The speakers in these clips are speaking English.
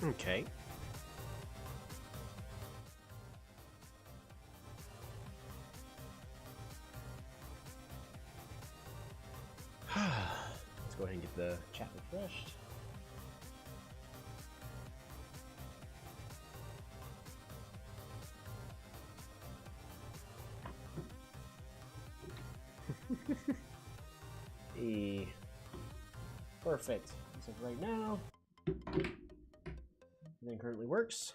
Okay. Let's go ahead and get the chat refreshed. Perfect. As of right now, everything currently works.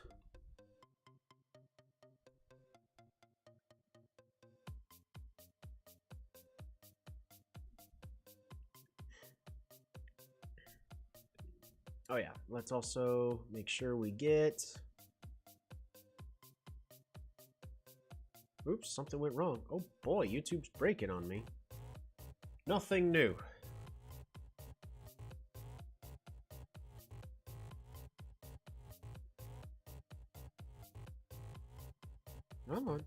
Oh yeah, let's also make sure we get... Oops, something went wrong. Oh boy, YouTube's breaking on me. Nothing new. Come on.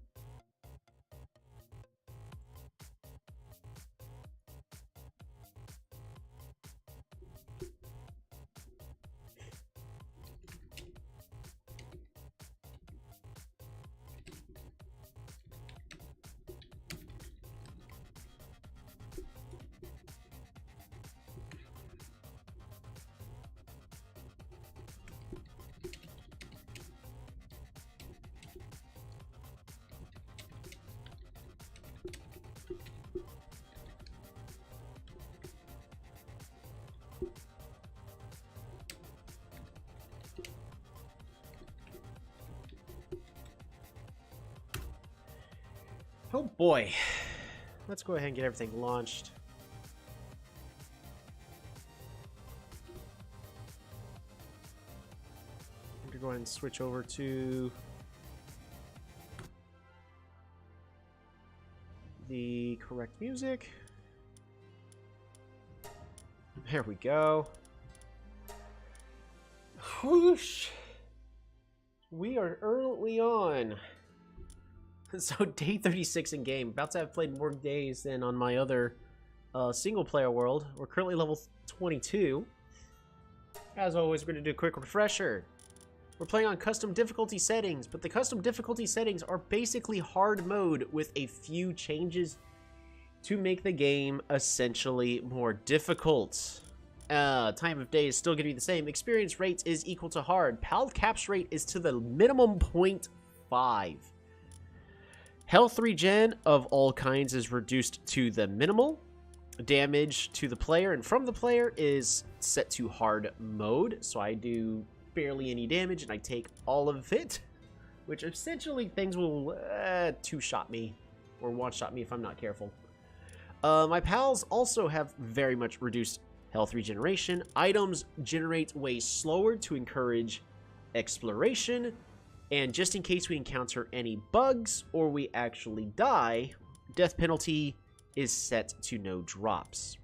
Oh boy. Let's go ahead and get everything launched. I'm gonna go ahead and switch over to the correct music. There we go. Whoosh. We are early on. So day 36 in game. About to have played more days than on my other single player world. We're currently level 22. As always, we're going to do a quick refresher. We're playing on custom difficulty settings, but the custom difficulty settings are basically hard mode with a few changes to make the game essentially more difficult. Time of day is still going to be the same. Experience rate is equal to hard. Pal caps rate is to the minimum 0.5. Health regen of all kinds is reduced to the minimal. Damage to the player and from the player is set to hard mode. So I do barely any damage and I take all of it. Which essentially things will two-shot me. Or one-shot me if I'm not careful. My pals also have very much reduced health regeneration. Items generate way slower to encourage exploration. And just in case we encounter any bugs or we actually die, death penalty is set to no drops.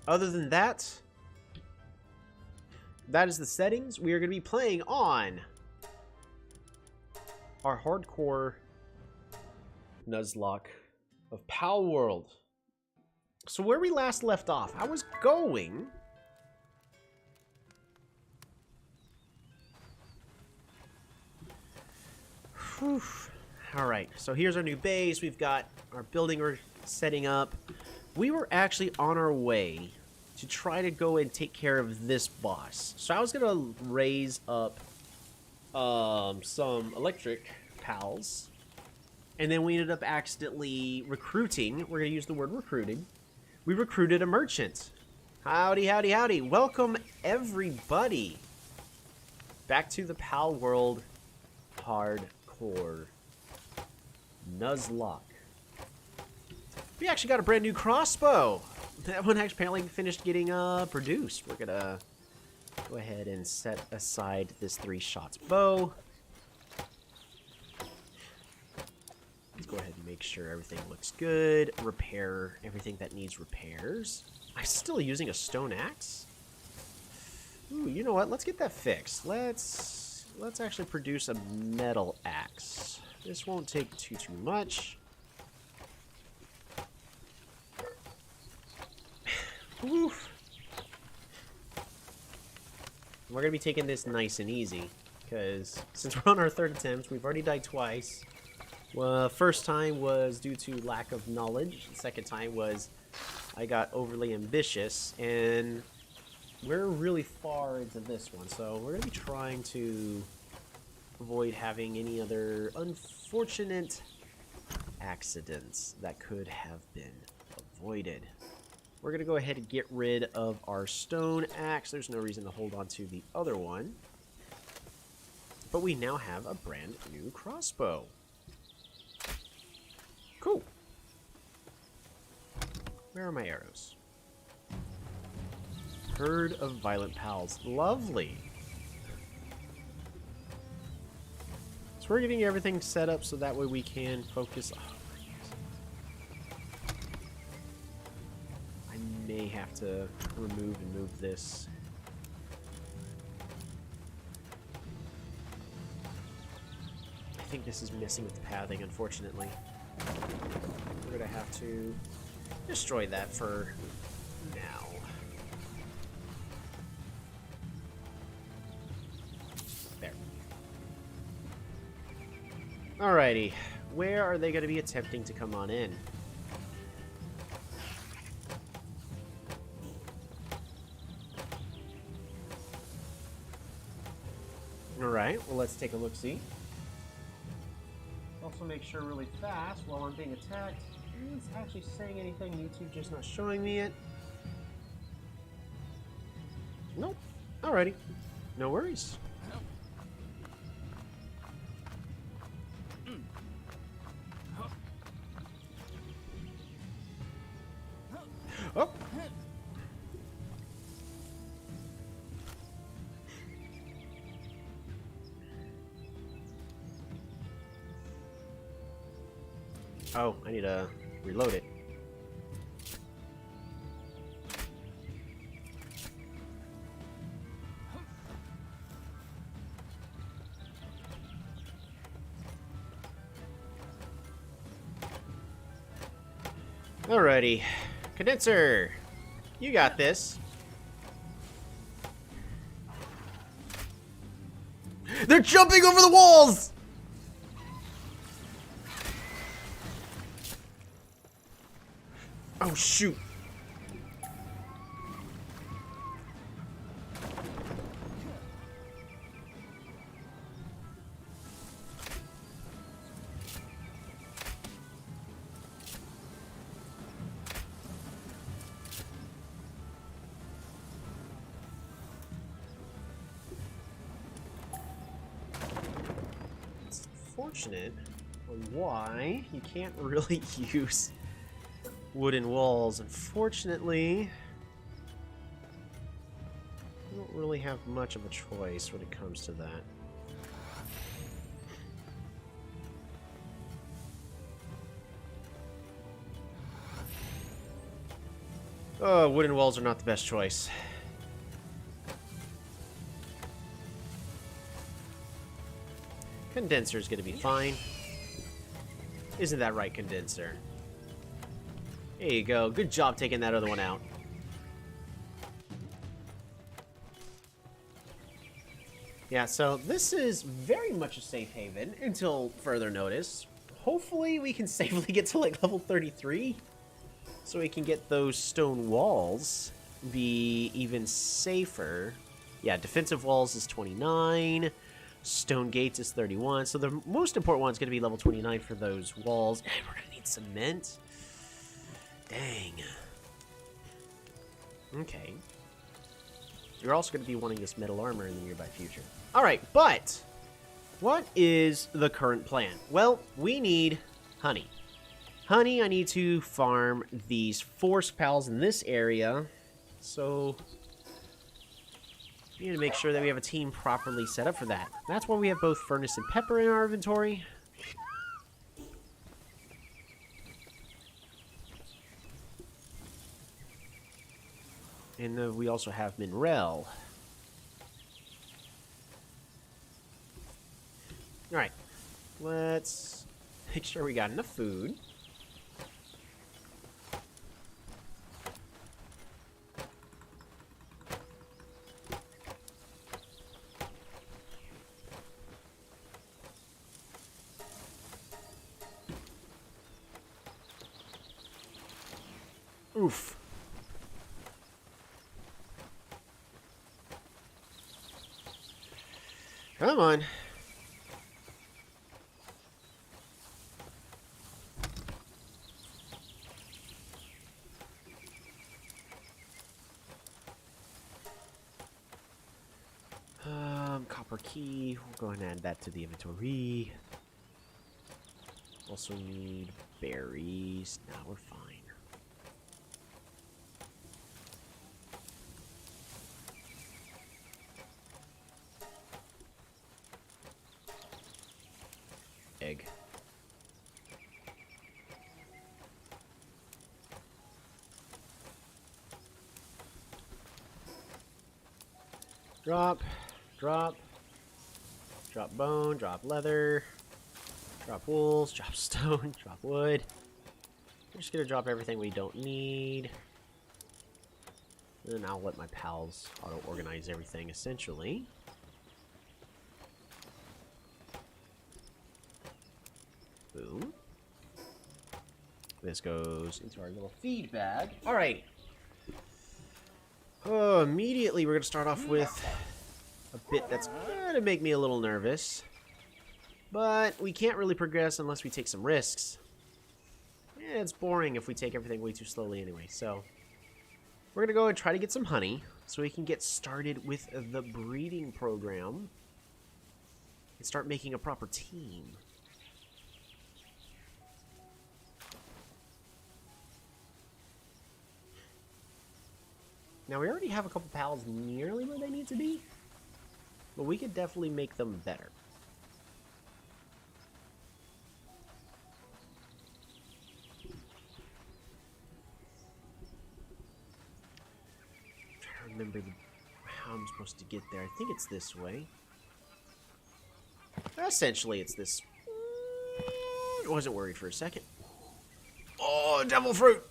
Other than that, that is the settings. We are going to be playing on our hardcore Nuzlocke of Palworld. So where we last left off, I was going... Whew. All right, so here's our new base. We've got our building we're setting up. We were actually on our way to try to go and take care of this boss. So I was going to raise up some electric pals. And then we ended up accidentally recruiting. We're going to use the word recruiting. We recruited a merchant. Howdy, howdy, howdy. Welcome, everybody, back to the Palworld Hardcore Nuzlocke. We actually got a brand new crossbow. That one actually apparently finished getting produced. We're gonna go ahead and set aside this 3-shot bow. Let's go ahead and make sure everything looks good. Repair everything that needs repairs. I'm still using a stone axe. Ooh, you know what? Let's get that fixed. Let's actually produce a metal axe. This won't take too much. Oof. We're going to be taking this nice and easy, because since we're on our third attempt, we've already died twice. Well, first time was due to lack of knowledge. The second time was I got overly ambitious, and we're really far into this one, so we're going to be trying to avoid having any other unfortunate accidents that could have been avoided. We're going to go ahead and get rid of our stone axe. There's no reason to hold on to the other one. But we now have a brand new crossbow. Cool. Where are my arrows? Herd of violent pals. Lovely. So we're getting everything set up so that way we can focus. Oh, I may have to remove and move this. I think this is messing with the pathing, unfortunately. We're going to have to destroy that for now. There. Alrighty. Where are they going to be attempting to come on in? Alright, well let's take a look-see. Also make sure really fast while I'm being attacked. Is it actually saying anything? YouTube just not showing me it. Nope. Alrighty. No worries. Oh! Oh, I need to reload it. Alrighty. Condenser! You got this. They're jumping over the walls! Oh, shoot. It's unfortunate on why you can't really use wooden walls. Unfortunately, I don't really have much of a choice when it comes to that. Oh, wooden walls are not the best choice. Condenser's gonna be fine. Isn't that right, Condenser? There you go. Good job taking that other one out. Yeah, so this is very much a safe haven until further notice. Hopefully we can safely get to like level 33 so we can get those stone walls be even safer. Yeah, defensive walls is 29. Stone gates is 31. So the most important one is going to be level 29 for those walls. And we're going to need cement. Dang. Okay. You're also going to be wanting this metal armor in the nearby future. Alright, but what is the current plan? Well, we need honey. Honey, I need to farm these forest pals in this area. So we need to make sure that we have a team properly set up for that. That's why we have both furnace and pepper in our inventory. And we also have mineral. Alright, let's make sure we got enough food. Oof. Come on. Copper key. We'll go ahead and add that to the inventory. Also need berries. Now we're fine. Egg. Drop. Drop. Drop bone. Drop leather. Drop wools. Drop stone. Drop wood. We're just gonna drop everything we don't need. And I'll let my pals auto-organize everything, essentially. Boom. This goes into our little feed bag. Alrighty. Oh, immediately we're going to start off with a bit that's going to make me a little nervous. But we can't really progress unless we take some risks. It's boring if we take everything way too slowly anyway. So we're going to go and try to get some honey so we can get started with the breeding program and start making a proper team. Now, we already have a couple pals nearly where they need to be, but we could definitely make them better. I'm trying to remember how I'm supposed to get there. I think it's this way. Essentially, it's this. I wasn't worried for a second. Oh, devil fruit!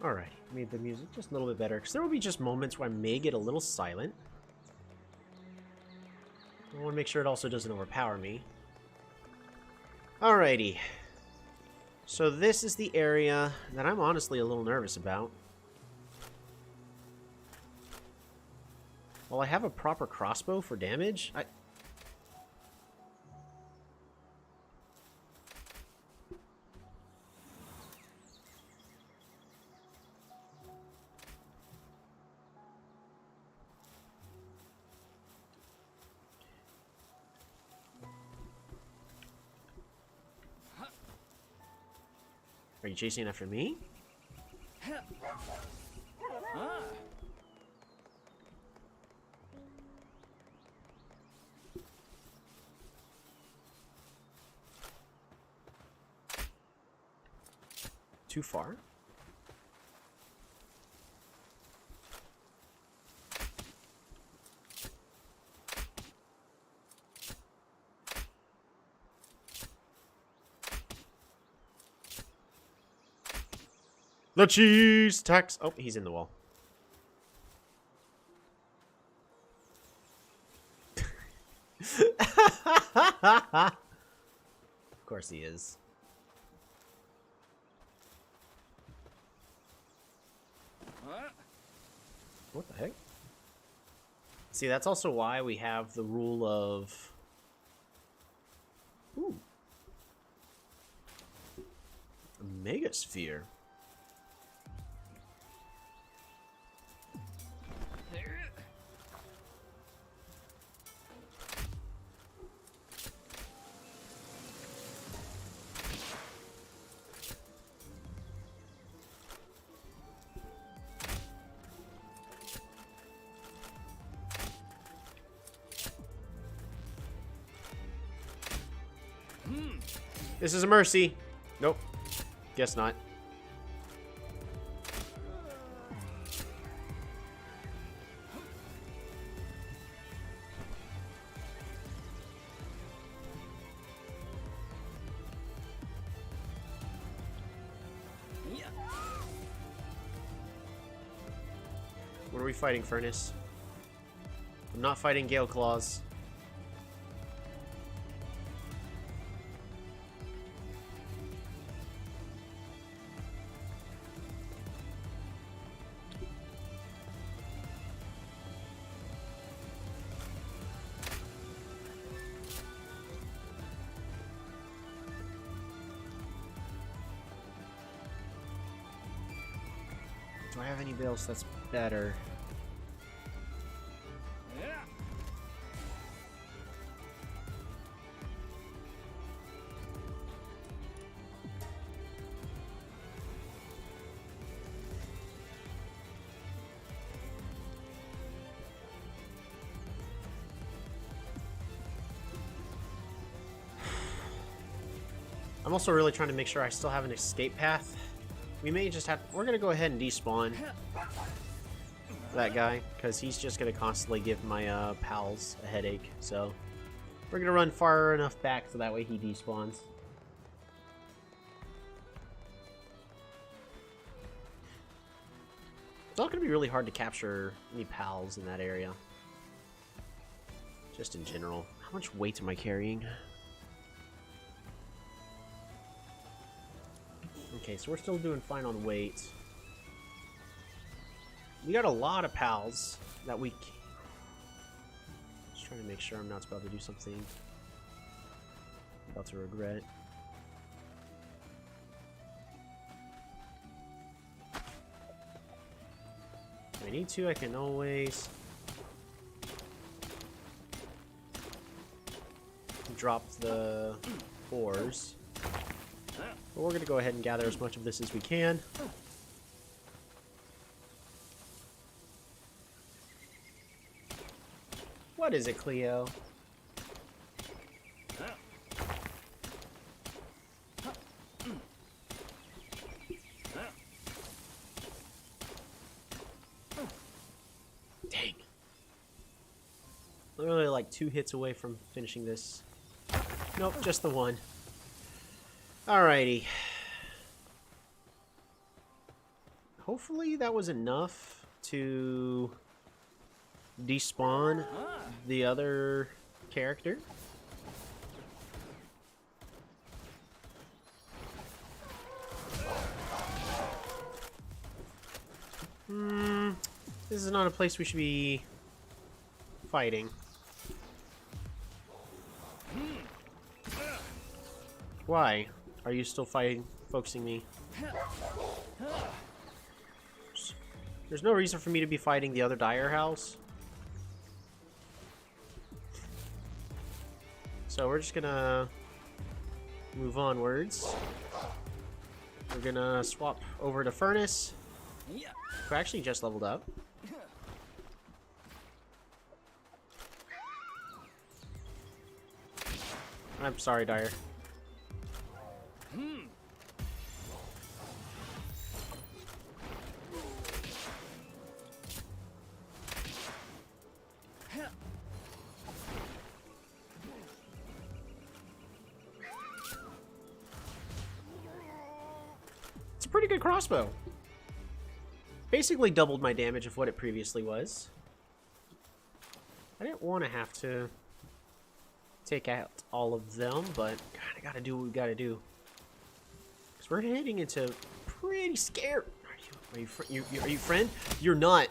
Alright, made the music just a little bit better, because there will be just moments where I may get a little silent. I want to make sure it also doesn't overpower me. Alrighty. So this is the area that I'm honestly a little nervous about. While I have a proper crossbow for damage, Are you chasing after me? Too far? The cheese tax. Oh, he's in the wall. Of course he is. What the heck? See, that's also why we have the rule of... Ooh. A megasphere. This is a mercy. Nope. Guess not. What are we fighting, Furnace? I'm not fighting Gale Claws. Do I have anybody else that's better? I'm also really trying to make sure I still have an escape path. We may just have... We're going to go ahead and despawn that guy, because he's just going to constantly give my pals a headache. So we're going to run far enough back so that way he despawns. It's not going to be really hard to capture any pals in that area. Just in general. How much weight am I carrying? Okay, so we're still doing fine on weight. We got a lot of pals that we... Just trying to make sure I'm not about to do something I'm about to regret. If I need to, I can always drop the ores. But we're going to go ahead and gather as much of this as we can. What is it, Cleo? Dang. Literally like 2 hits away from finishing this. Nope, just the one. Alrighty. Hopefully that was enough to despawn the other character. This is not a place we should be fighting. Why? Are you still fighting, focusing me? There's no reason for me to be fighting the other Dire House. So we're just gonna move onwards. We're gonna swap over to Furnace, who actually just leveled up. I'm sorry, Dire. It's a pretty good crossbow. Basically doubled my damage of what it previously was. I didn't want to have to take out all of them, but God, I gotta do what we gotta do. Because we're heading into pretty scary. Are you friend? You're not.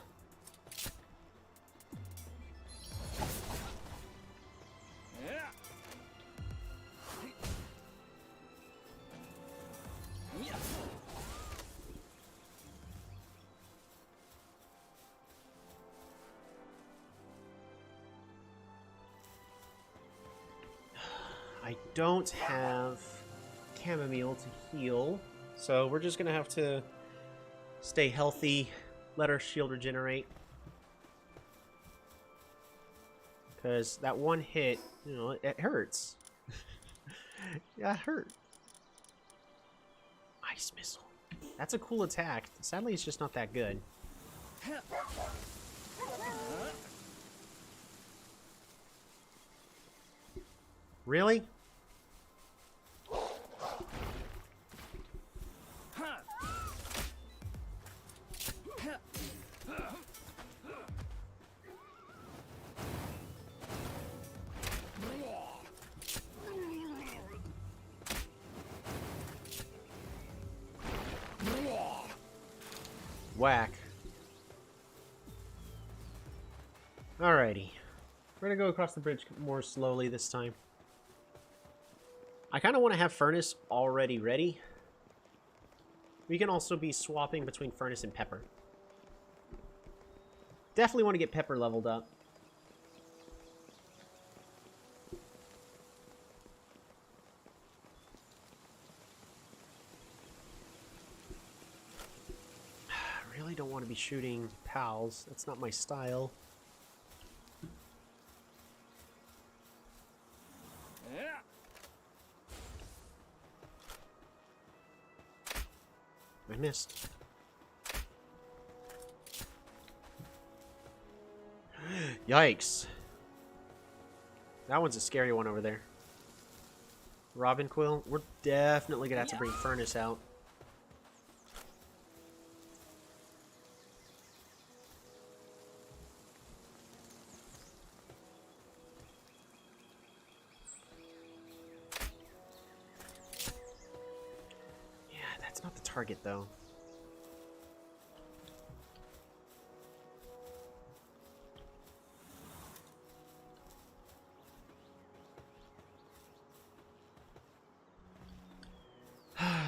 I don't have chamomile to heal, so we're just gonna have to stay healthy, let our shield regenerate. Because that one hit, you know, it hurts. Yeah, hurt. Ice missile. That's a cool attack. Sadly, it's just not that good. Really? Whack. Alrighty. We're gonna go across the bridge more slowly this time. I kind of want to have Furnace already ready. We can also be swapping between Furnace and Pepper. Definitely want to get Pepper leveled up. I really don't want to be shooting pals. That's not my style. I missed. Yikes. That one's a scary one over there. Robin Quill. We're definitely gonna have to bring Furnace out. Yeah, that's not the target though.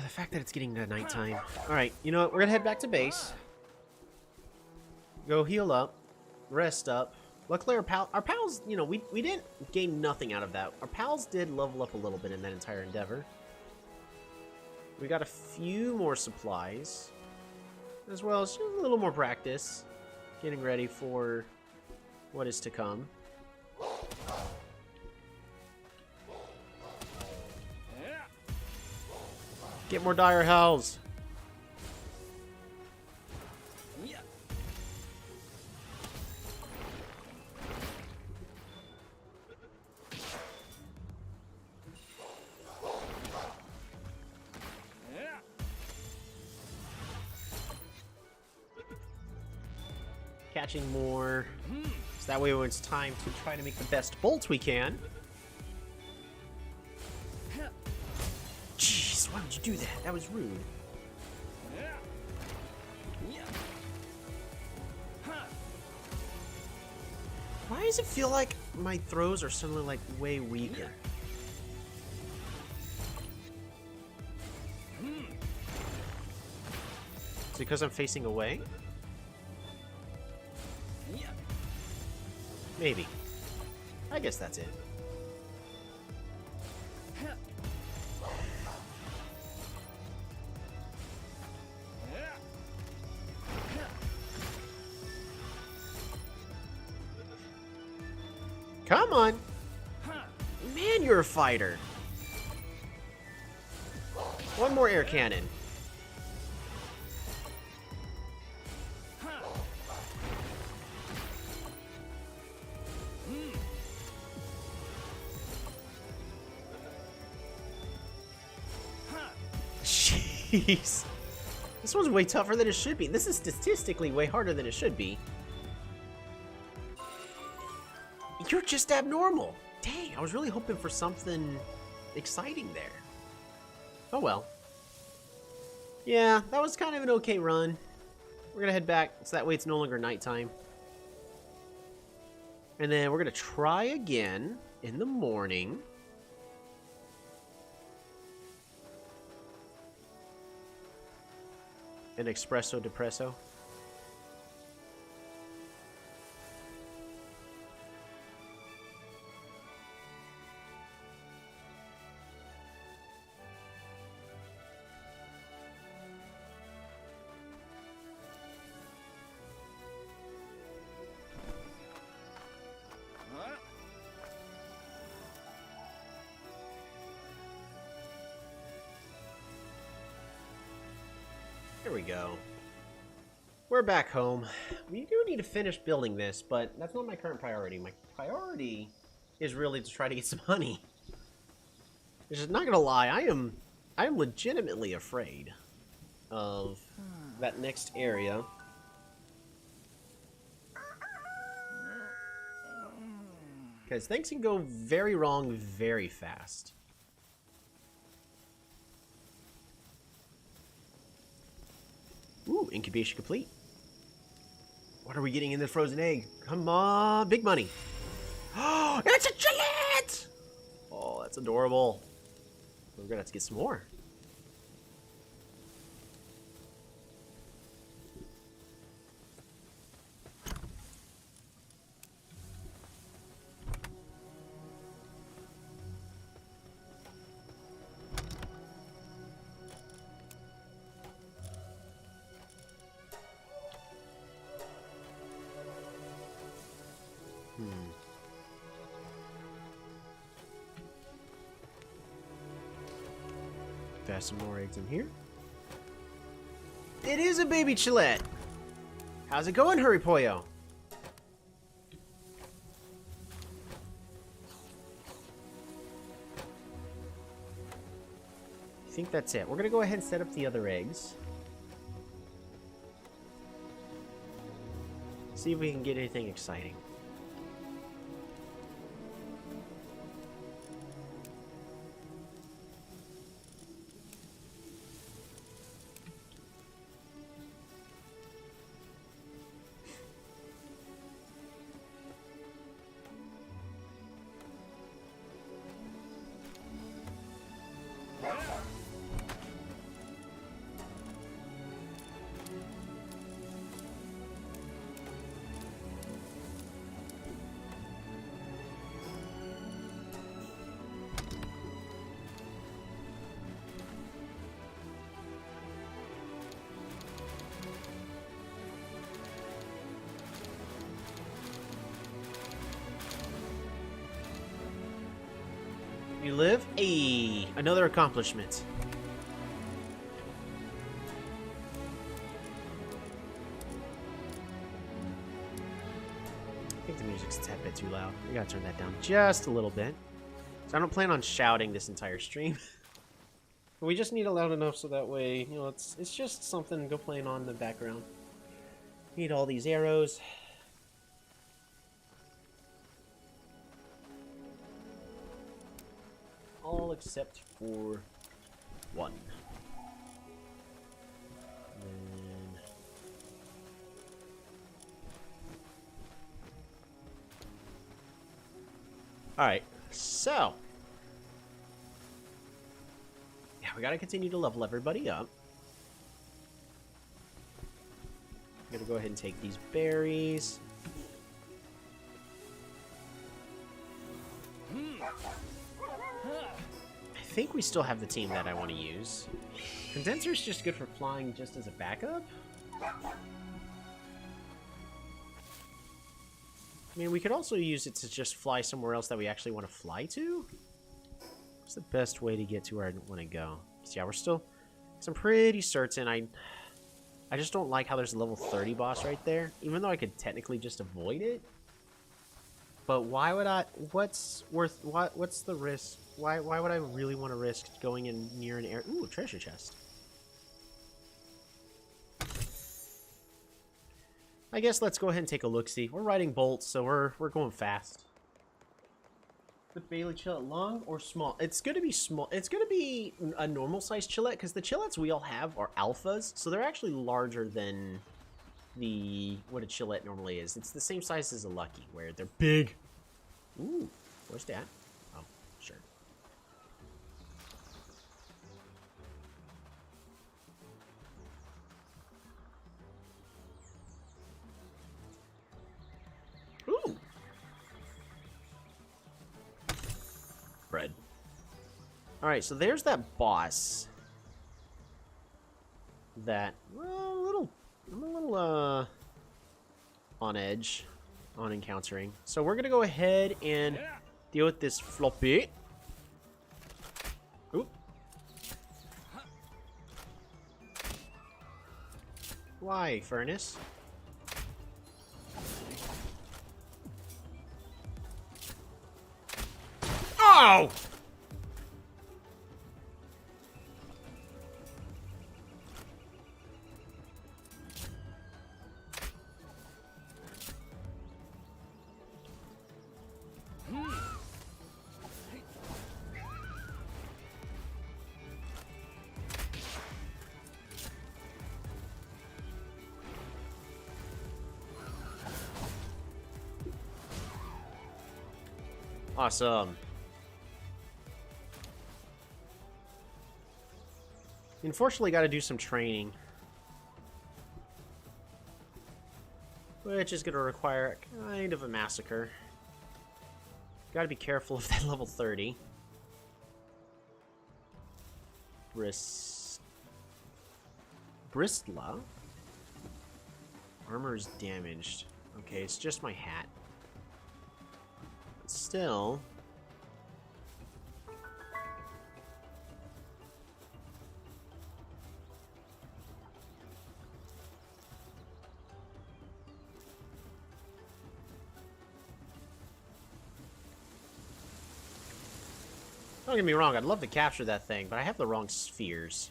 The fact that it's getting to nighttime. Alright, you know what? We're gonna head back to base. Go heal up. Rest up. Luckily our pals, you know, we didn't gain nothing out of that. Our pals did level up a little bit in that entire endeavor. We got a few more supplies. As well as just a little more practice. Getting ready for what is to come. Get more dire howls. Catching more. So that way when it's time to try to make the best bolt we can. Jeez, why would you do that? That was rude. Why does it feel like my throws are suddenly like way weaker? Is it because I'm facing away? Maybe. I guess that's it. Come on! Man, you're a fighter! One more air cannon. Jeez. This one's way tougher than it should be. This is statistically way harder than it should be. You're just abnormal. Dang, I was really hoping for something exciting there. Oh well. Yeah, that was kind of an okay run. We're gonna head back, so that way it's no longer nighttime. And then we're gonna try again in the morning. An espresso depresso. There we go. We're back home. We do need to finish building this, but that's not my current priority. My priority is really to try to get some honey. Just not gonna lie, I am legitimately afraid of that next area. Because things can go very wrong very fast. Ooh, incubation complete. What are we getting in the frozen egg? Come on, big money. Oh, it's a Gillette! Oh, that's adorable. We're gonna have to get some more. Got some more eggs in here. It is a baby Chillette. How's it going, Hurry Pollo? I think that's it. We're gonna go ahead and set up the other eggs. See if we can get anything exciting. You live? Ayy, another accomplishment. I think the music's a tad bit too loud. We gotta turn that down just a little bit. So I don't plan on shouting this entire stream. But we just need it loud enough so that way, you know, it's just something to go playing on in the background. Need all these arrows. All except for one. And alright, so yeah, we gotta continue to level everybody up. I'm gonna go ahead and take these berries. I think we still have the team that I want to use. Condenser's just good for flying just as a backup. I mean, we could also use it to just fly somewhere else that we actually want to fly to. What's the best way to get to where I want to go? So yeah, we're still... So I'm pretty certain I just don't like how there's a level 30 boss right there. Even though I could technically just avoid it. But why would I... What's the risk? Why would I really want to risk going in near an area? Ooh, a treasure chest. I guess let's go ahead and take a look-see. We're riding bolts, so we're going fast. The Bailey Chillette long or small? It's gonna be small. It's gonna be a normal-sized Chillette because the Chillettes we all have are alphas, so they're actually larger than what a Chillette normally is. It's the same size as a Lucky, where they're big. Ooh, where's that? Oh, sure. Ooh. Bread. Alright, so there's that boss. That, well, I'm a little, on edge on encountering. So we're gonna go ahead and deal with this floppy. Oop. Why, Furnace? Oh! Awesome. Unfortunately, got to do some training, which is going to require kind of a massacre. Got to be careful of that level 30. Bristla. Armor is damaged. Okay, it's just my hat. But still. Don't get me wrong, I'd love to capture that thing, but I have the wrong spheres.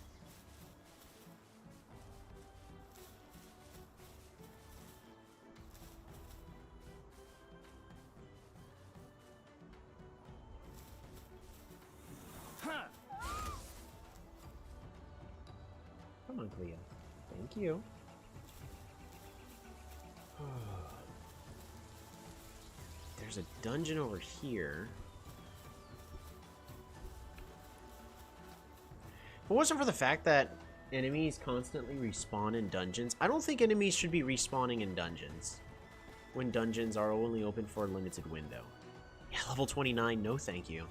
Come on, Cleo. Thank you. There's a dungeon over here. If it wasn't for the fact that enemies constantly respawn in dungeons, I don't think enemies should be respawning in dungeons when dungeons are only open for a limited window. Yeah, level 29, no thank you.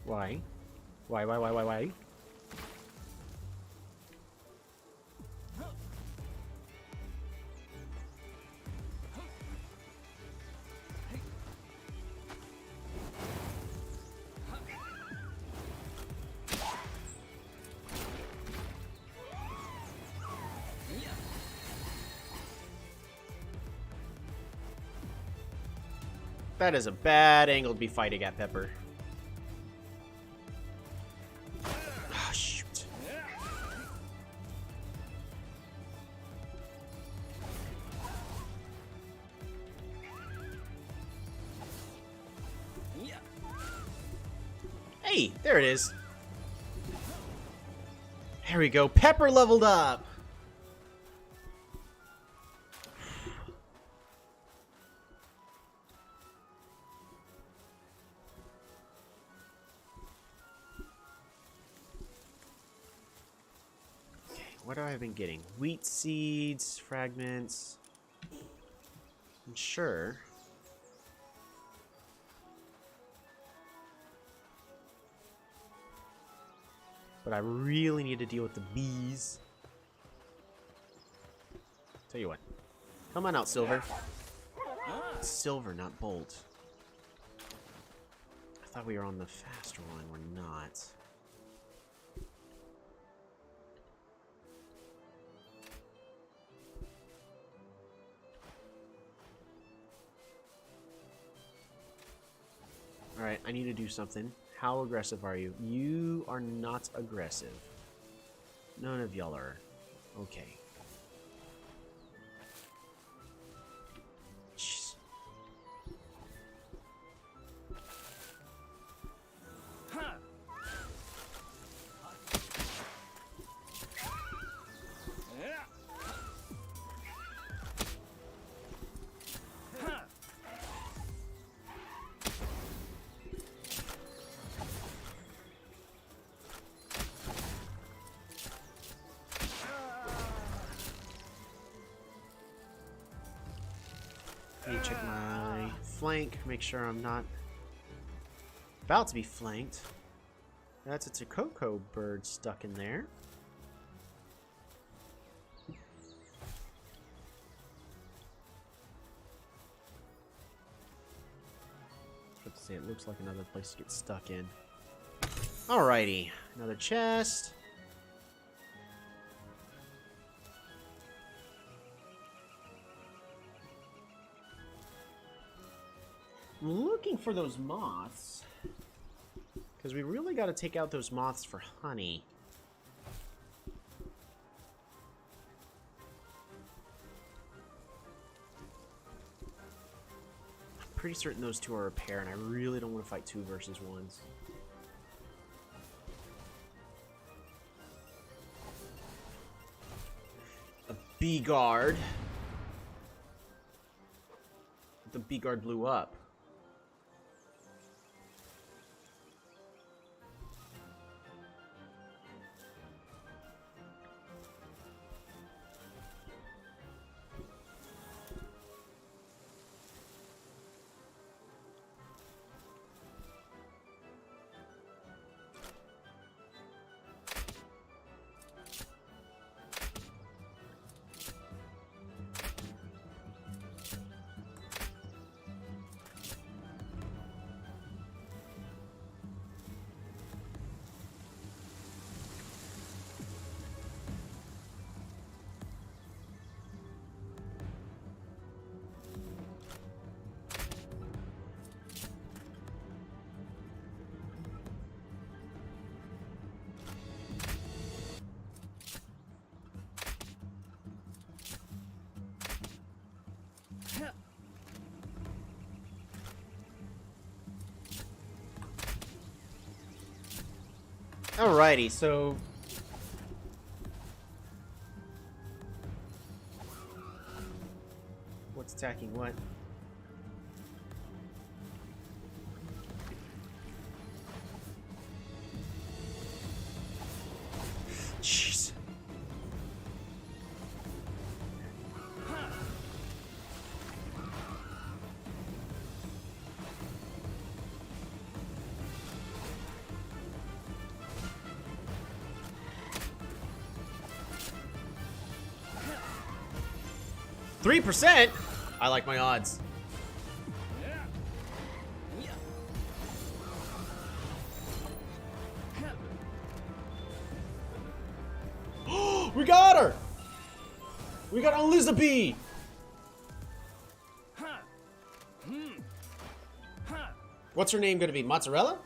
Why? Why? That is a bad angle to be fighting at, Pepper. Oh, shoot. Hey, there it is. There we go. Pepper leveled up. What have I been getting? Wheat seeds, fragments. I'm sure. But I really need to deal with the bees. Tell you what. Come on out, Silver. It's Silver, not Bolt. I thought we were on the faster one. We're not. Alright, I need to do something. How aggressive are you? You are not aggressive. None of y'all are. Okay. Jeez. check my flank. Make sure I'm not about to be flanked. That's a Takoko bird stuck in there. Let's see, it looks like another place to get stuck in. Alrighty, another chest. I'm looking for those moths. Because we really got to take out those moths for honey. I'm pretty certain those two are a pair, and I really don't want to fight 2 versus 1s. A bee guard. The bee guard blew up. Alrighty, so what's attacking what? Jeez. 3%? I like my odds. We got her! We got Elizabeth! What's her name gonna be? Mozzarella?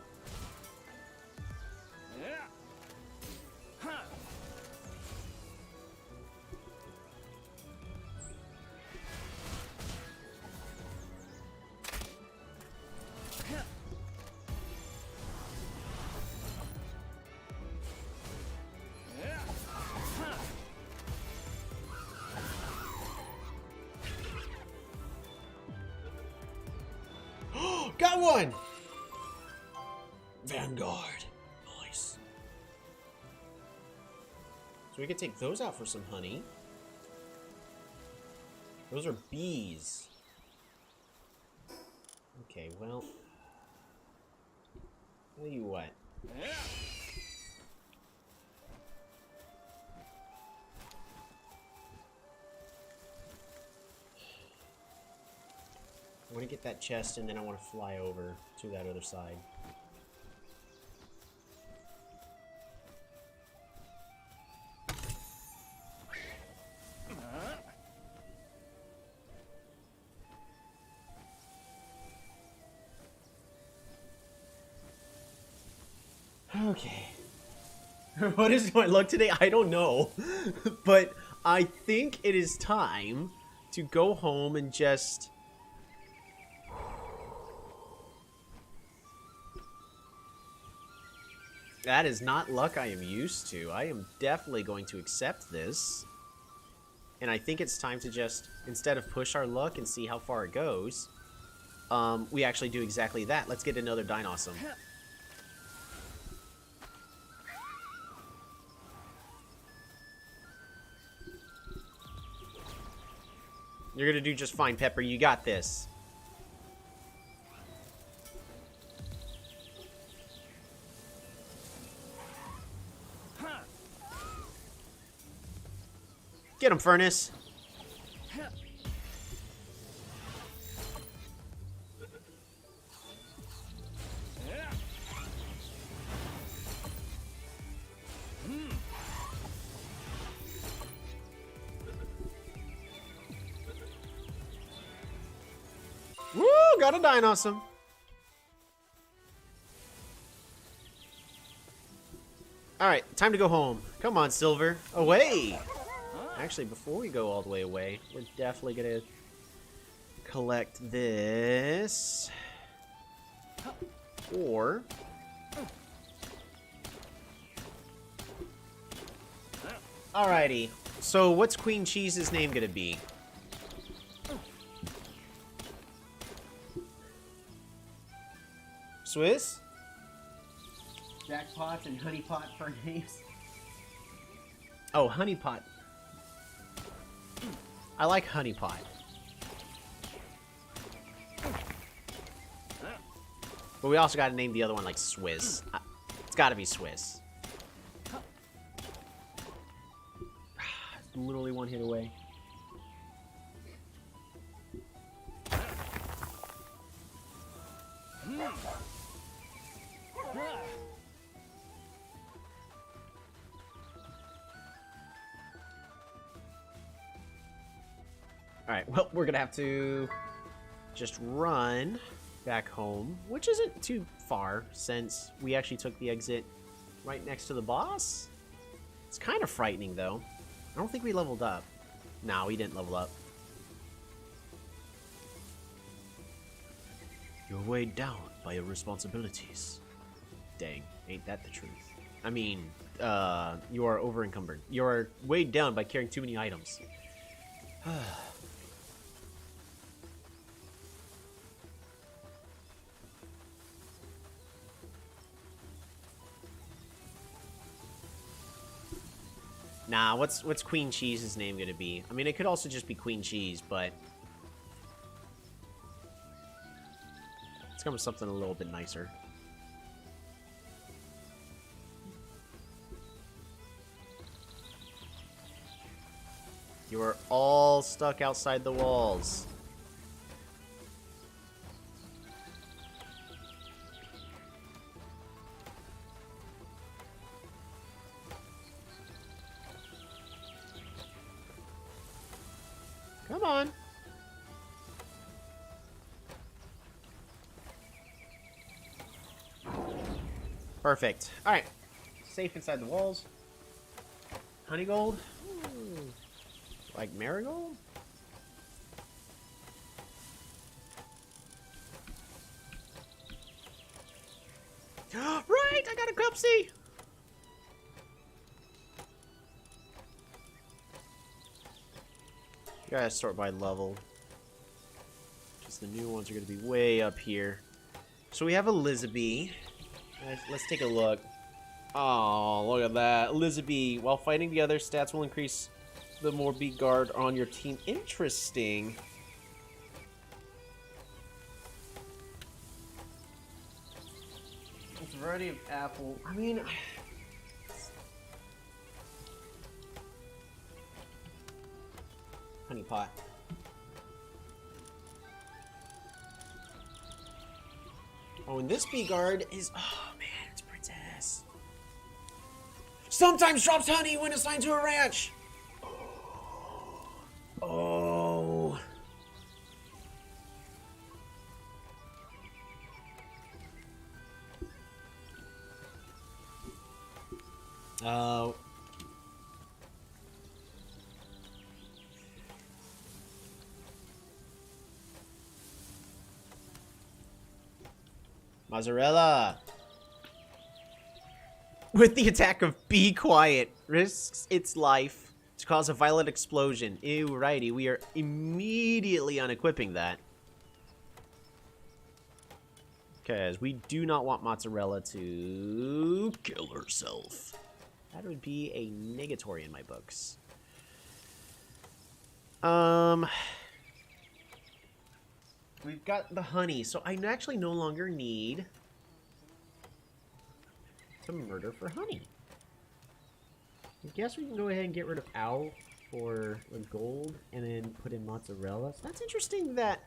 Got one! Vanguard. Nice. So we could take those out for some honey. Those are bees. Okay, well. Tell you what. I want to get that chest, and then I want to fly over to that other side. Okay. What is my luck today? I don't know. But I think it is time to go home and just... That is not luck I am used to. I am definitely going to accept this. And I think it's time to just, instead of push our luck and see how far it goes, we actually do exactly that. Let's get another Dinosaur. You're gonna do just fine, Pepper. You got this. Get him, Furnace. Woo! Got a Dinosaur. Alright, time to go home. Come on, Silver. Away! Actually, before we go all the way away, we're definitely gonna collect this. Or... Alrighty. So, what's Queen Cheese's name gonna be? Swiss? Jackpot and Honeypot for names. Oh, Honeypot. I like Honeypot. But we also gotta name the other one like Swiss. It's gotta be Swiss. Literally one hit away. Alright, well, we're gonna have to just run back home, which isn't too far since we actually took the exit right next to the boss. It's kind of frightening, though. I don't think we leveled up. No, we didn't level up. You're weighed down by your responsibilities. Dang, ain't that the truth? I mean, you are over-encumbered. You are weighed down by carrying too many items. Nah, what's Queen Cheese's name gonna be? I mean, it could also just be Queen Cheese, but let's come with something a little bit nicer. You are all stuck outside the walls. Come on. Perfect. All right. Safe inside the walls. Honeygold. Ooh. Like marigold? Right! I got a Cupsy! You gotta sort by level. Because the new ones are gonna be way up here. So we have Elizabeth. Let's take a look. Oh, look at that. Elizabeth. While fighting together, stats will increase the more beat guard on your team. Interesting. It's a variety of apple. I mean... Honeypot. Oh, and this beat guard is... Oh, man, it's Princess. Sometimes drops honey when assigned to a ranch. Oh. Oh. Mozzarella. With the attack of Be Quiet, risks its life to cause a violent explosion. Ew, righty. We are immediately unequipping that. Because we do not want Mozzarella to kill herself. That would be a negatory in my books. we've got the honey, so I actually no longer need to murder for honey. I guess we can go ahead and get rid of owl for the gold and then put in mozzarella. So that's interesting that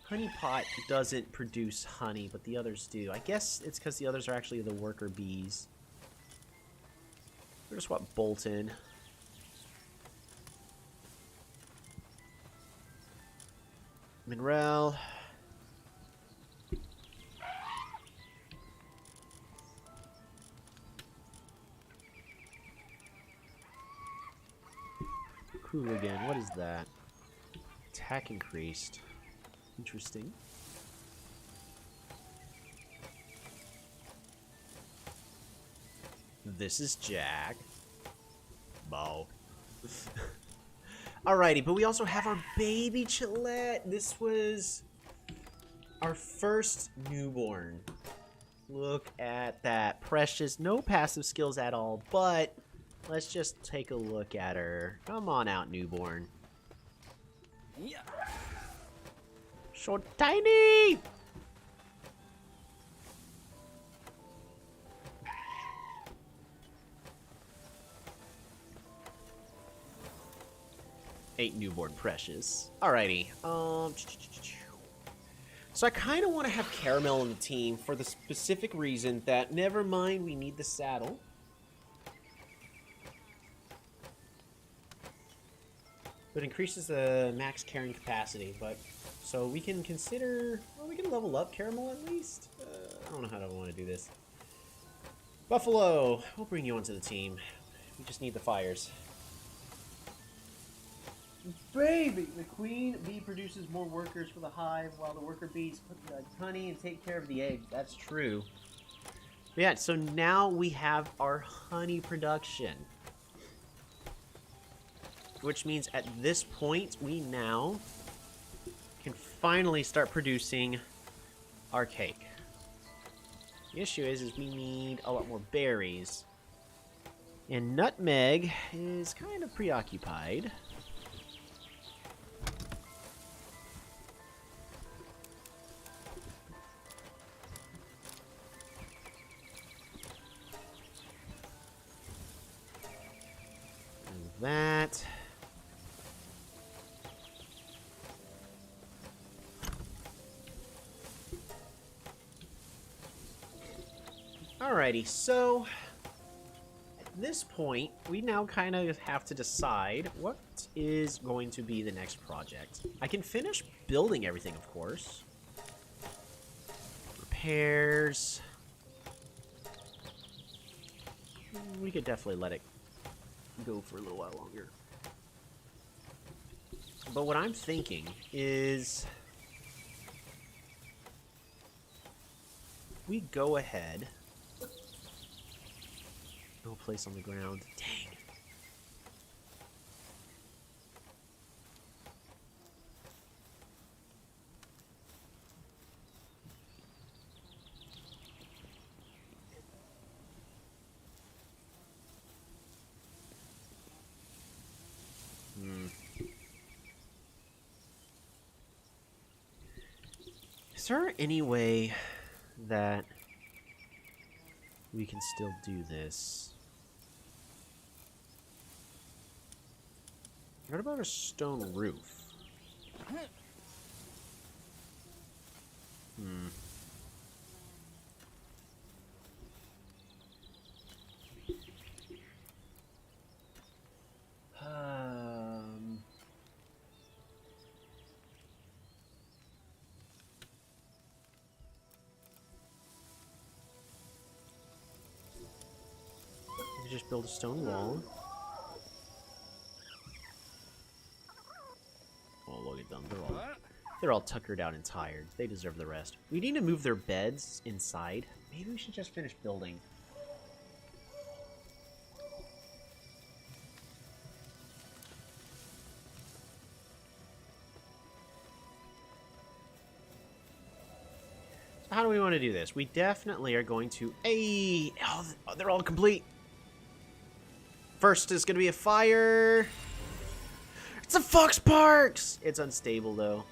honey pot doesn't produce honey, but the others do. I guess it's because the others are actually the worker bees. We're just swap Bolton. Monrel. Hooligan, what is that? Attack increased. Interesting. This is Jack. Bow. Alrighty, but we also have our baby Chillette. This was our first newborn. Look at that. Precious. No passive skills at all, but let's just take a look at her. Come on out, newborn. Yeah. So tiny! Eight newborn precious. Alrighty. So I kind of want to have Caramel on the team for the specific reason that, never mind, we need the saddle. But increases the max carrying capacity, but so we can consider, well, we can level up Caramel at least. I don't know how I want to do this. Buffalo, we'll bring you onto the team. We just need the fires. Baby! The queen bee produces more workers for the hive, while the worker bees put the honey and take care of the eggs. That's true. But yeah, so now we have our honey production. Which means at this point, we now can finally start producing our cake. The issue is we need a lot more berries. And Nutmeg is kind of preoccupied. That. Alrighty, so at this point, we now kind of have to decide what is going to be the next project. I can finish building everything, of course. Repairs. We could definitely let it go for a little while longer. But what I'm thinking is we go ahead. No place on the ground. Dang. Is there any way that we can still do this? What about a stone roof? Just build a stone wall. Oh, look at them. They're all tuckered out and tired. They deserve the rest. We need to move their beds inside. Maybe we should just finish building. So how do we want to do this? We definitely are going to... Hey! Oh, they're all complete. First is going to be a fire. It's a Fox Parks! It's unstable, though.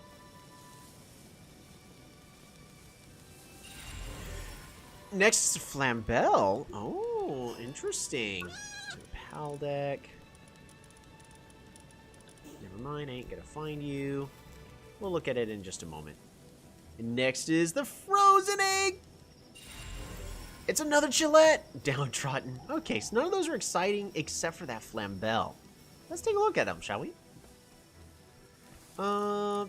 Next is Flambell. Oh, interesting. So Pal deck. Never mind, I ain't gonna find you. We'll look at it in just a moment. And next is the Frozen Egg. It's another Gillette. Downtrodden. Okay, so none of those are exciting except for that Flambell. Let's take a look at them, shall we? Wow,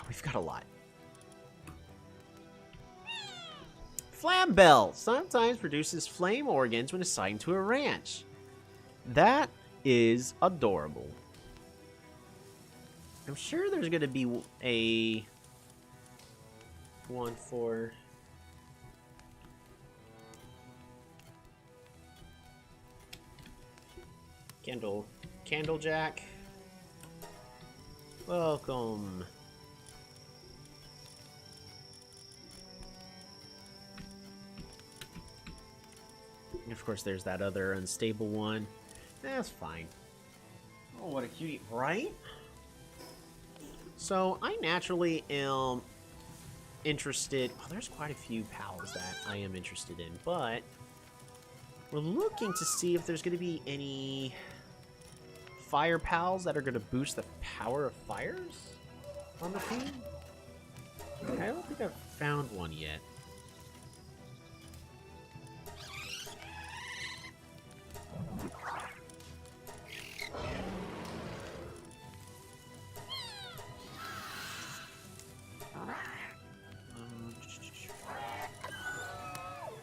we've got a lot. Flambell sometimes produces flame organs when assigned to a ranch. That is adorable. I'm sure there's going to be a one for Candlejack. Welcome. And of course, there's that other unstable one. That's fine. Oh, what a cutie, right? So, I naturally am interested... Oh, there's quite a few pals that I am interested in, but... We're looking to see if there's going to be any... fire pals that are going to boost the power of fires on the team. I don't think I've found one yet.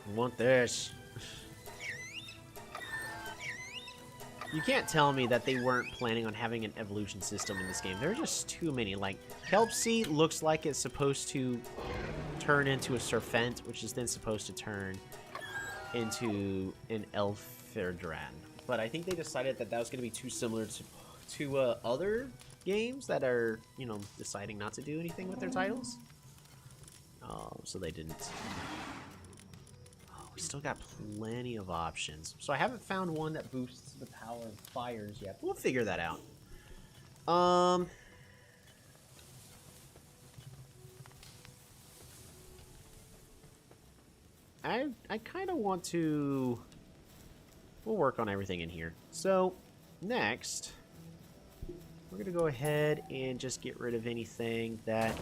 I want this. You can't tell me that they weren't planning on having an evolution system in this game. There are just too many. Like, Kelpsea looks like it's supposed to turn into a Serpent, which is then supposed to turn into an Elferdran. But I think they decided that that was going to be too similar to other games that are, you know, deciding not to do anything with their titles. So they didn't. We still got plenty of options. So I haven't found one that boosts the power of fires yet. We'll figure that out. I kind of want to... We'll work on everything in here. So, next, we're going to go ahead and just get rid of anything that,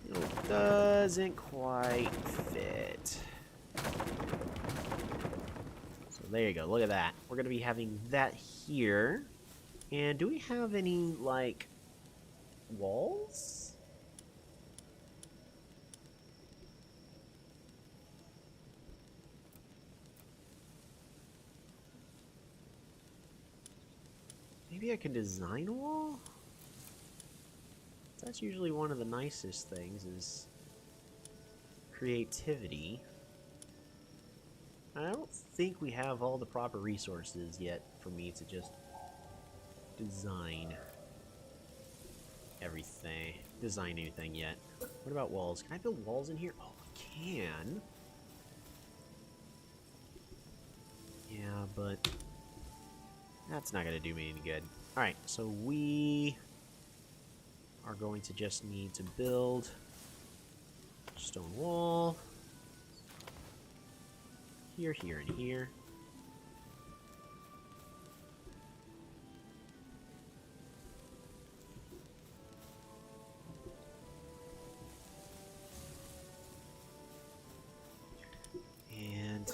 you know, doesn't quite fit. So there you go. Look at that. We're going to be having that here. And do we have any, like, walls? Maybe I can design a wall? That's usually one of the nicest things, is creativity. I don't think we have all the proper resources yet for me to just design everything. Design anything yet. What about walls? Can I build walls in here? Oh, I can. Yeah, but that's not going to do me any good. Alright, so we are going to just need to build a stone wall. Here, here, and here. And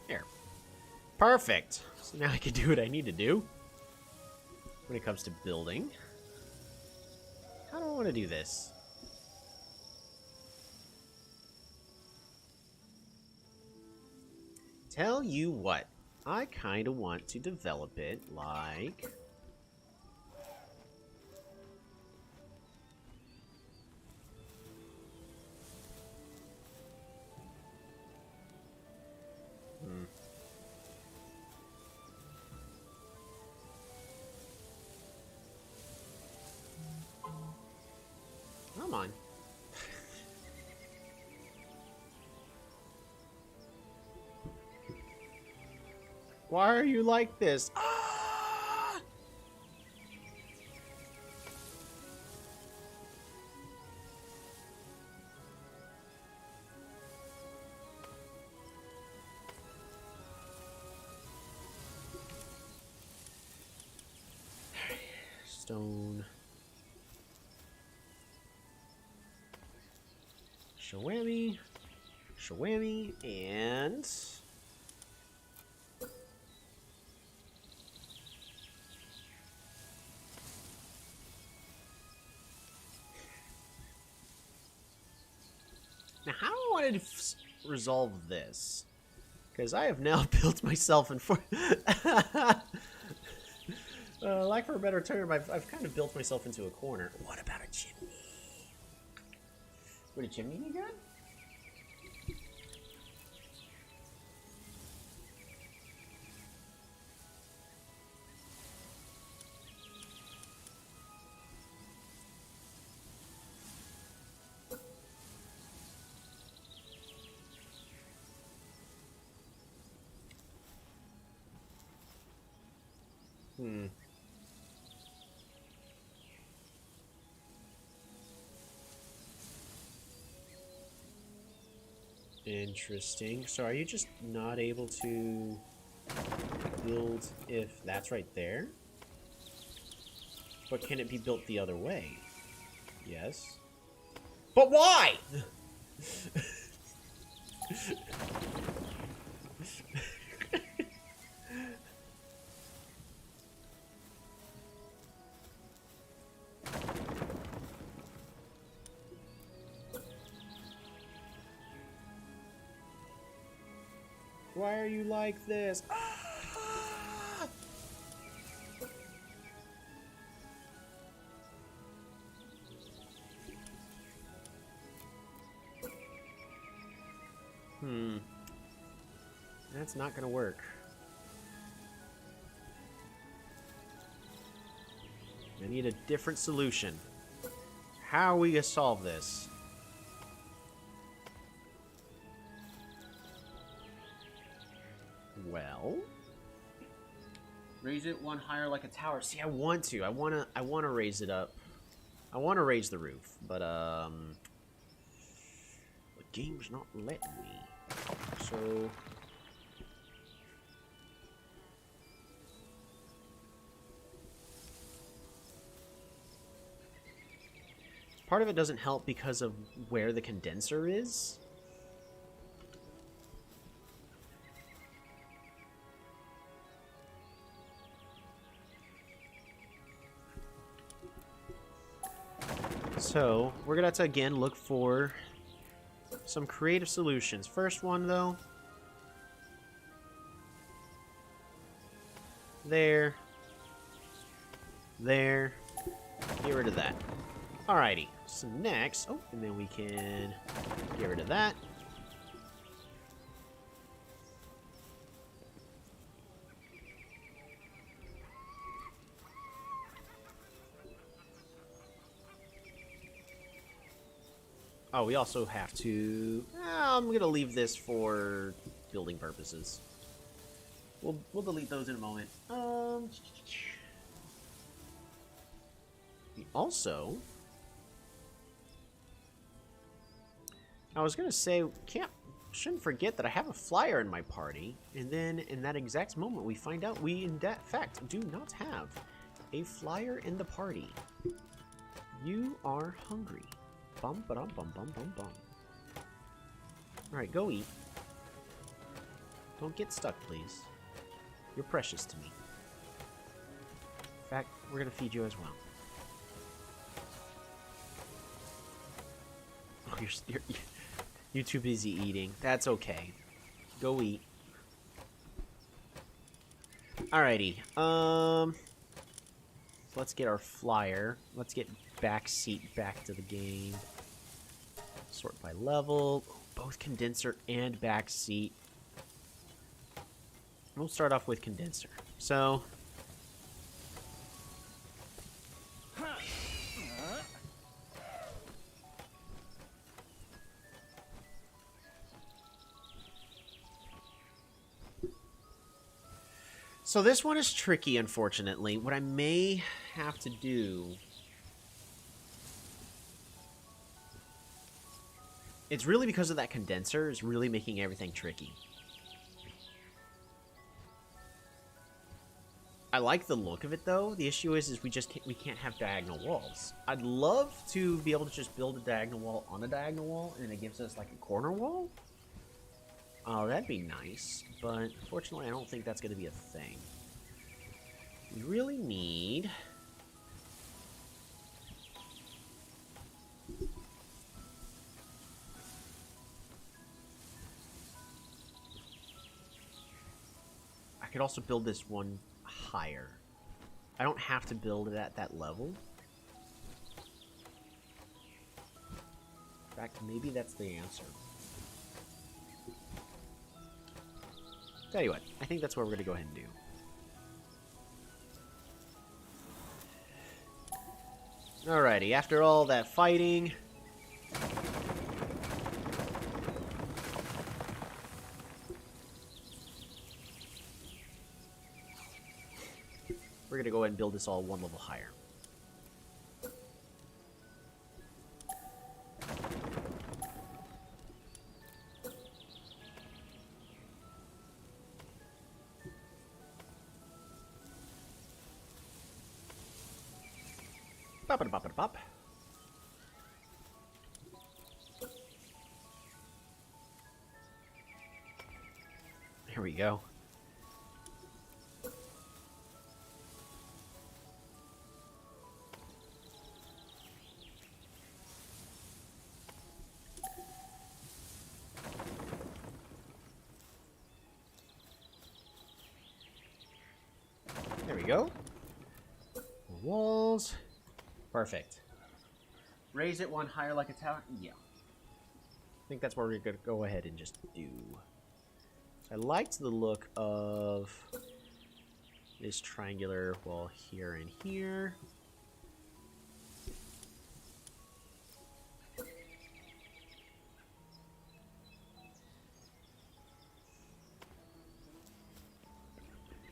there. Perfect. So now I can do what I need to do when it comes to building. How do I want to do this? Tell you what, I kind of want to develop it like... Come on. Why are you like this? Ah! stone. Shawami. Shawami. And... now, how do I want to resolve this? Because I have now built myself in for... like for a better term, I've kind of built myself into a corner. What about a chimney? Would a chimney be good? Interesting. So are you just not able to build if that's right there? But can it be built the other way? Yes. But why? Why are you like this? Ah! That's not gonna work. I need a different solution. How are we gonna solve this? Well, raise it one higher like a tower. See, I want to. I wanna raise it up. I wanna raise the roof, but the game's not letting me. So part of it doesn't help because of where the condenser is. So, we're gonna have to again look for some creative solutions. First one, though. There. There. Get rid of that. Alrighty. So next... oh, and then we can get rid of that. Oh, we also have to... I'm going to leave this for building purposes. We'll delete those in a moment. We also... I was going to say, shouldn't forget that I have a flyer in my party. And then in that exact moment, we find out we, in fact, do not have a flyer in the party. You are hungry. Bum, ba-dum, bum, bum, bum, bum. Alright, go eat. Don't get stuck, please. You're precious to me. In fact, we're gonna feed you as well. Oh, you're too busy eating. That's okay. Go eat. Alrighty. Let's get our flyer. Let's get backseat back to the game. Sort by level. Both condenser and backseat. We'll start off with condenser. So... so this one is tricky, unfortunately. What I may have to do... it's really because of that condenser is really making everything tricky. I like the look of it though. The issue is we can't have diagonal walls. I'd love to be able to just build a diagonal wall on a diagonal wall, and it gives us like a corner wall. Oh, that'd be nice, but unfortunately, I don't think that's going to be a thing. We really need. I could also build this one higher. I don't have to build it at that level. In fact, maybe that's the answer. Tell you what, I think that's what we're going to go ahead and do. Alrighty, after all that fighting... we're going to go ahead and build this all one level higher. Bop-a-da-bop-a-da-bop. Here we go. There we go. Walls. Perfect. Raise it one higher like a tower? Yeah. I think that's what we're going to go ahead and just do. I liked the look of this triangular wall here and here.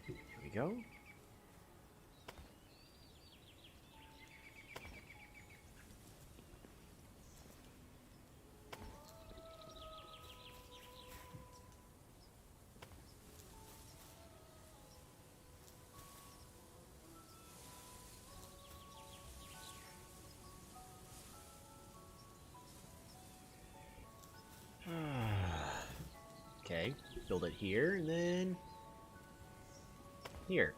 There we go. Okay, build it here, and then here.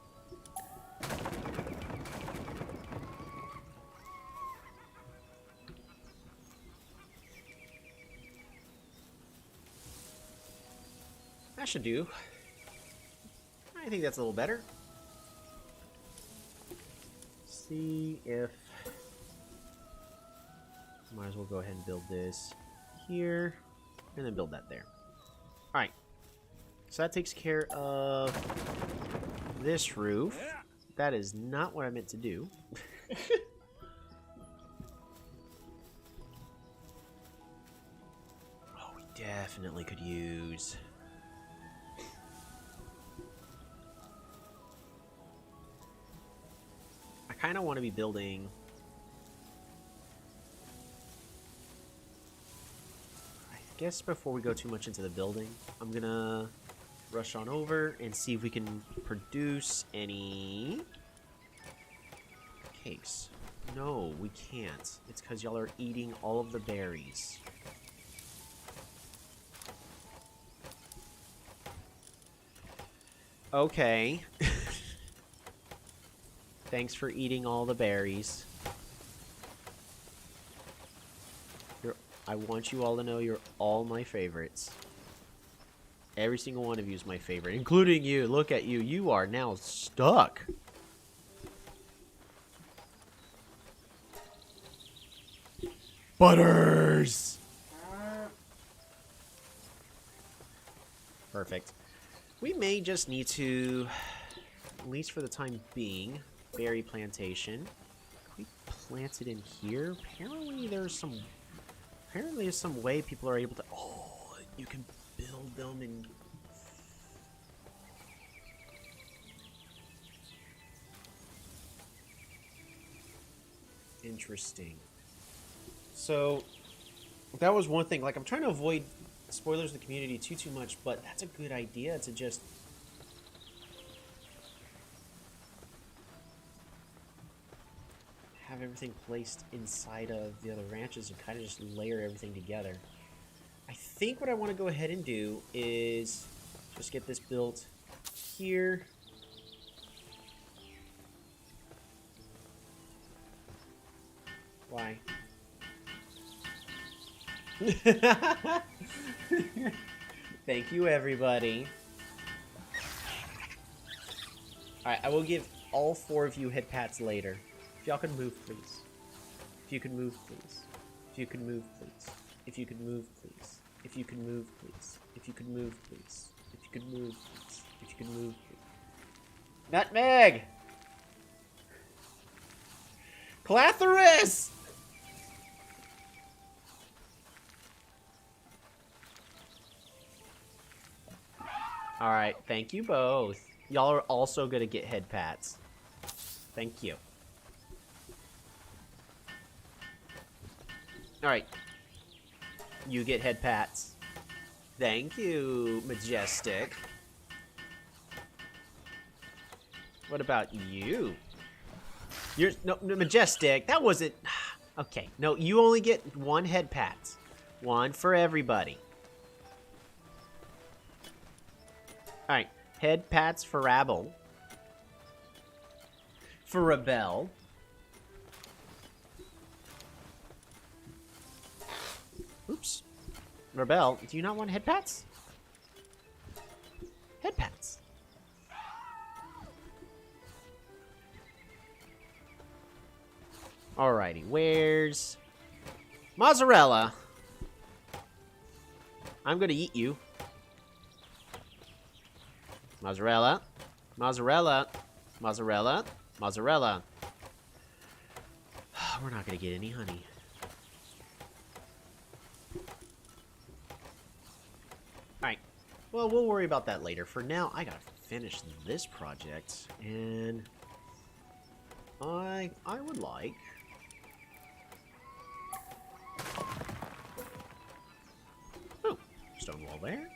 That should do. I think that's a little better. See if... might as well go ahead and build this here, and then build that there. Alright, so that takes care of this roof. That is not what I meant to do. Oh, we definitely could use... I kind of want to be building... I guess before we go too much into the building, I'm gonna rush on over and see if we can produce any cakes. No, we can't. It's because y'all are eating all of the berries. Okay. Thanks for eating all the berries. I want you all to know you're all my favorites. Every single one of you is my favorite, including you. Look at you. You are now stuck. Butters! Perfect. We may just need to, at least for the time being, berry plantation. Can we plant it in here? Apparently there's some way people are able to... Oh, you can build them and... Interesting. So, that was one thing. Like, I'm trying to avoid spoilers of the community too much, but that's a good idea to just... everything placed inside of the other ranches and kind of just layer everything together. I think what I want to go ahead and do is just get this built here. Why? Thank you, everybody. Alright, I will give all 4 of you head pats later. If y'all can move, please. If you can move, please. If you can move, please. If you can move, please. If you can move, please. If you can move, please. If you can move, please. If you can move, please. Nutmeg! Clatherus! Alright, thank you both. Y'all are also gonna get head pats. Thank you. Alright. You get head pats. Thank you, Majestic. What about you? You're no Majestic. That wasn't okay. No, you only get 1 head pat. 1 for everybody. Alright. Head pats for Rabble. For Rebel. Oops. Rebel, do you not want head pats? Head pats. Alrighty, where's Mozzarella? I'm gonna eat you. Mozzarella. Mozzarella. Mozzarella. Mozzarella. We're not gonna get any honey. Alright. Well, we'll worry about that later. For now, I gotta finish this project. And I would like... Oh, stone wall there.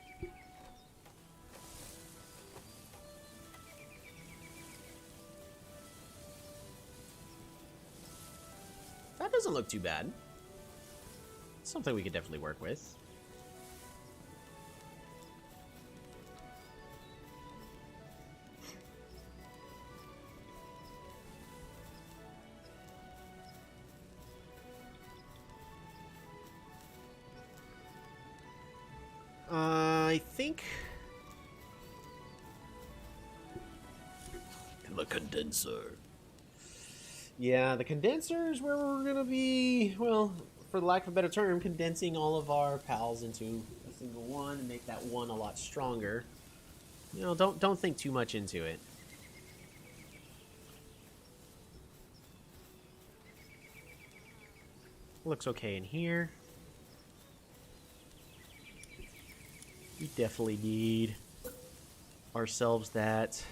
That doesn't look too bad. Something we could definitely work with. I think the condenser. Yeah, the condenser is where we're gonna be, well, for the lack of a better term, condensing all of our pals into a single one and make that one a lot stronger. You know, don't think too much into it. Looks okay in here. We definitely need ourselves that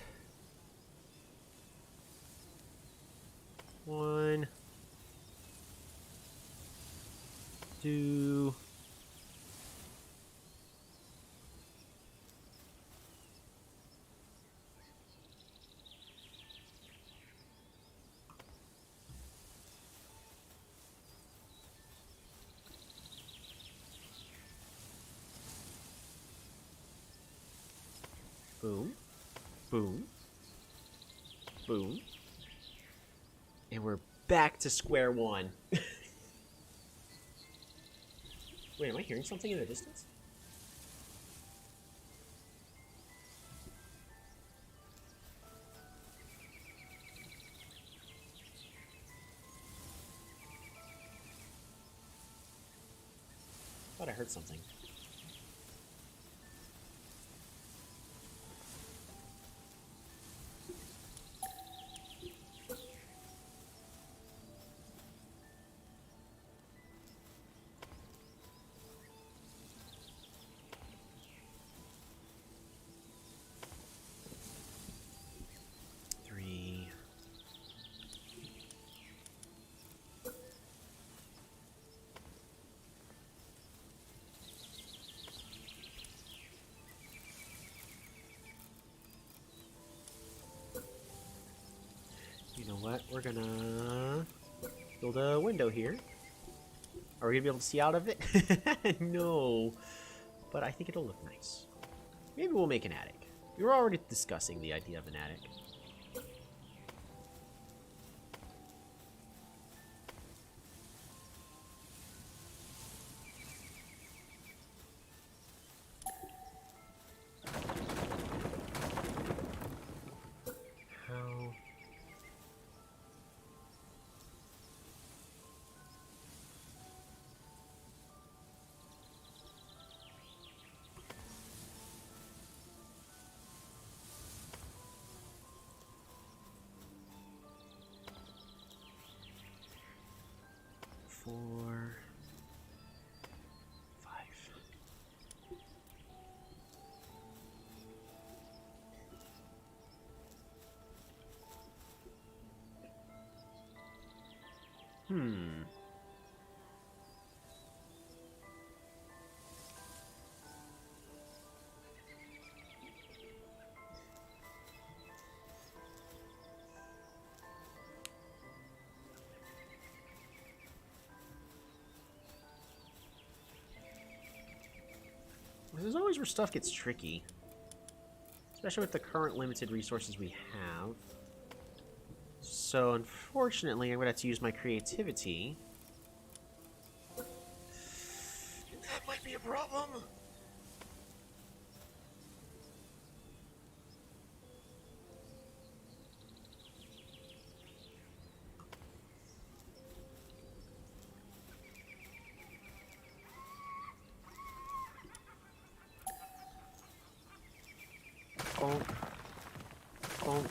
1, 2. Boom. Boom. Boom. And we're back to square one. Wait, am I hearing something in the distance? I thought I heard something. You know what? We're gonna Build a window here. Are we gonna be able to see out of it? No. But I think it'll look nice. Maybe we'll make an attic. We were already discussing the idea of an attic. How? Four, five. This is always where stuff gets tricky. Especially with the current limited resources we have. So, unfortunately, I'm going to have to use my creativity. That might be a problem. Bonk. Bonk.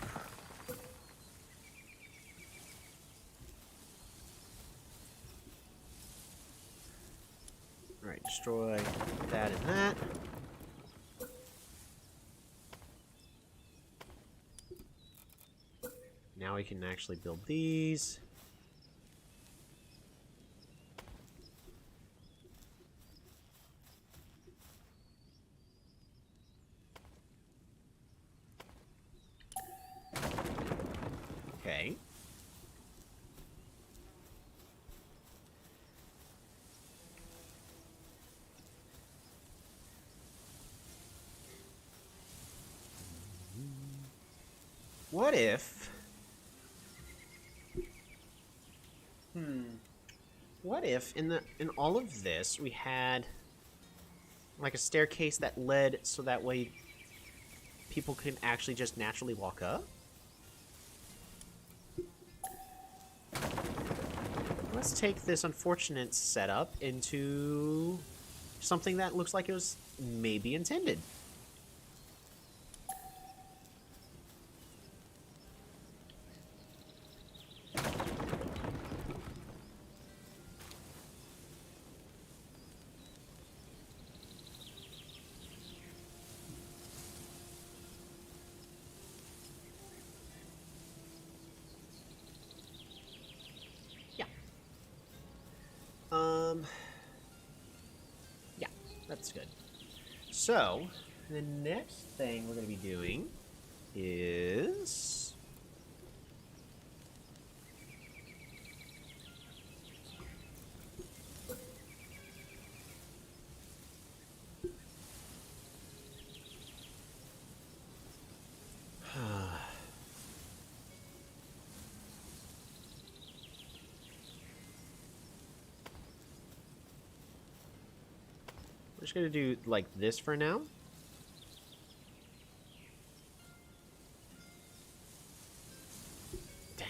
Alright, destroy that and that. Now we can actually build these. Okay. What if... What if in all of this we had like a staircase that led so that way people could actually just naturally walk up? Let's take this unfortunate setup into something that looks like it was maybe intended. Yeah, that's good. So, the next thing we're going to be doing is... We're just going to do like this for now. Dang.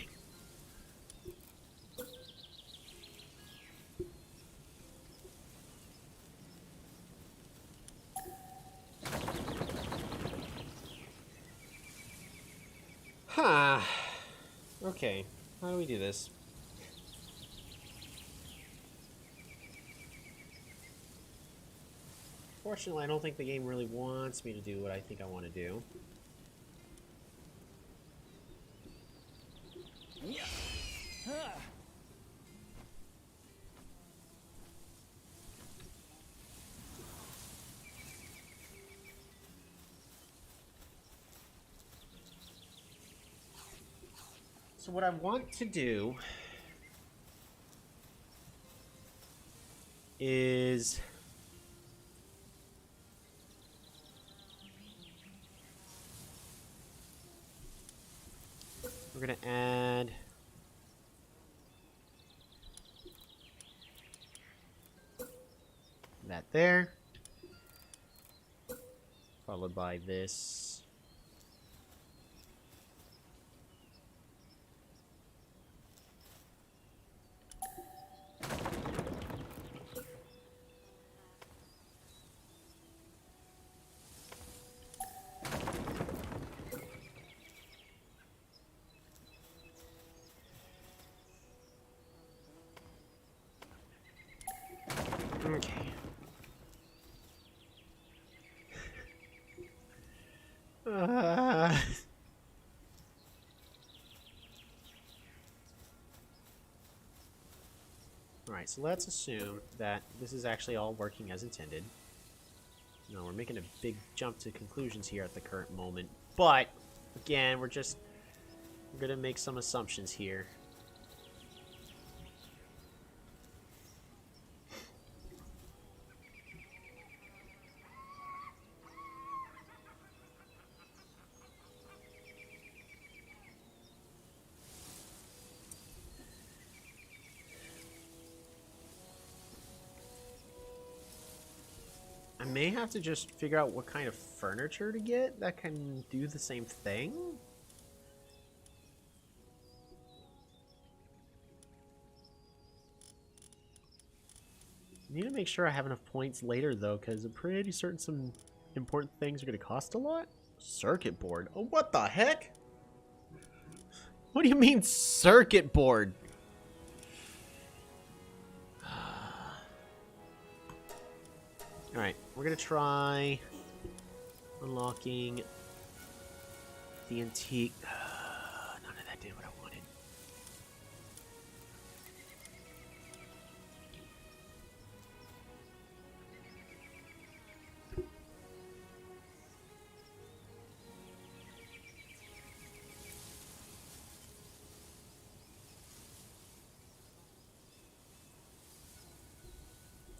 Huh. Okay. How do we do this? Fortunately, I don't think the game really wants me to do what I think I want to do. Yeah. So what I want to do is we're gonna add that there, followed by this. Okay. Alright, so let's assume that this is actually all working as intended. No, we're making a big jump to conclusions here at the current moment. But, again, we're going to make some assumptions here. I may have to just figure out what kind of furniture to get that can do the same thing. Need to make sure I have enough points later, though, because I'm pretty certain some important things are going to cost a lot. Circuit board? Oh, what the heck? What do you mean, circuit board? Alright, we're going to try unlocking the antique. None of that did what I wanted.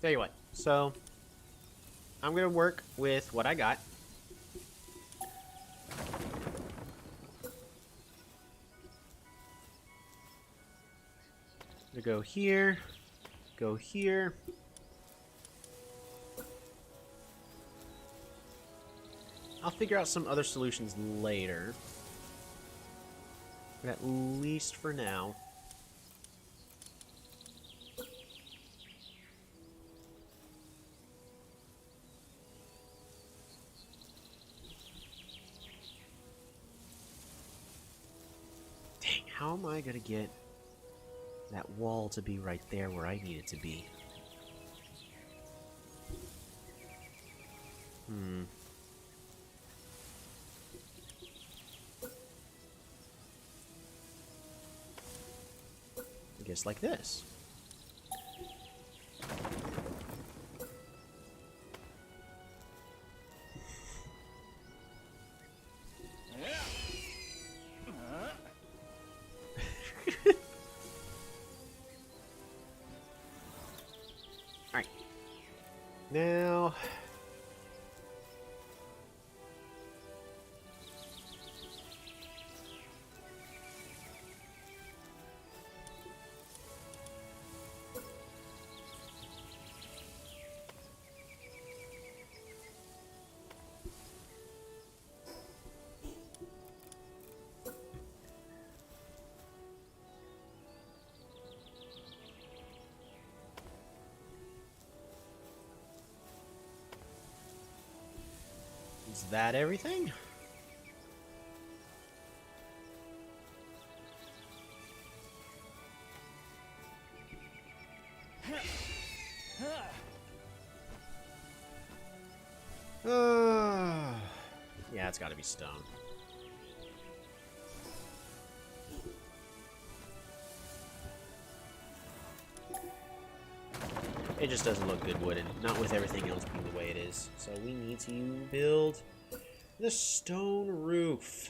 Tell you what, so I'm going to work with what I got. I'm going to go here, go here. I'll figure out some other solutions later. But at least for now. How am I going to get that wall to be right there where I need it to be? I guess like this. Alright. Now... is that everything? Yeah, it's gotta be stone. It just doesn't look good wooden, not with everything else being the way it is. So we need to build the stone roof.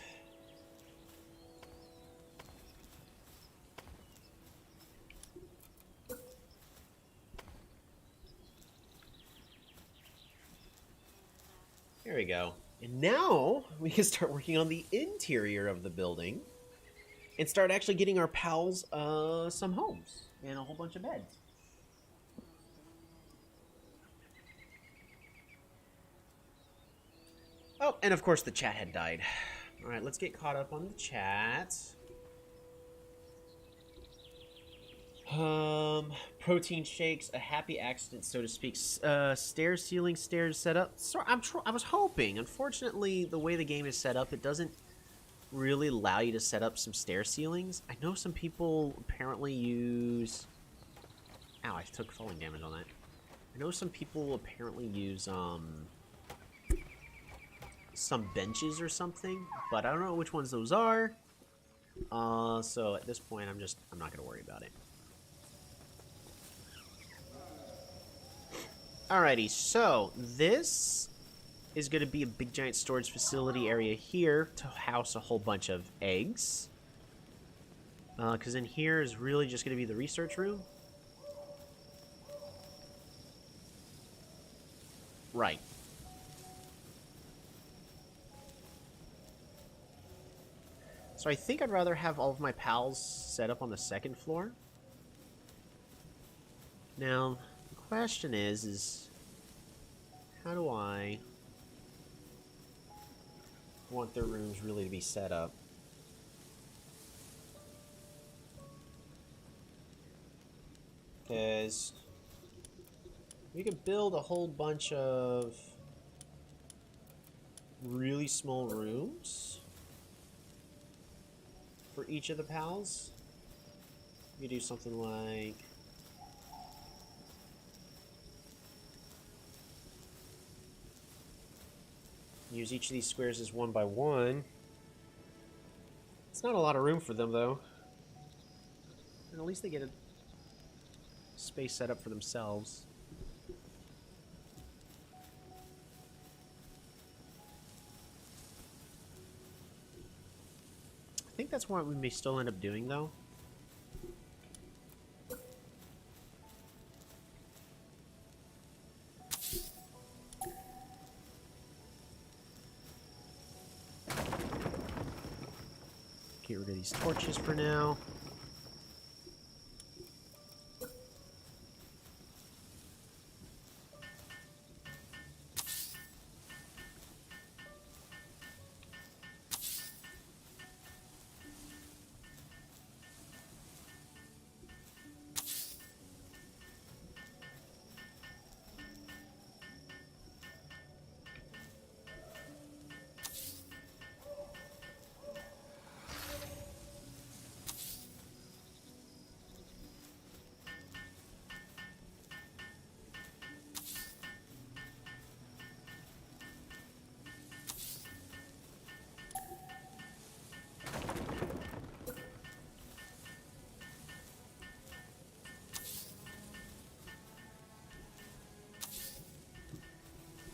There we go. And now we can start working on the interior of the building and start actually getting our pals some homes and a whole bunch of beds. Oh, and of course the chat had died. All right, let's get caught up on the chat. Protein shakes, a happy accident, so to speak. Stairs, ceiling, stairs set up. So I was hoping. Unfortunately, the way the game is set up, it doesn't really allow you to set up some stair ceilings. I know some people apparently use... Ow, I took falling damage on that. I know some people apparently use, some benches or something, but I don't know which ones those are. So at this point, I'm not gonna worry about it. Alrighty, so this is going to be a big giant storage facility area here to house a whole bunch of eggs. Because in here is really just going to be the research room. Right. So I think I'd rather have all of my pals set up on the second floor. Now, the question is how do I want their rooms really to be set up? Because we could build a whole bunch of really small rooms for each of the pals. You do something like use each of these squares as one by one. It's not a lot of room for them, though. And at least they get a space set up for themselves. I think that's what we may still end up doing, though. Get rid of these torches for now.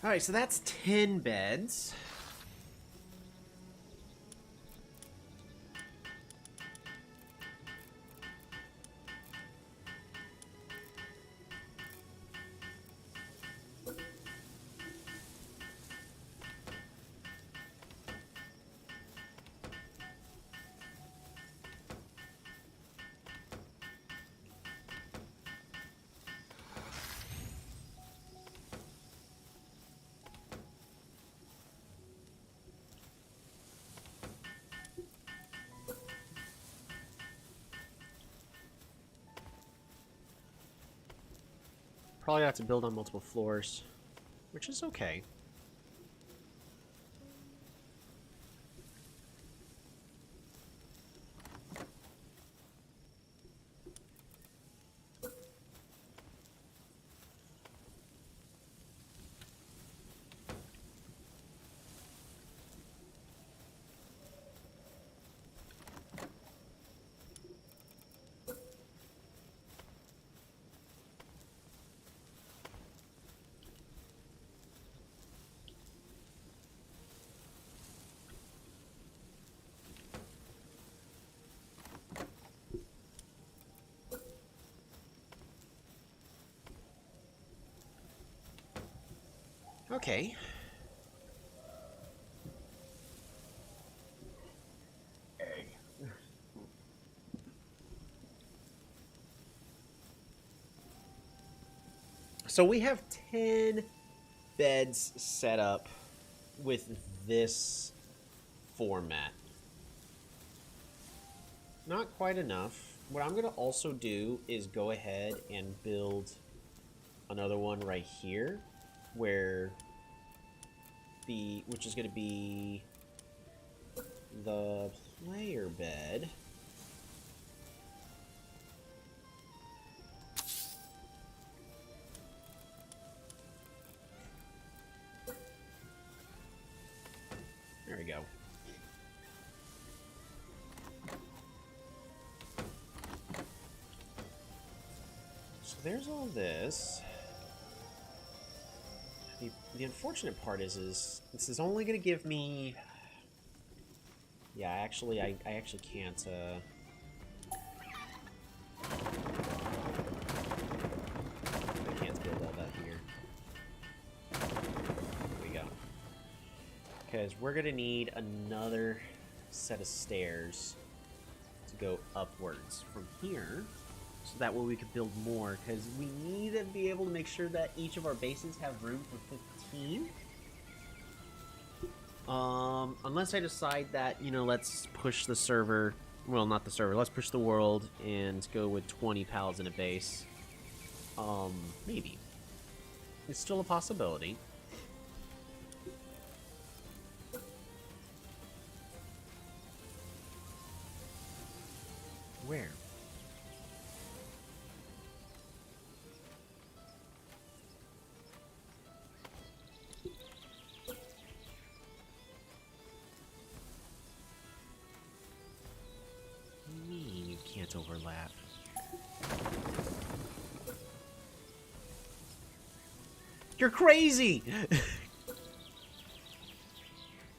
Alright, so that's 10 beds. Probably have to build on multiple floors, which is okay. Okay. So we have 10 beds set up with this format. Not quite enough. What I'm going to also do is go ahead and build another one right here, which is going to be the player bed. There we go. So there's all this. The unfortunate part is this is only going to give me... Yeah, actually, I actually can't, I can't build all that here. There we go. Because we're going to need another set of stairs to go upwards from here. So that way we can build more, because we need to be able to make sure that each of our bases have room for 15. Unless I decide that, you know, let's push the server, well, not the server, let's push the world and go with 20 pals in a base. Maybe. It's still a possibility. Where? Can't overlap. You're crazy!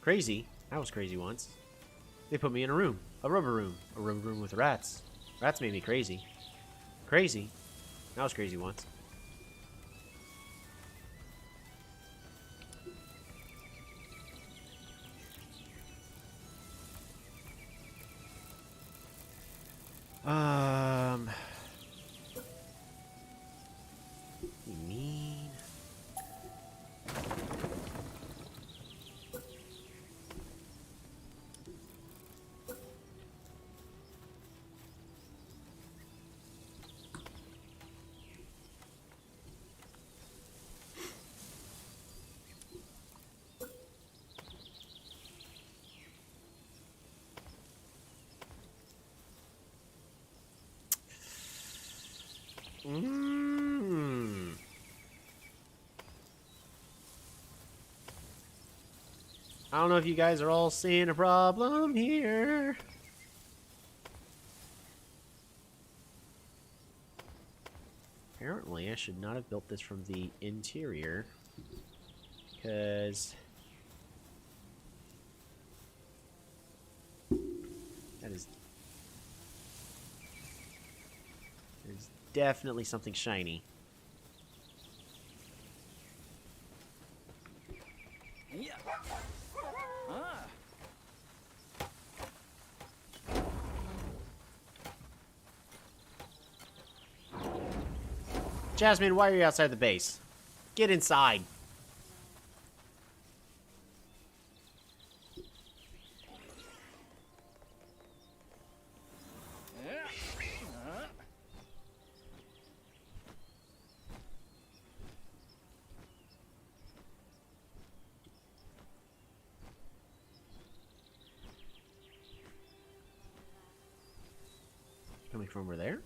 Crazy? I was crazy once. They put me in a room. A rubber room. A rubber room with rats. Rats made me crazy. Crazy? I was crazy once. You mean? I don't know if you guys are all seeing a problem here. Apparently, I should not have built this from the interior, because there's definitely something shiny. Yeah. Ah. Jasmine, why are you outside the base? Get inside. Coming from over there?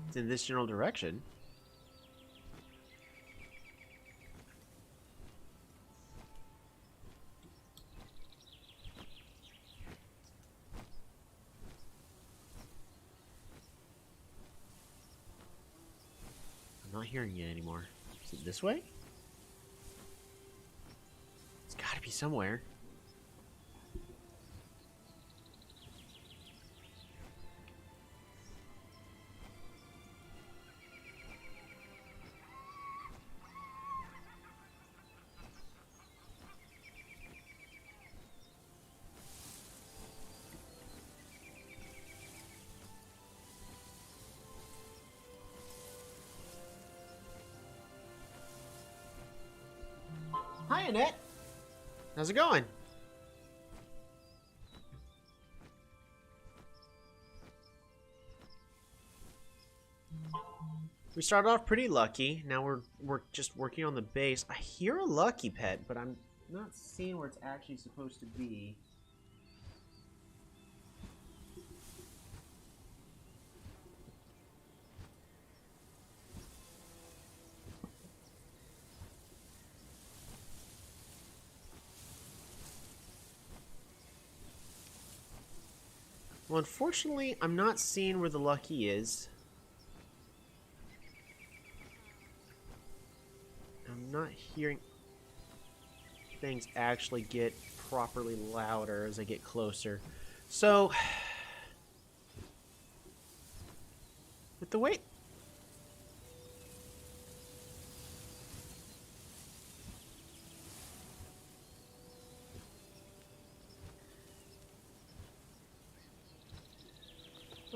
It's in this general direction. I'm not hearing it anymore. Is it this way? It's gotta be somewhere. Hi, Annette. How's it going? We started off pretty lucky. Now we're just working on the base. I hear a lucky pet, but I'm not seeing where it's actually supposed to be. Well, unfortunately, I'm not seeing where the lucky is. I'm not hearing things actually get properly louder as I get closer. So, with the weight...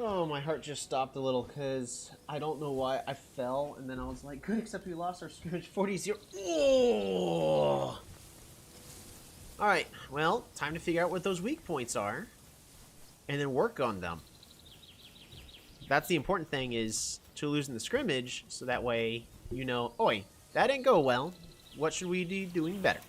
Oh, my heart just stopped a little because I don't know why I fell, and then I was like, good, except we lost our scrimmage 40-0. Oh! Alright, well, time to figure out what those weak points are, and then work on them. That's the important thing, is to lose in the scrimmage, so that way, you know, oi, that didn't go well. What should we be doing better?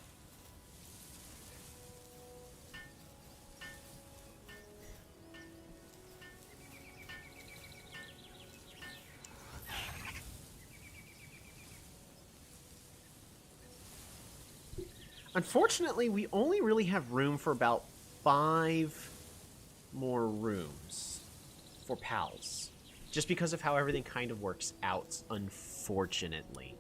Unfortunately, we only really have room for about 5 more rooms for pals. Just because of how everything kind of works out, unfortunately.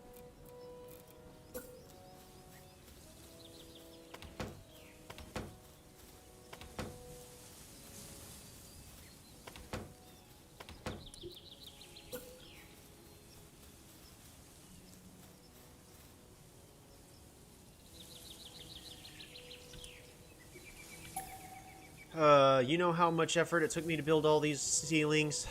You know how much effort it took me to build all these ceilings?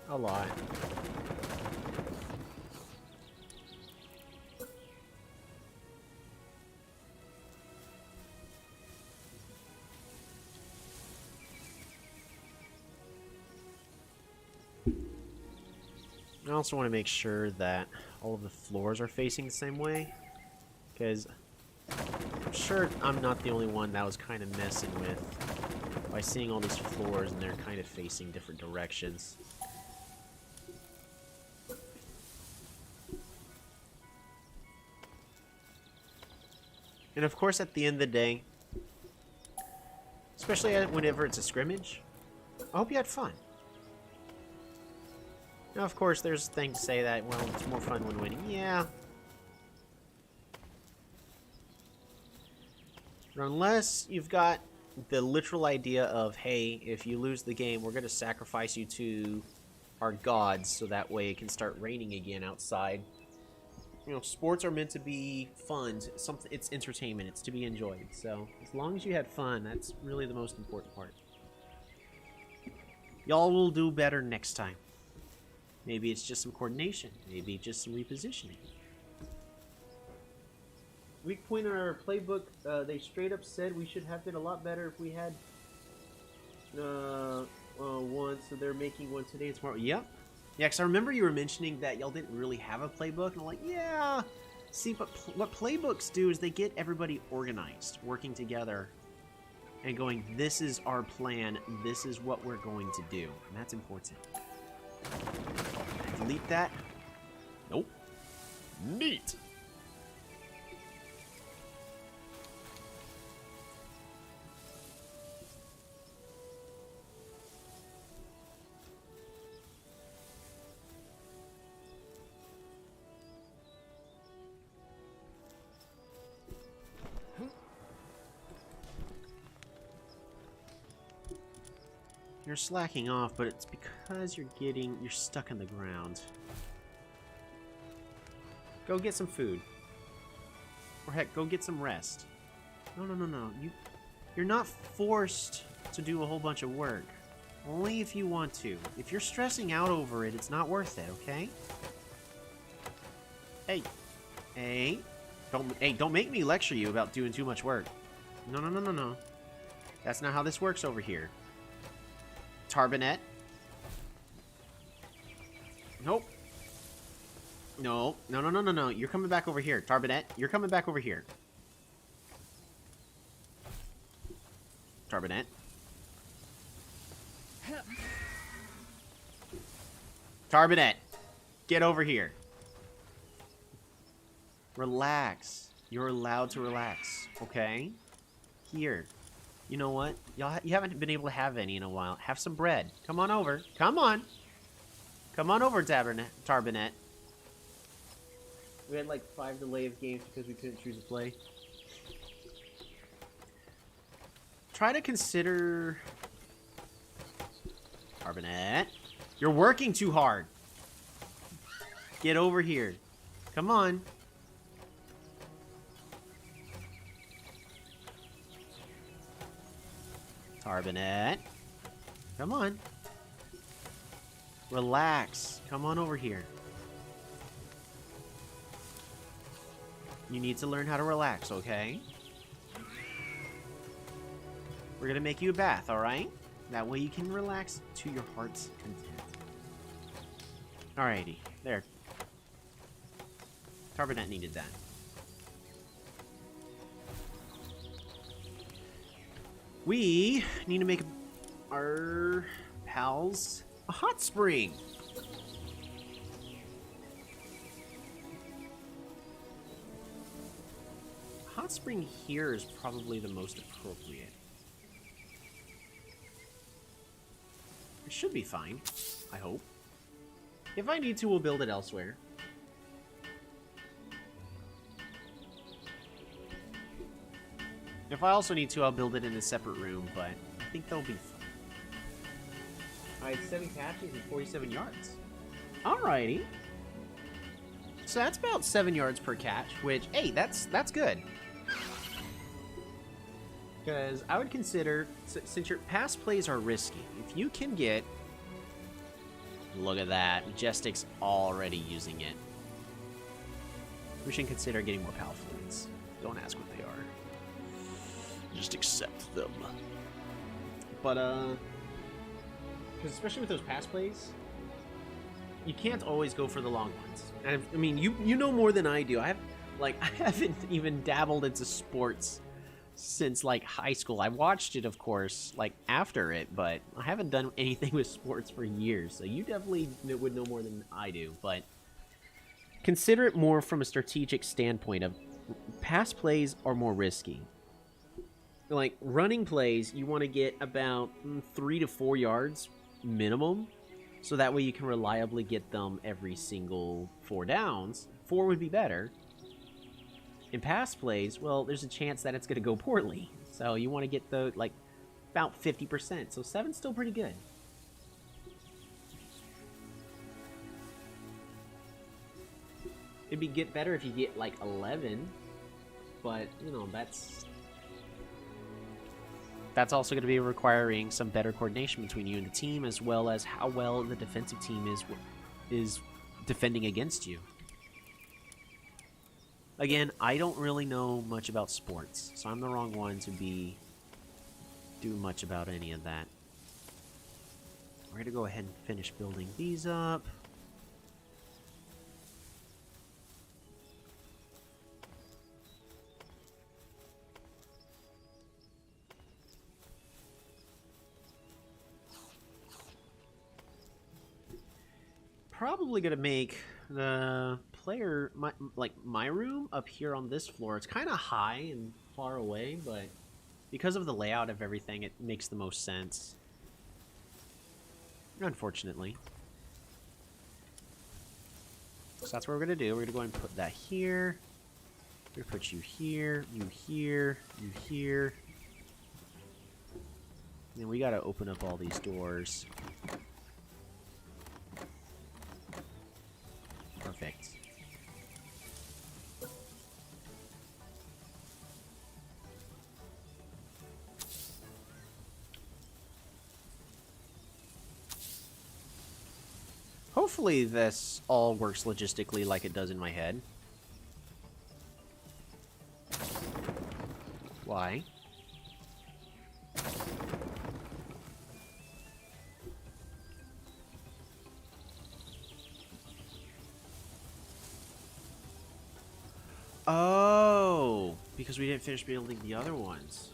A lot. I also want to make sure that all of the floors are facing the same way, because I'm sure I'm not the only one that was kind of messing with by seeing all these floors and they're kind of facing different directions. And of course, at the end of the day, especially whenever it's a scrimmage, I hope you had fun. Now, of course, there's a thing to say that, well, it's more fun when winning. Yeah. But unless you've got the literal idea of, hey, if you lose the game, we're going to sacrifice you to our gods so that way it can start raining again outside. You know, sports are meant to be fun. It's entertainment. It's to be enjoyed. So, as long as you had fun, that's really the most important part. Y'all will do better next time. Maybe it's just some coordination. Maybe just some repositioning. Weak point in our playbook, they straight up said we should have been a lot better if we had one, so they're making one today and tomorrow. Yep. Yeah, because I remember you were mentioning that y'all didn't really have a playbook, and I'm like, yeah. See, but what playbooks do is they get everybody organized, working together, and going, this is our plan, this is what we're going to do. And that's important. Delete that. Nope. Neat. You're slacking off, but it's because you're stuck in the ground. Go get some food. Or heck, go get some rest. No. You're not forced to do a whole bunch of work. Only if you want to. If you're stressing out over it, it's not worth it, okay? Hey. Hey. Don't make me lecture you about doing too much work. No, no, no, no, no. That's not how this works over here. Tarbinet. Nope. No. No, no, no, no, no. You're coming back over here. Tarbinet, you're coming back over here. Tarbinet. Tarbinet, get over here. Relax. You're allowed to relax, okay? Here. You know what? You haven't been able to have any in a while. Have some bread. Come on over. Come on. Come on over, Tarbinet. We had like 5 delay of games because we couldn't choose a play. Try to consider... Tarbinet. You're working too hard. Get over here. Come on. Tarbinet. Come on. Relax. Come on over here. You need to learn how to relax, okay? We're gonna make you a bath, alright? That way you can relax to your heart's content. Alrighty. There. Tarbinet needed that. We need to make our pals a hot spring. Hot spring here is probably the most appropriate. It should be fine, I hope. If I need to, we'll build it elsewhere. If I also need to, I'll build it in a separate room, but I think they'll be fine. Alright, 7 catches and 47 yards. Alrighty. So that's about 7 yards per catch, which, hey, that's good. Because I would consider, since your pass plays are risky, if you can get... Look at that. Majestic's already using it. We should consider getting more pal fluids. Don't ask what they are. Just accept them. But, because especially with those pass plays, you can't always go for the long ones. And I mean, you know more than I do. I haven't even dabbled into sports since, like, high school. I watched it, of course, like, after it, but I haven't done anything with sports for years. So you definitely would know more than I do. But consider it more from a strategic standpoint of pass plays are more risky. Like, running plays, you want to get about 3 to 4 yards minimum, so that way you can reliably get them every single 4 downs. 4 would be better. In pass plays, well, there's a chance that it's going to go poorly, so you want to get the, like, about 50%, so 7's still pretty good. It'd be get better if you get, like, 11, but, you know, that's also going to be requiring some better coordination between you and the team, as well as how well the defensive team is defending against you. Again, I don't really know much about sports, so I'm the wrong one to be doing much about any of that. We're going to go ahead and finish building these up. Probably gonna make the player my room up here on this floor. It's kind of high and far away, but because of the layout of everything, it makes the most sense. Unfortunately, so that's what we're gonna do. We're gonna go ahead and put that here. We're gonna put you here, you here, you here. And then we gotta open up all these doors. Perfect. hopefully this all works logistically like it does in my head. Why? Oh, because we didn't finish building the other ones.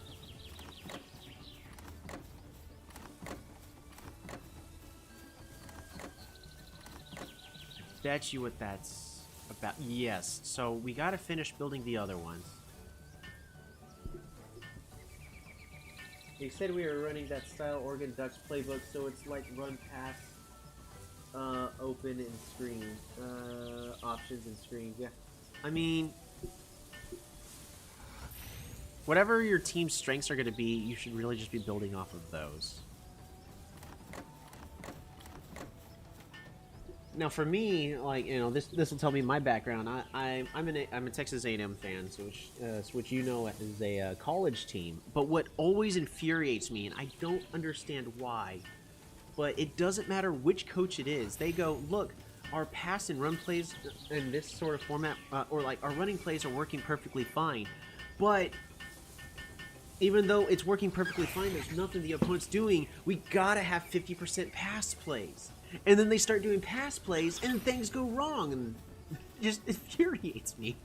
Bet you what that's about. Yes, so we gotta finish building the other ones. They said we were running that style Oregon Ducks playbook, so it's like run, pass, open, and screen. Options and screens, yeah. I mean, whatever your team's strengths are going to be, you should really just be building off of those. Now, for me, like, you know, this will tell me my background. I'm a Texas A&M fan, so which you know is a college team. But what always infuriates me, and I don't understand why, but it doesn't matter which coach it is. They go, look, our pass and run plays in this sort of format, or like our running plays are working perfectly fine, but even though it's working perfectly fine, there's nothing the opponent's doing. We gotta have 50% pass plays. And then they start doing pass plays, and things go wrong, and it just infuriates me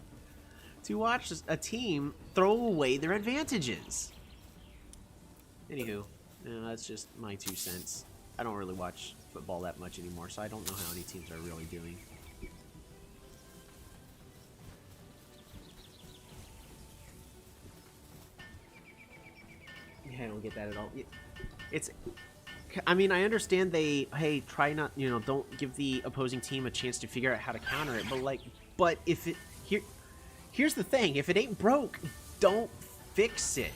to watch a team throw away their advantages. Anywho, that's just my 2 cents. I don't really watch football that much anymore, so I don't know how any teams are really doing. Yeah, I don't get that at all. It's... I mean, I understand hey, try not, you know, don't give the opposing team a chance to figure out how to counter it, but if it, here's the thing, if it ain't broke, don't fix it.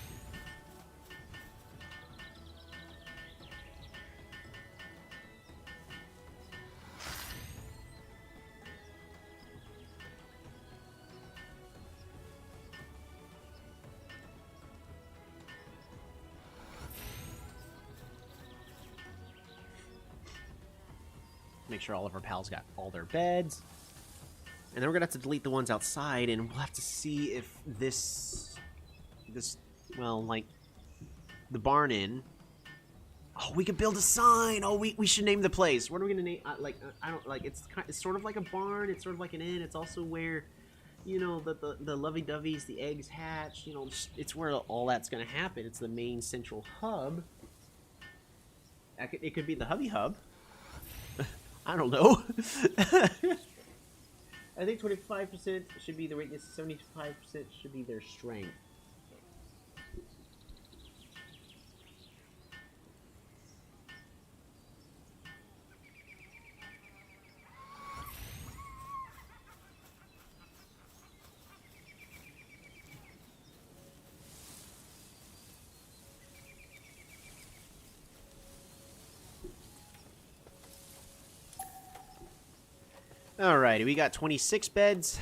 Make sure all of our pals got all their beds. And then we're gonna have to delete the ones outside, and we'll have to see if this, well, like, the barn inn. Oh, we could build a sign. Oh, we should name the place. What are we gonna name? I don't like. It's sort of like a barn. It's sort of like an inn. It's also where, you know, the lovey-doveys, the eggs hatch. You know, it's where all that's gonna happen. It's the main central hub. It could be the hubby hub. I don't know. I think 25% should be the weakness, 75% should be their strength. Alrighty, we got 26 beds.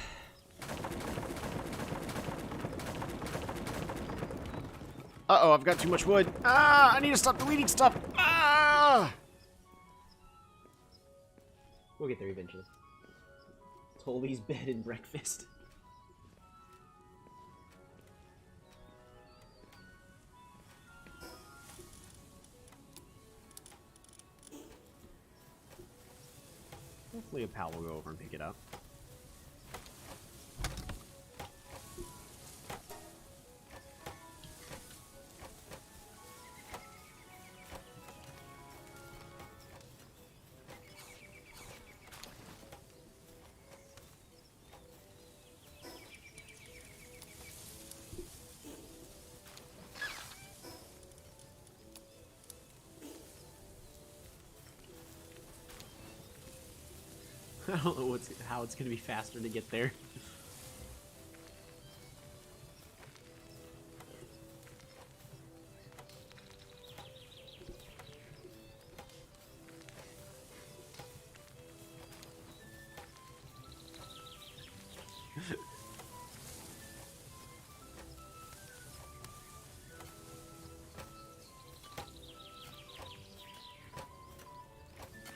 Uh-oh, I've got too much wood. Ah, I need to stop deleting stuff. Ah! We'll get there eventually. Tolly's bed and breakfast. Hopefully a pal will go over and pick it up. I don't know how it's going to be faster to get there.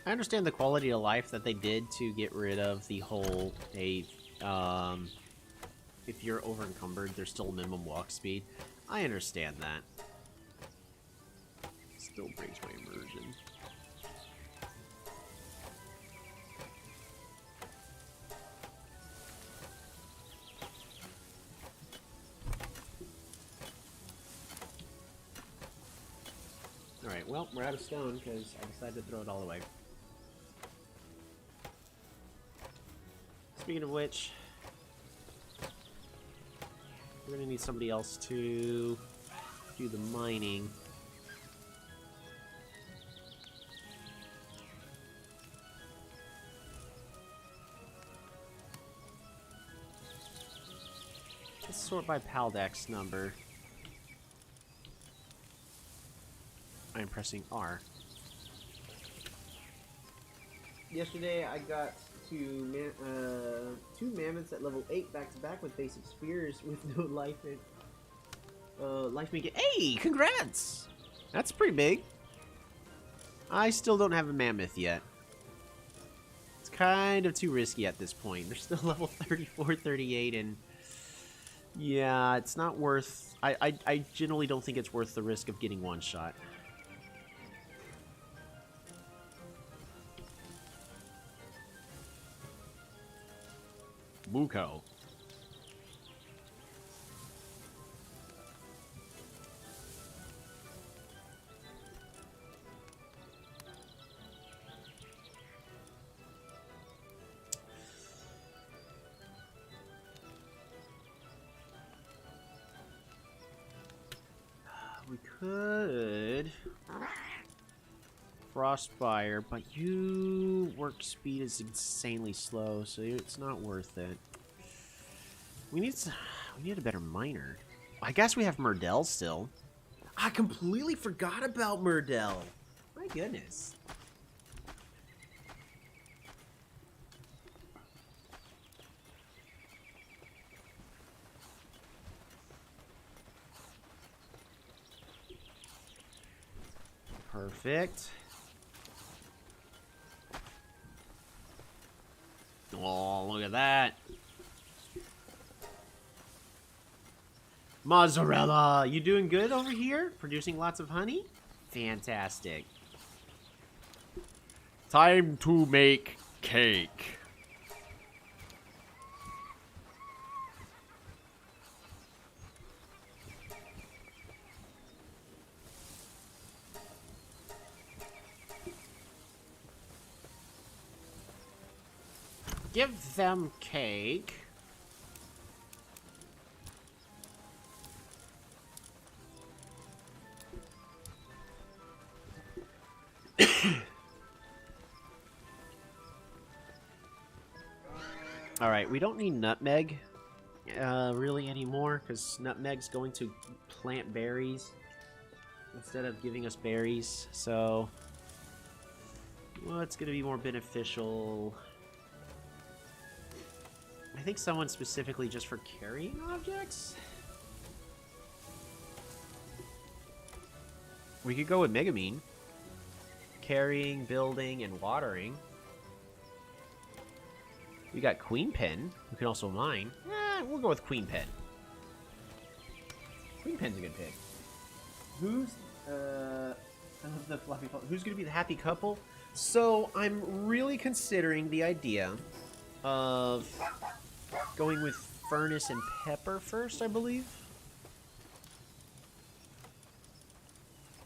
I understand the quality of life that they did to get rid of the whole, if you're over encumbered, there's still minimum walk speed. I understand that. Still breaks my immersion. Alright, well, we're out of stone because I decided to throw it all away. Speaking of which, we're gonna need somebody else to do the mining. Let's sort by Paldex number. I'm pressing R. Yesterday I got two mammoths at level 8 back to back with basic spears with no life and life make it. Hey, congrats! That's pretty big. I still don't have a mammoth yet. It's kind of too risky at this point. They're still level 34, 38, and yeah, it's not worth. I generally don't think it's worth the risk of getting one shot. Muko. We could Frostfire, but you work speed is insanely slow, so it's not worth it. We need a better miner. I guess we have Murdell still. I completely forgot about Murdell. My goodness. Perfect. Oh, look at that. Mozzarella, you doing good over here? Producing lots of honey? Fantastic. Time to make cake. Give them cake. Alright, we don't need nutmeg really anymore, because nutmeg's going to plant berries instead of giving us berries, so what's going to be more beneficial? I think someone specifically just for carrying objects? We could go with Megamine. Carrying, building, and watering. We got Queen Pen, who can also mine. We'll go with Queen Pen. Queen Pen's a good pick. Who's the fluffy? Who's gonna be the happy couple? So I'm really considering the idea of going with Furnace and Pepper first, I believe.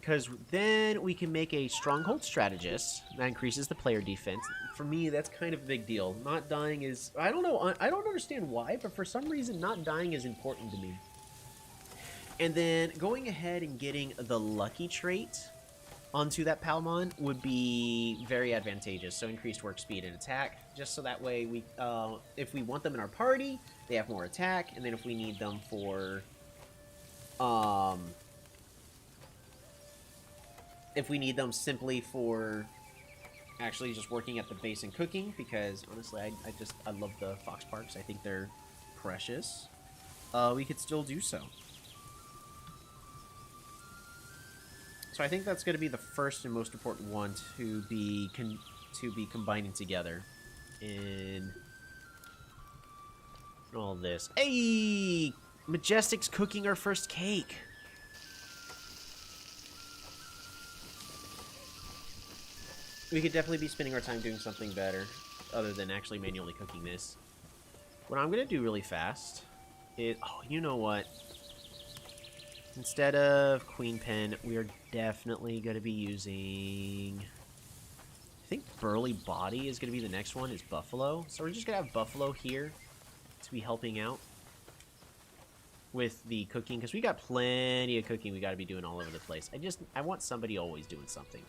Because then we can make a Stronghold Strategist that increases the player defense. For me, that's kind of a big deal. Not dying is... I don't know. I don't understand why, but for some reason, not dying is important to me. And then going ahead and getting the Lucky trait onto that Palmon would be very advantageous. So increased work speed and attack, just so that way we, if we want them in our party, they have more attack. And then if we need them for... if we need them simply for actually just working at the base and cooking, because honestly, I love the Fox Parks. I think they're precious. We could still do so. So I think that's going to be the first and most important one to be to be combining together in all this. Hey! Majestic's cooking our first cake. We could definitely be spending our time doing something better other than actually manually cooking this. What I'm going to do really fast is... Oh, you know what? Instead of Queen Pen, we are definitely going to be using... I think Burly Body is going to be the next one, is Buffalo. So we're just going to have Buffalo here to be helping out with the cooking, because we got plenty of cooking we got to be doing all over the place. I want somebody always doing something.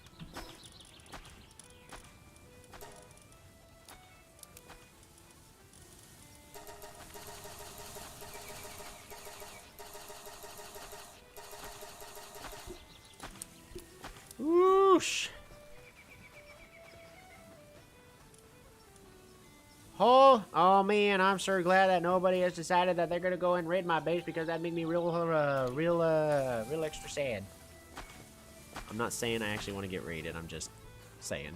Whoosh! Oh man, I'm sure glad that nobody has decided that they're gonna go and raid my base, because that'd make me real extra sad. I'm not saying I actually want to get raided. I'm just saying.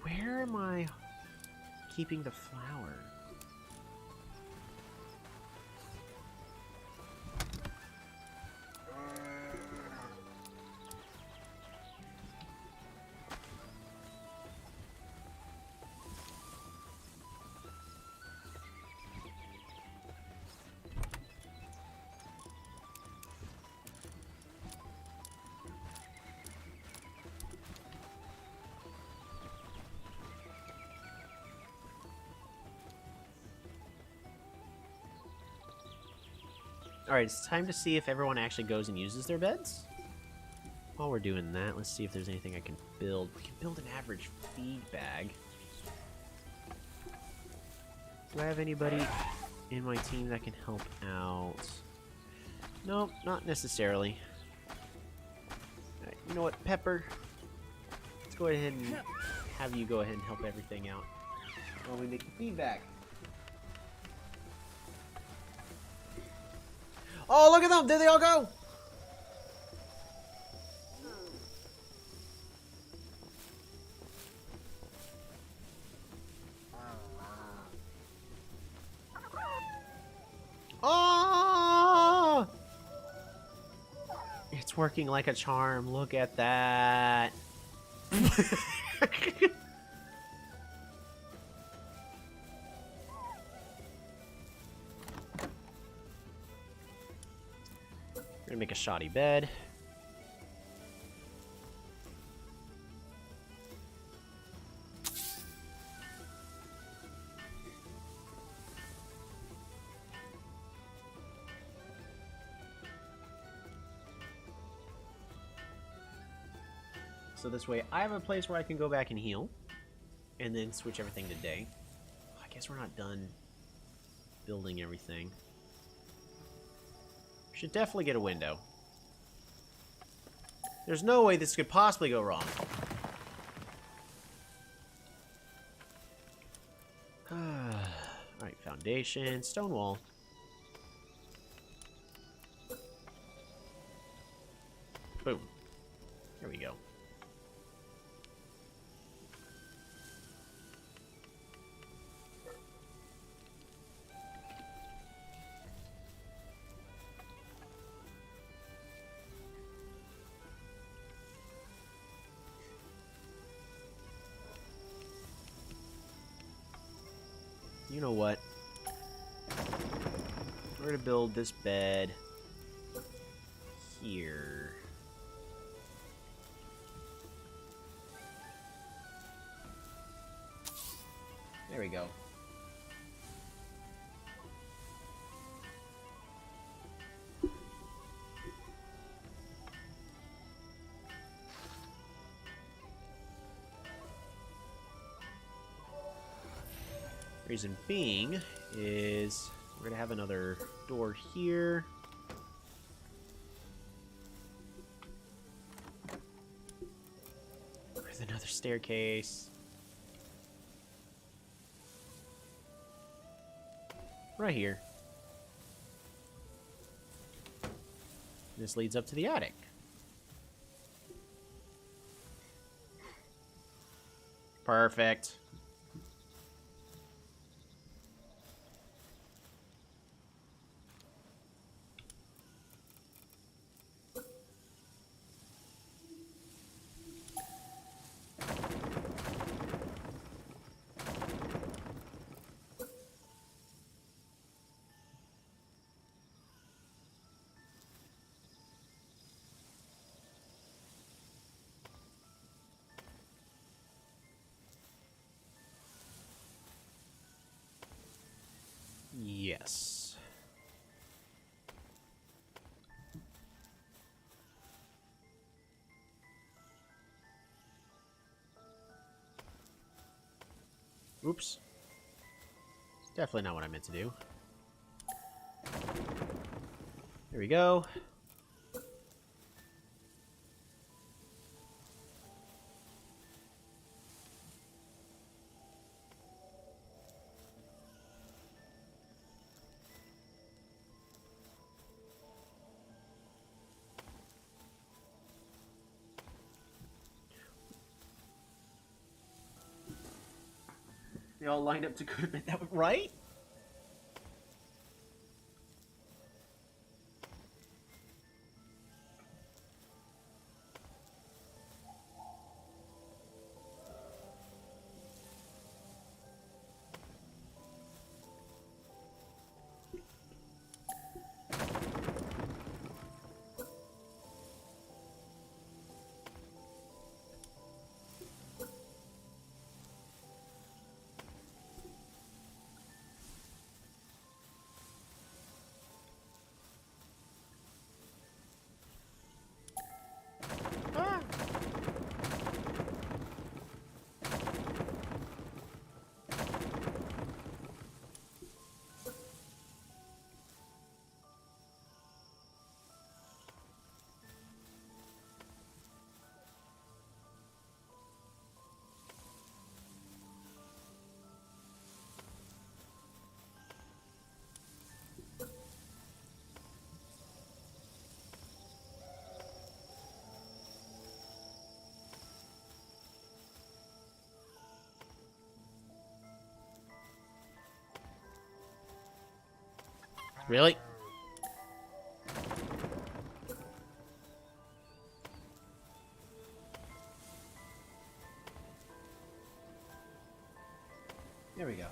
Where am I keeping the flower? Alright, it's time to see if everyone actually goes and uses their beds. While we're doing that, let's see if there's anything I can build. We can build an average feed bag. Do I have anybody in my team that can help out? Nope, not necessarily. Alright, you know what, Pepper? Let's go ahead and have you go ahead and help everything out while we make the feedback. Oh, look at them! There they all go! Oh! It's working like a charm. Look at that. We're gonna make a shoddy bed. So this way I have a place where I can go back and heal, and then switch everything to day. I guess we're not done building everything. Should definitely get a window. There's no way this could possibly go wrong. Alright, foundation, stone wall. Boom. There we go. You know what? We're gonna build this bed here. There we go. Reason being is we're gonna have another door here. With another staircase. Right here. This leads up to the attic. Perfect. Yes. Oops. It's definitely not what I meant to do. There we go. They all lined up to go to bed. That was right? Ah. Really? There we go.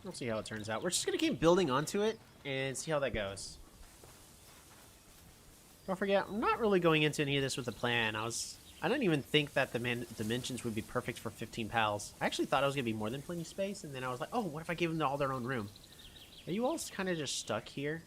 We'll see how it turns out. We're just going to keep building onto it and see how that goes. Don't forget, I'm not really going into any of this with a plan. I didn't even think that the dimensions would be perfect for 15 pals. I actually thought it was going to be more than plenty space, and then I was like, oh, what if I gave them all their own room? Are you all kind of just stuck here?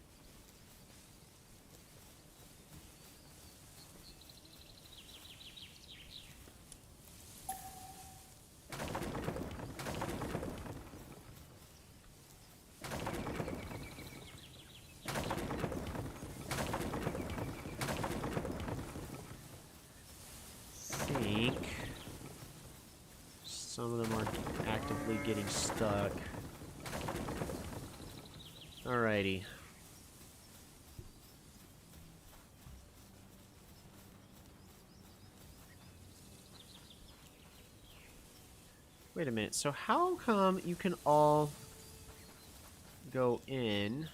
Some of them are actively getting stuck. Alrighty. Wait a minute. So how come you can all go in?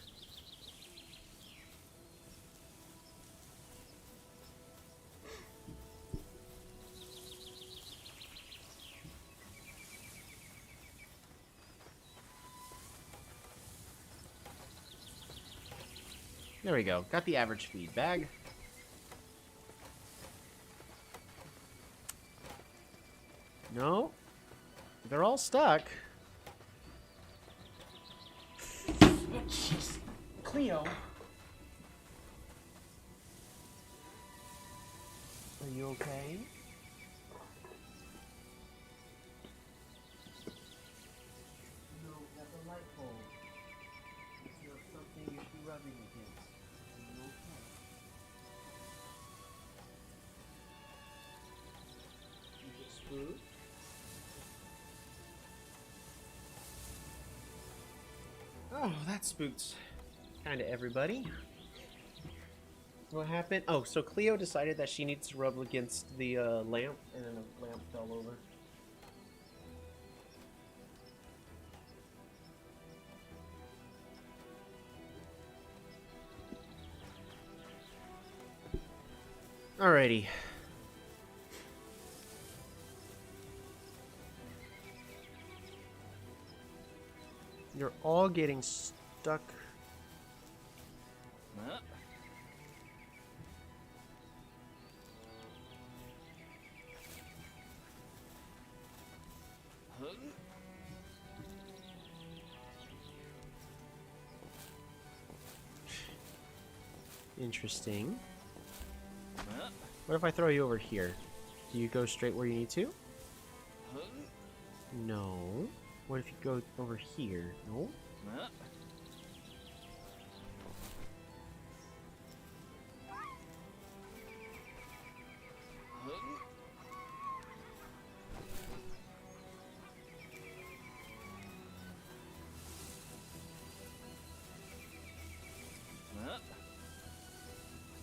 There we go. Got the average feed bag. No? They're all stuck. Oh, jeez. Cleo. Are you okay? No, that's a light bulb. It's not something you should be rubbing against. Are you okay? You get spooked? Oh, that spooked kind of everybody. What happened? Oh, so Cleo decided that she needs to rub against the lamp, and then the lamp fell over. Alrighty. You're all getting stuck. Huh? Huh? Interesting. Huh? What if I throw you over here? Do you go straight where you need to? Huh? No. What if you go over here? No. Huh? Huh? Huh?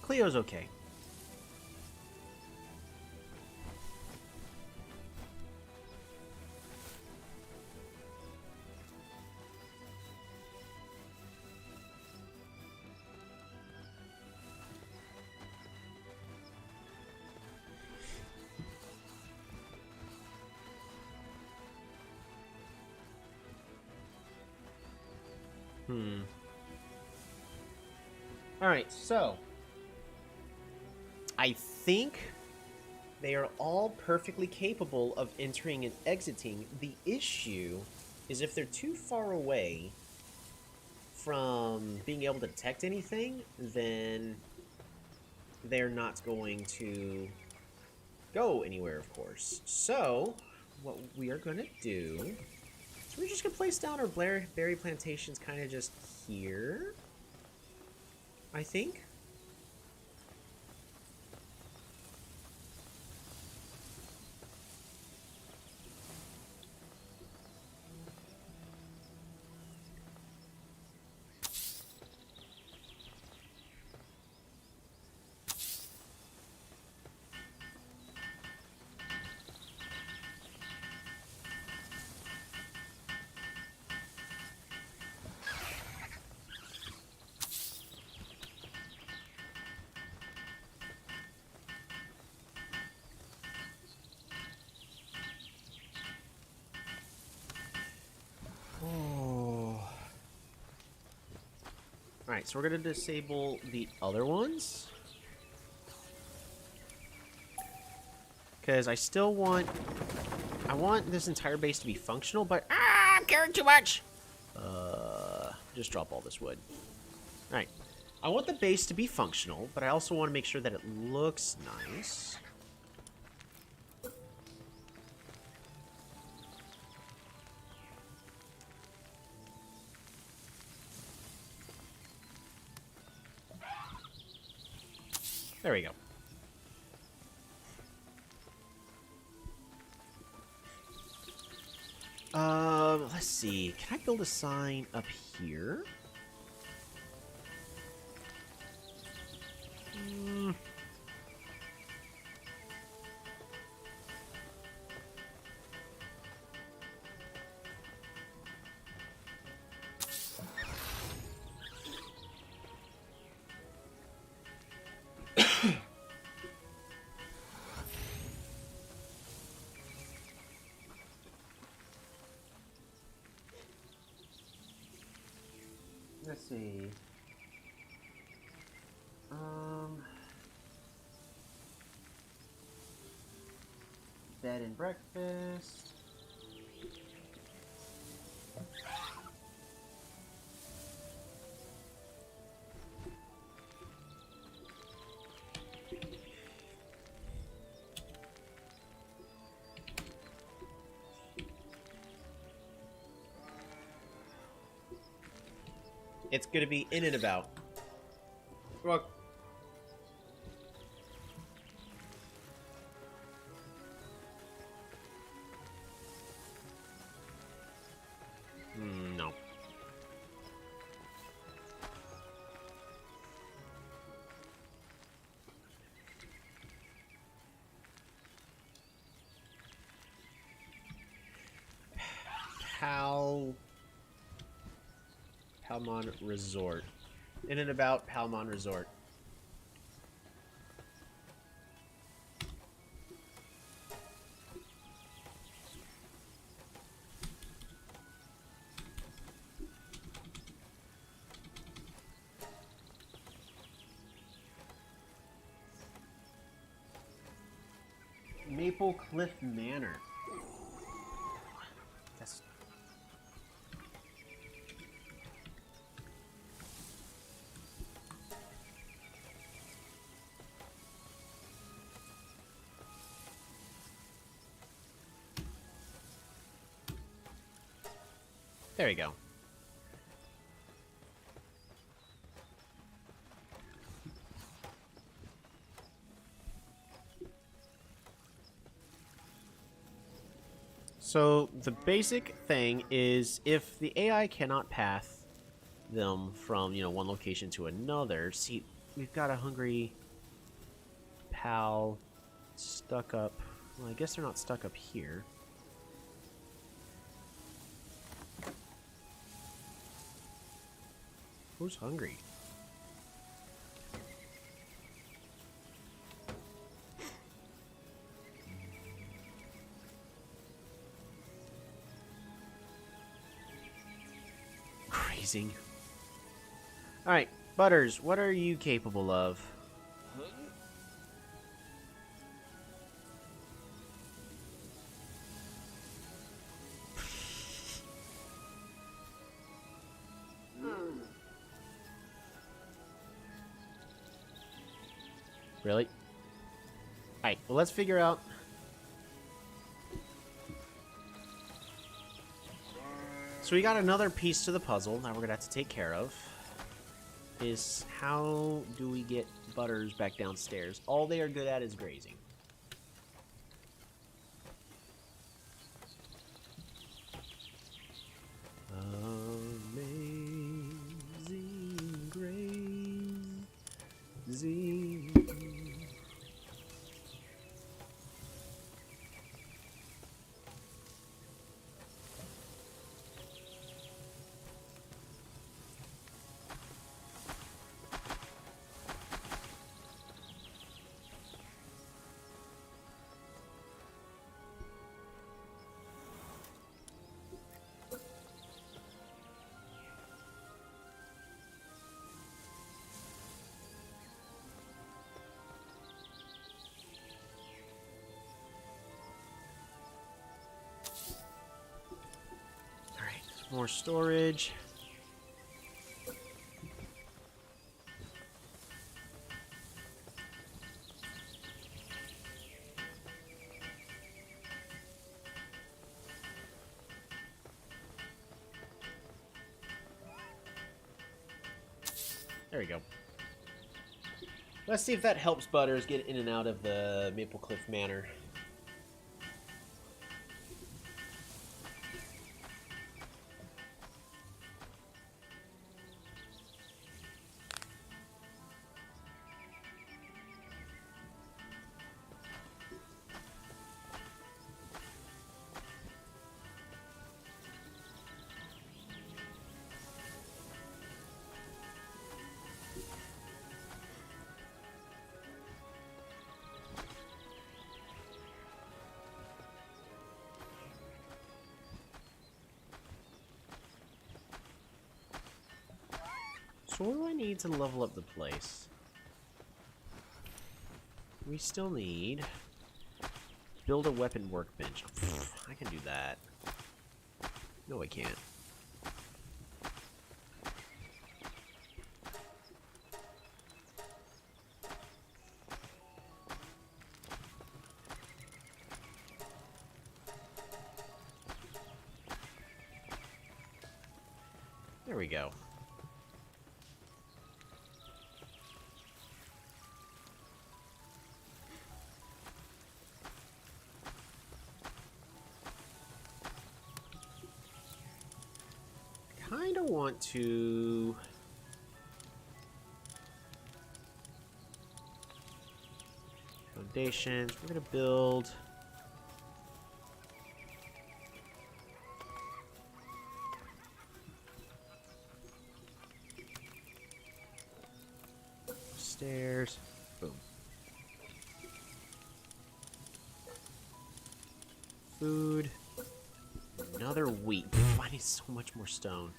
Cleo's okay. Alright, so I think they are all perfectly capable of entering and exiting. The issue is if they're too far away from being able to detect anything, then they're not going to go anywhere, of course. So, what we are going to do is we're just going to place down our berry plantations kind of just here, I think. Alright, so we're going to disable the other ones. Because I still want... I want this entire base to be functional, but... Ah, I'm caring too much! Just drop all this wood. Alright. I want the base to be functional, but I also want to make sure that it looks nice. There we go. Let's see. Can I build a sign up here? Let's see. Bed and breakfast. It's gonna be in and about. Look. No. Palmon Resort. In and about Palmon Resort. Maple Cliff Manor. That's... There we go. So the basic thing is if the AI cannot path them from, one location to another, see, we've got a hungry pal stuck up. Well, I guess they're not stuck up here. Who's hungry? Grazing. Alright, Butters, what are you capable of? Really? Alright, well, let's figure out. So we got another piece to the puzzle that we're gonna have to take care of. Is how do we get Butters back downstairs? All they are good at is grazing. Amazing grazing. More storage. There we go. Let's see if that helps Butters get in and out of the Maple Cliff Manor. So what do I need to level up the place? We still need... Build a weapon workbench. I can do that. No, I can't. There we go. kind of want to... Foundations. We're going to build... Stairs. Boom. Food. Another wheat. I need so much more stone.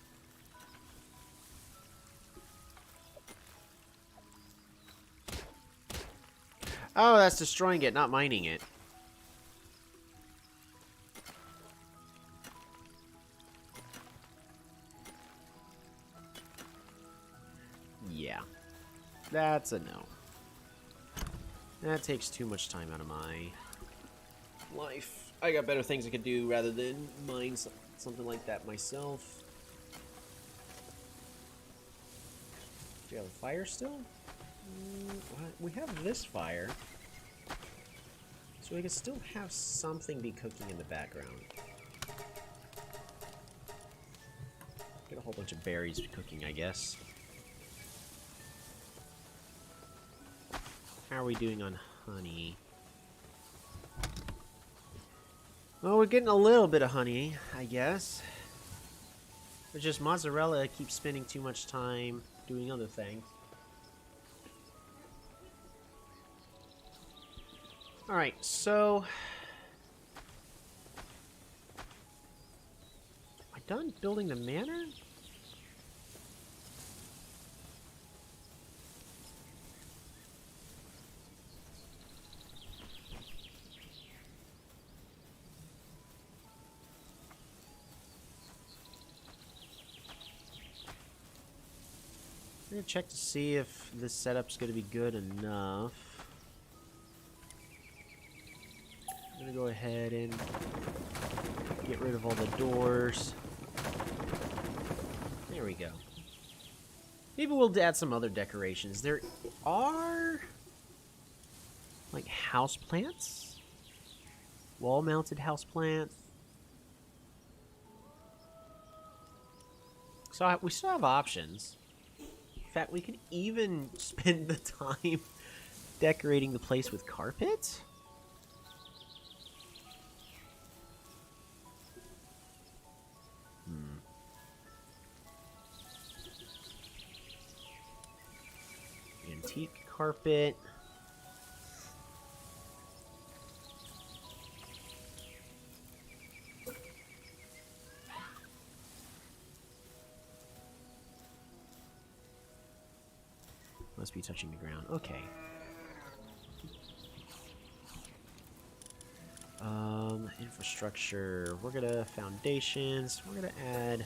Oh, that's destroying it, not mining it. Yeah. That's a no. That takes too much time out of my life. I got better things I could do rather than mine something like that myself. Do you have a fire still? We have this fire. So we can still have something be cooking in the background. Get a whole bunch of berries cooking, I guess. How are we doing on honey? Well, we're getting a little bit of honey, I guess. It's just mozzarella keeps spending too much time doing other things. Alright, so... Am I done building the manor? I'm gonna check to see if this setup's gonna be good enough. I'm gonna go ahead and get rid of all the doors. There we go. Maybe we'll add some other decorations. There are like house plants, wall-mounted house plants. So we still have options. In fact, we could even spend the time decorating the place with carpet. Antique carpet. Must be touching the ground. Okay. Infrastructure. We're gonna foundations. We're gonna add.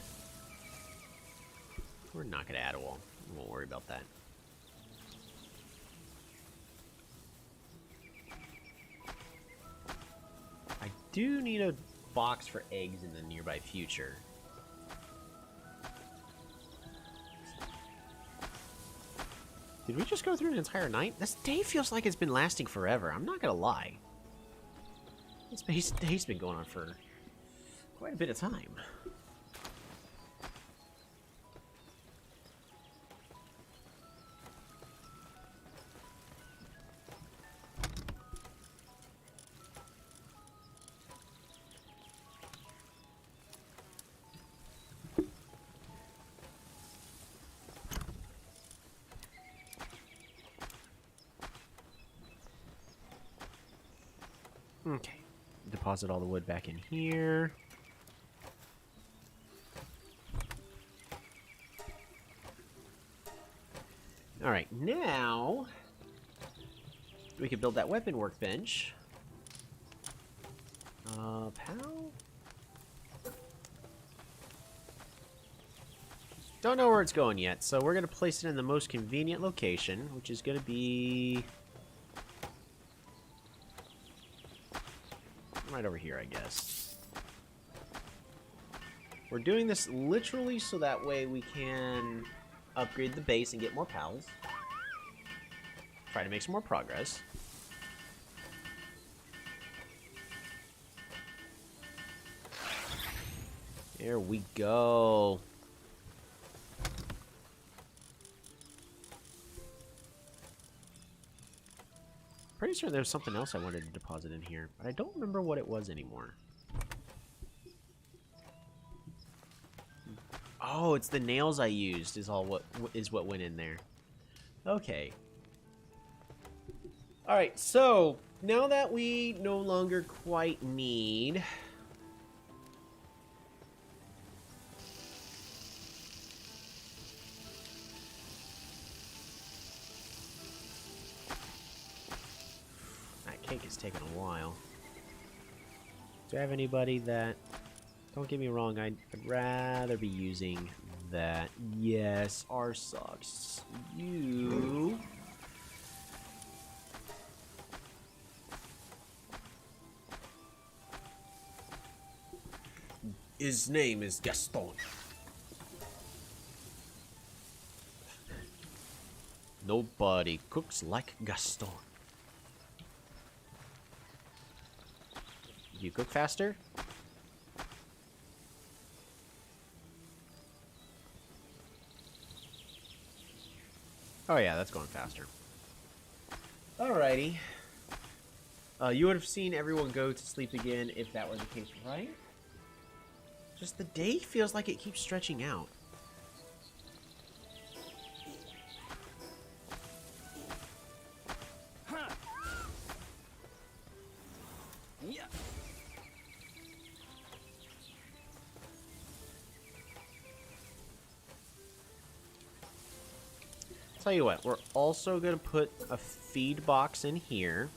We're not gonna add a wall. We won't worry about that. I do need a box for eggs in the nearby future. Did we just go through an entire night? This day feels like it's been lasting forever. I'm not gonna lie. This day's been going on for quite a bit of time. Okay. Deposit all the wood back in here. Alright, now we can build that weapon workbench. How? Don't know where it's going yet, so we're going to place it in the most convenient location, which is going to be right over here, I guess. We're doing this literally so that way we can upgrade the base and get more pals. Try to make some more progress. There we go. Pretty sure there's something else I wanted to deposit in here, but I don't remember what it was anymore. Oh, it's the nails I used is what went in there. Okay. Alright, so now that we no longer quite need... That cake is taking a while. Do I have anybody that... Don't get me wrong, I'd rather be using that. Yes, R sucks. You... His name is Gaston. Nobody cooks like Gaston. Do you cook faster? Oh yeah, that's going faster. Alrighty. You would have seen everyone go to sleep again if that were the case, right? Just the day feels like it keeps stretching out. Yeah. Tell you what, we're also going to put a feed box in here.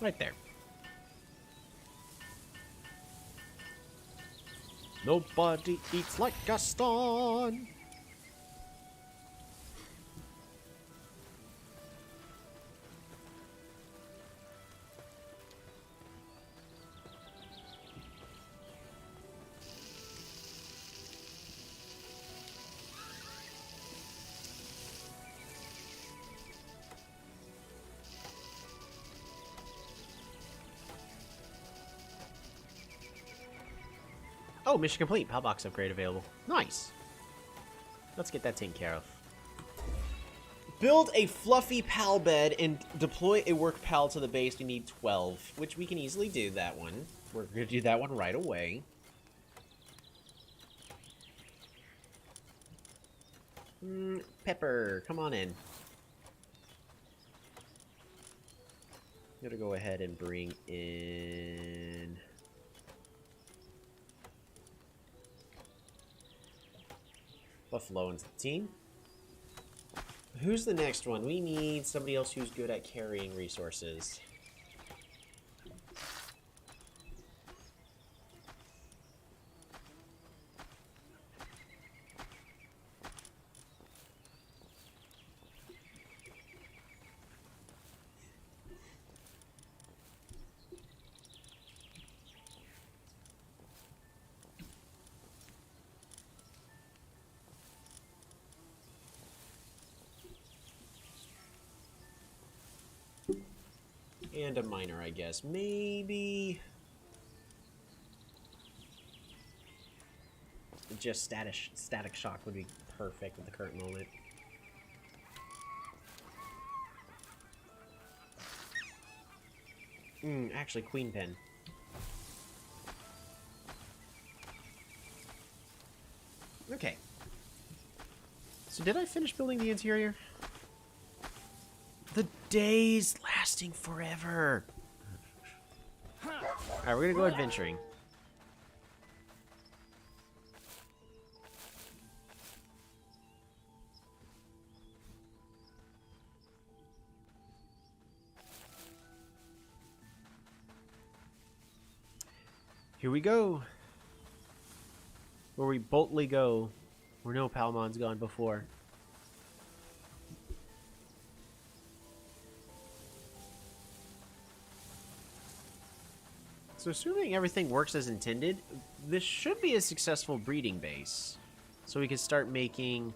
Right there. Nobody eats like Gaston. Oh, mission complete. Pal box upgrade available. Nice. Let's get that taken care of. Build a fluffy pal bed and deploy a work pal to the base. We need 12, which we can easily do that one. We're going to do that one right away. Pepper, come on in. I'm going to go ahead and bring in... Buffalo into the team. Who's the next one? We need somebody else who's good at carrying resources. And a miner, I guess. Maybe... just static shock would be perfect at the current moment. Actually, queen pin. Okay. So did I finish building the interior? The day's lasting forever. Alright, we're gonna go adventuring. Here we go. Where we boldly go, where no Palmon's gone before. So assuming everything works as intended, this should be a successful breeding base. So we can start making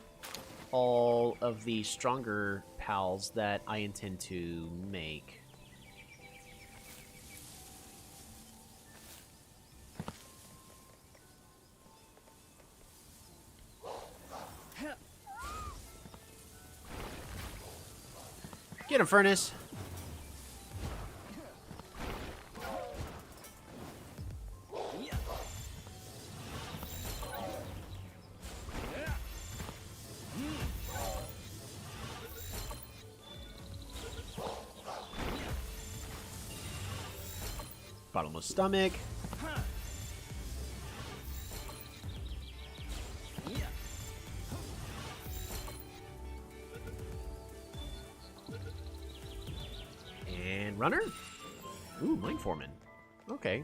all of the stronger pals that I intend to make. Get him, Furnace. Bottomless stomach. And runner? Ooh, mine foreman. Okay.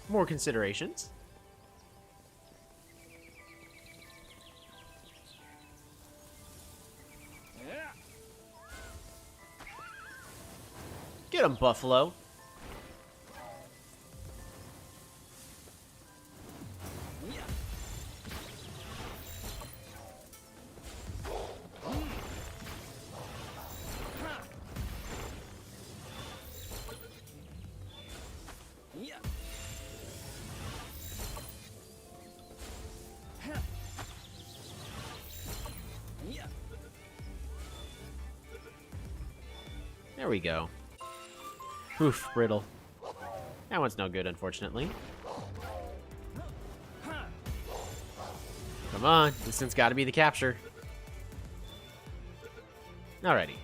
More considerations. Get him, Buffalo. There we go. Oof, brittle. That one's no good, unfortunately. Come on, this one's got to be the capture. Alrighty.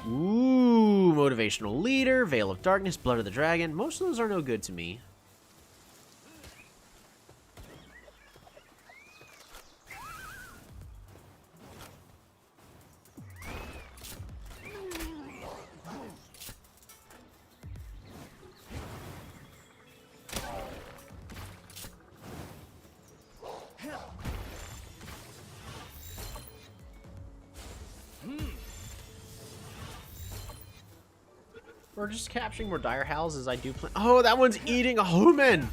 Ooh, motivational leader, Veil of Darkness, Blood of the Dragon. Most of those are no good to me. We're just capturing more dire howls as I do plan. Oh, that one's eating a human!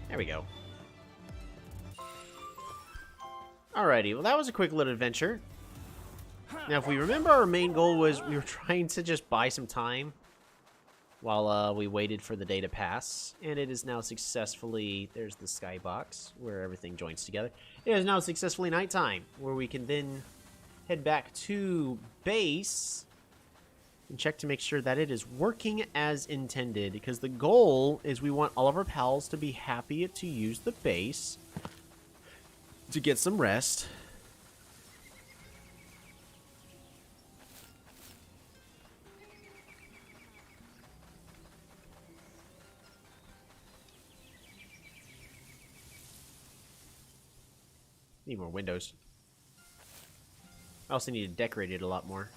There we go. Alrighty, well that was a quick little adventure. Now if we remember, our main goal was we were trying to just buy some time while we waited for the day to pass. And it is now successfully, there's the skybox where everything joins together. It is now successfully nighttime, where we can then head back to base and check to make sure that it is working as intended. Because the goal is we want all of our pals to be happy to use the base to get some rest. Need more windows. I also need to decorate it a lot more.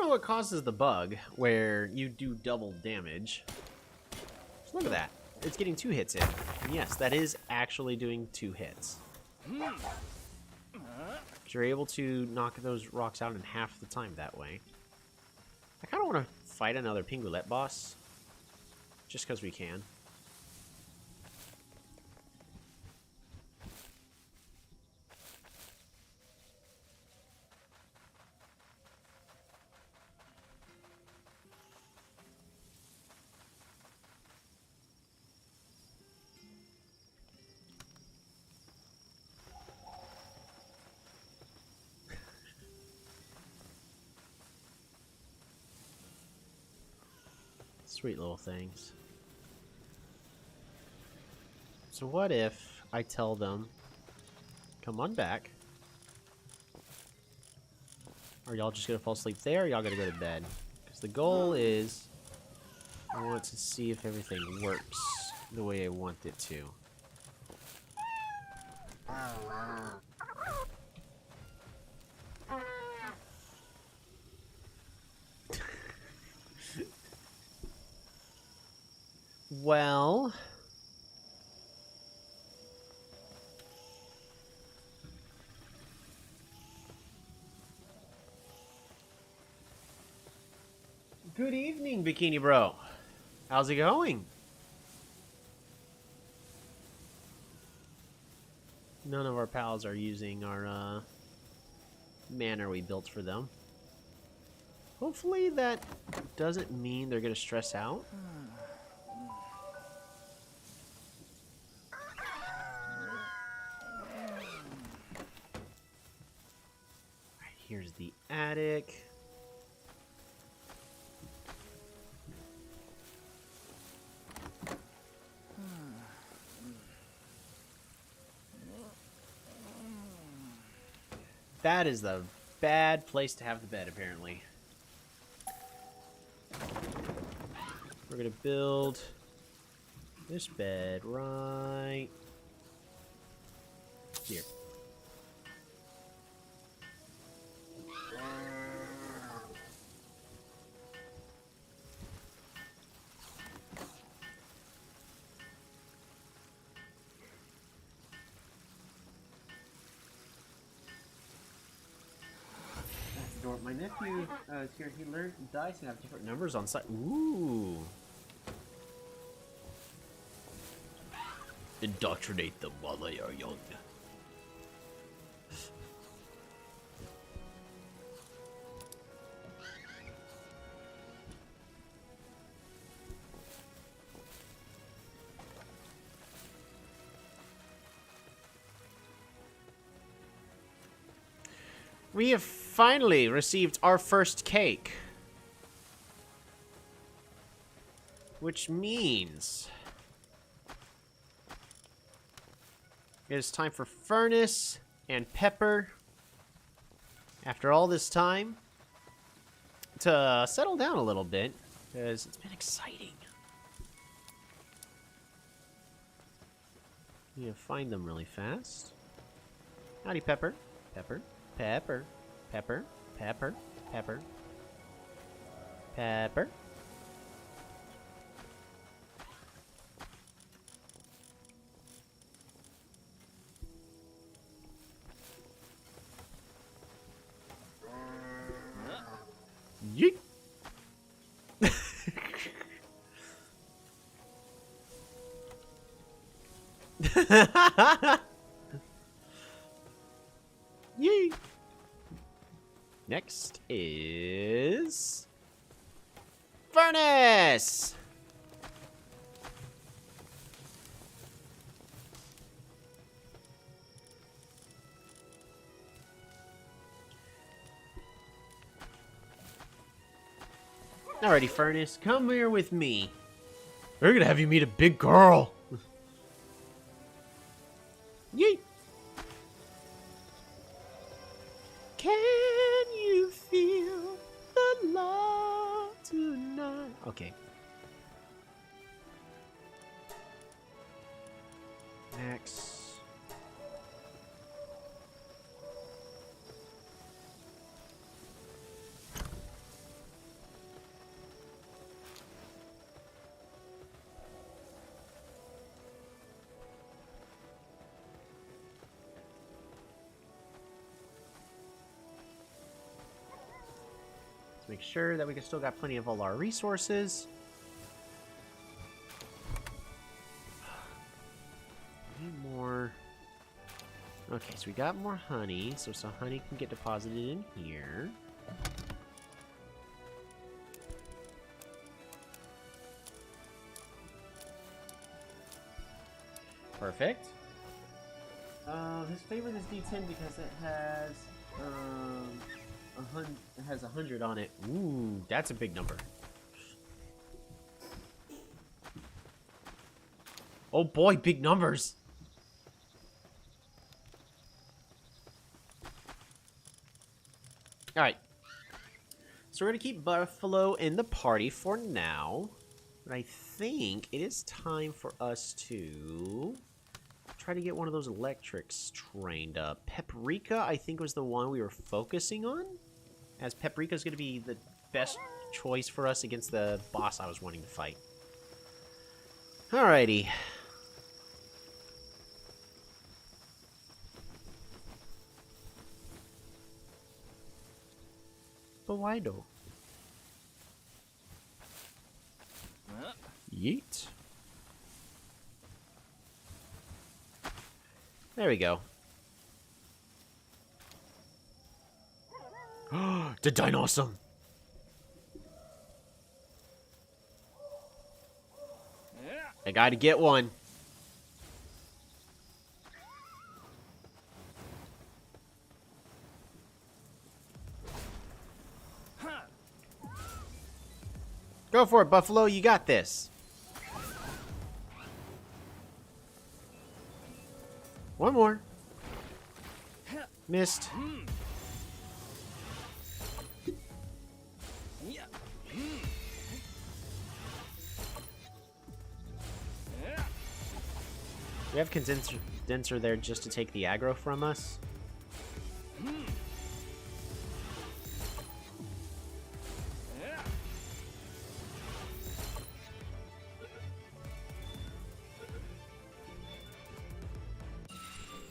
What causes the bug where you do double damage. Just look at that. It's getting 2 hits in. And yes, that is actually doing 2 hits. You're able to knock those rocks out in half the time that way. I kind of want to fight another Pingulet boss. Just because we can. Sweet little things. So what if I tell them, come on back. Are y'all just gonna fall asleep there, or y'all gonna go to bed? Because the goal is, I want to see if everything works the way I want it to. Well... Good evening, Bikini Bro. How's it going? None of our pals are using our manor we built for them. Hopefully that doesn't mean they're gonna stress out. Alright, here's the attic. That is the bad place to have the bed, apparently. We're gonna build this bed right here. My nephew is here. He learned dice and have different numbers on side. Ooh. Indoctrinate them while they are young. We have finally received our first cake. Which means it is time for Furnace and Pepper, after all this time, to settle down a little bit, because it's been exciting. You need to find them really fast. Howdy, Pepper. Pepper. Pepper, pepper, pepper, pepper, pepper. Yeet. Yee. Next is Furnace. Alrighty, Furnace, come here with me. We're gonna have you meet a big girl. Yeet. Can you feel the love tonight? Okay. Next. Make sure that we still got plenty of all our resources. Need more. Okay, so we got more honey, so some honey can get deposited in here. Perfect. His favorite is D10 because it has it has 100 on it. Ooh, that's a big number. Oh boy, big numbers. Alright. So we're going to keep Buffalo in the party for now. But I think it is time for us to try to get one of those electrics trained up. Paprika, I think, was the one we were focusing on. As Paprika is going to be the best choice for us against the boss I was wanting to fight. Alrighty. But why though? Yeet. There we go. The dinosaur. I gotta get one. Go for it, Buffalo. You got this. One more. Missed. We have condenser there just to take the aggro from us.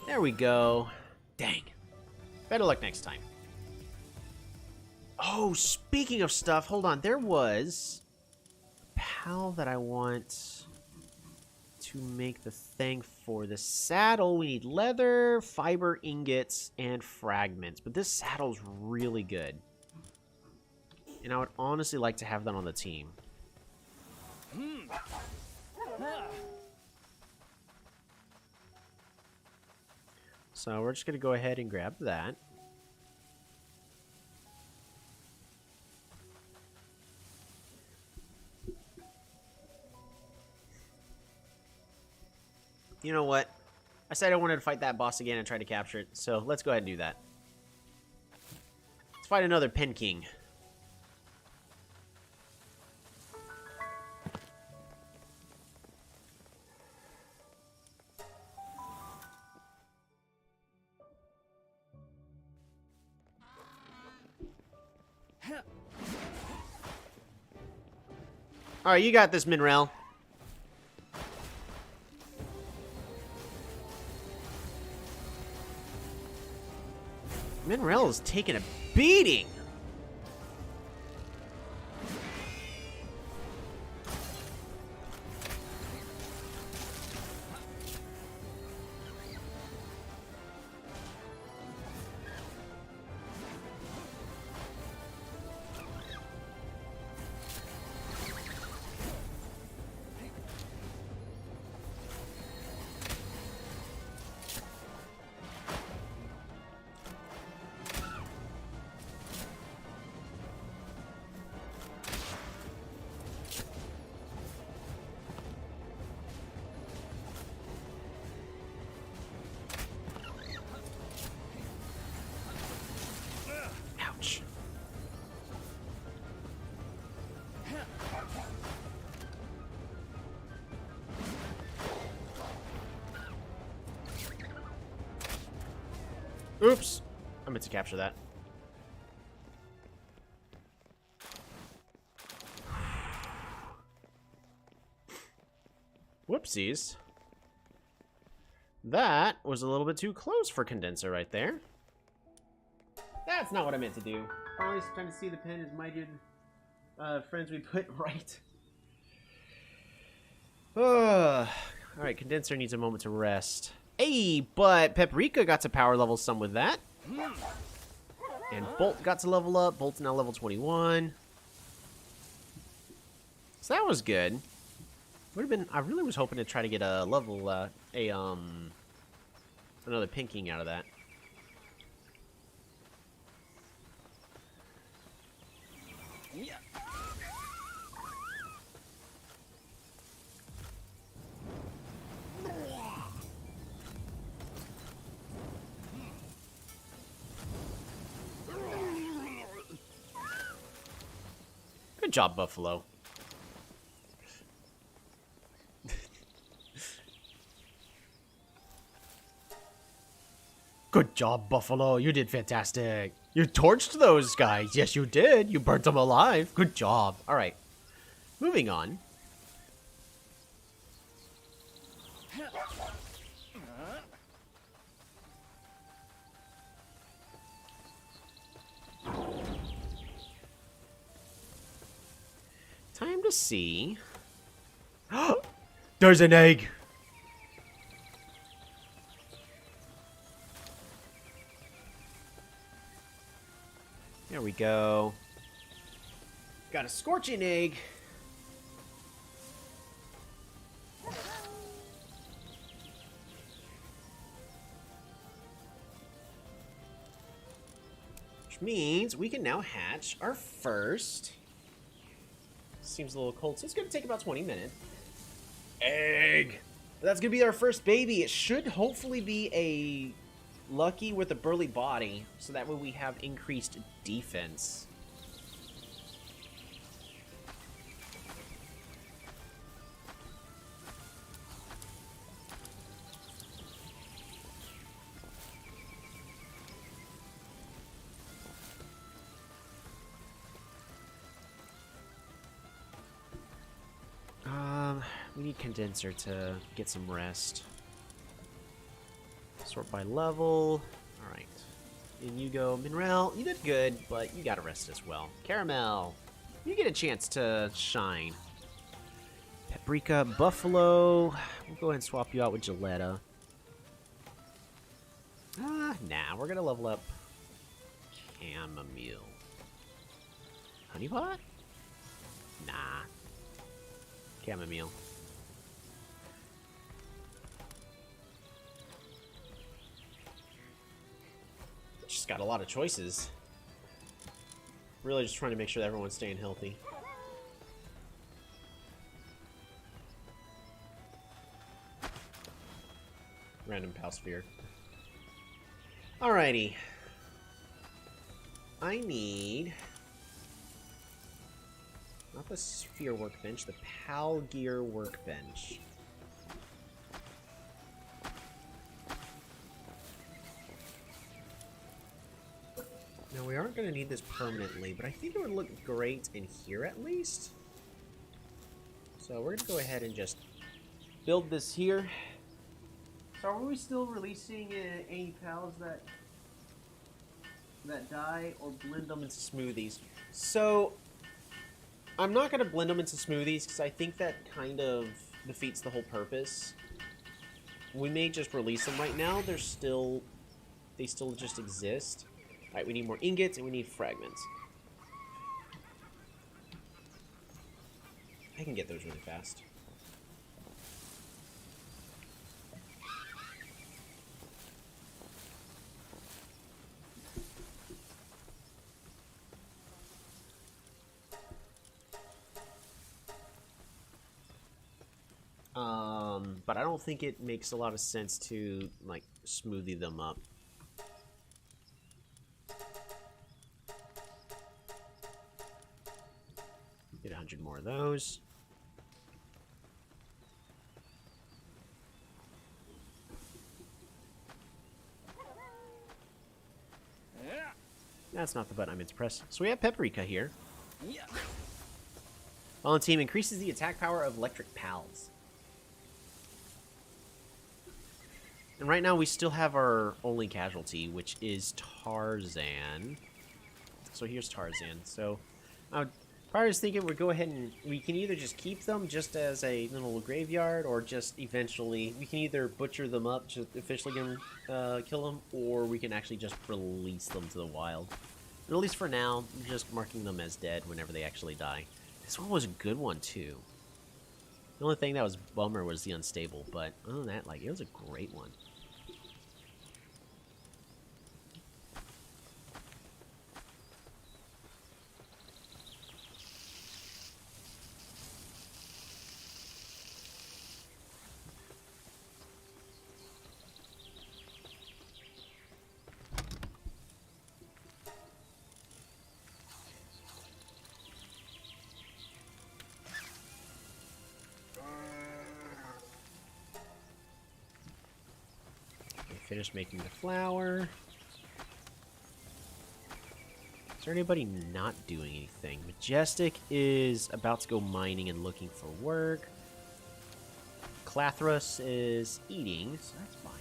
There we go. Dang. Better luck next time. Oh, speaking of stuff, hold on. There was a pal that I want to make the thing for. The saddle, we need leather, fiber ingots, and fragments. But this saddle's really good. And I would honestly like to have that on the team. So we're just going to go ahead and grab that. You know what? I said I wanted to fight that boss again and try to capture it, so let's go ahead and do that. Let's fight another Pen King. Alright, you got this, Minrel. Minrel is taking a beating. Ouch. Oops. I meant to capture that. Whoopsies. That was a little bit too close for condenser right there. That's not what I meant to do. Always trying to see the pen as my good friends we put right. Alright, condenser needs a moment to rest. Hey, but Paprika got to power level some with that. And Bolt got to level up. Bolt's now level 21. So that was good. Would have been. I really was hoping to try to get a level, another Pen King out of that. Yeah. job, Buffalo. Good job, Buffalo. You did fantastic. You torched those guys. Yes, you did. You burnt them alive. Good job. All right. Moving on. Time to see. There's an egg. There we go. Got a scorching egg. Which means we can now hatch our first. Seems a little cold, so it's going to take about 20 minutes. Egg! That's going to be our first baby. It should hopefully be a lucky with a burly body, so that way we have increased defense. We need condenser to get some rest. Sort by level. Alright. In you go, Mineral. You did good, but you gotta rest as well. Caramel. You get a chance to shine. Paprika, Buffalo. We'll go ahead and swap you out with Gilletta. Nah, we're gonna level up Chamomile. Honeypot? Nah. Chamomile. Just got a lot of choices. Really just trying to make sure that everyone's staying healthy. Random Palsphere. Alrighty. I need... not the Sphere Workbench, the Pal Gear Workbench. Now, we aren't going to need this permanently, but I think it would look great in here at least. So we're going to go ahead and just build this here. So are we still releasing any pals that die, or blend them into smoothies? So I'm not going to blend them into smoothies because I think that kind of defeats the whole purpose. We may just release them right now. They still just exist. Alright, we need more ingots and we need fragments. I can get those really fast. But I don't think it makes a lot of sense to, like, smoothie them up. Get 100 more of those. That's not the button I meant to press. So we have Paprika here. While on team increases the attack power of electric pals. And right now we still have our only casualty, which is Tarzan. So here's Tarzan. So I was thinking we'd go ahead and we can either just keep them just as a little graveyard, or just eventually we can either butcher them up to officially kill them, or we can actually just release them to the wild. But at least for now, I'm just marking them as dead whenever they actually die. This one was a good one too. The only thing that was bummer was the unstable, but other than that, like, it was a great one. finished making the flour. Is there anybody not doing anything? Majestic is about to go mining and looking for work. Clathros is eating, so that's fine.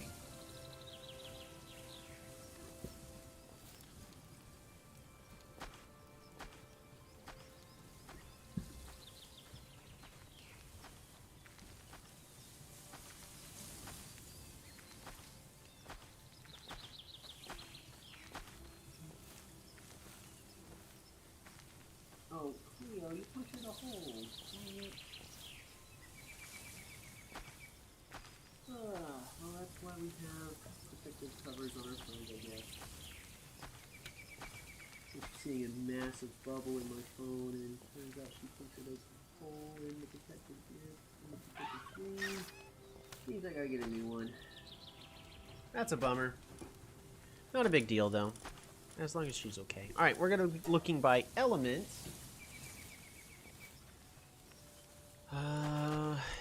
Oh, Cleo, you pushed in a hole. Well, that's why we have protective covers on our phones, I guess. I'm seeing a massive bubble in my phone, and turns out she punctured a hole in the protective screen. Means I gotta get a new one. That's a bummer. Not a big deal, though. As long as she's okay. Alright, we're gonna be looking by elements.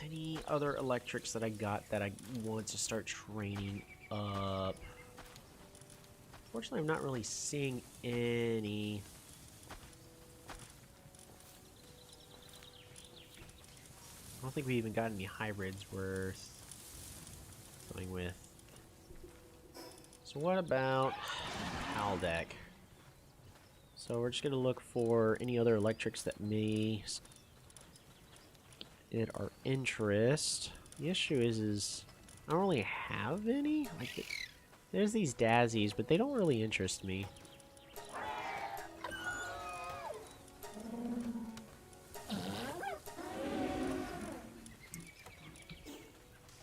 Any other electrics that I got that I want to start training up? Fortunately, I'm not really seeing any. I don't think we even got any hybrids worth going with. So what about Haldeck? So we're just going to look for any other electrics that may get our interest. The issue is I don't really have any. Like, there's these Dazzies, but they don't really interest me.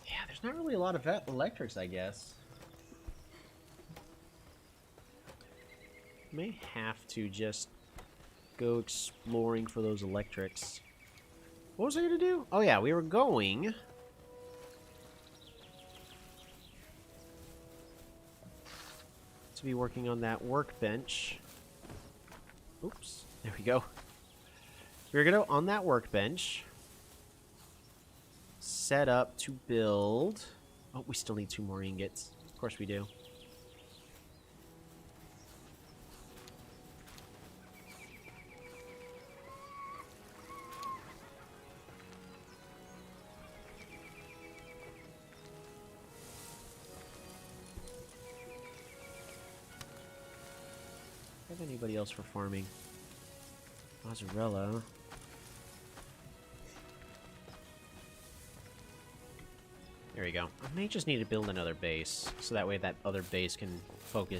Yeah, there's not really a lot of electrics, I guess. May have to just go exploring for those electrics. What was I gonna do? Oh yeah, we were going to be working on that workbench. Oops, there we go. We're gonna on that workbench set up to build. Oh, we still need 2 more ingots. Of course we do. Have anybody else for farming? Mozzarella. There we go. I may just need to build another base, so that way that other base can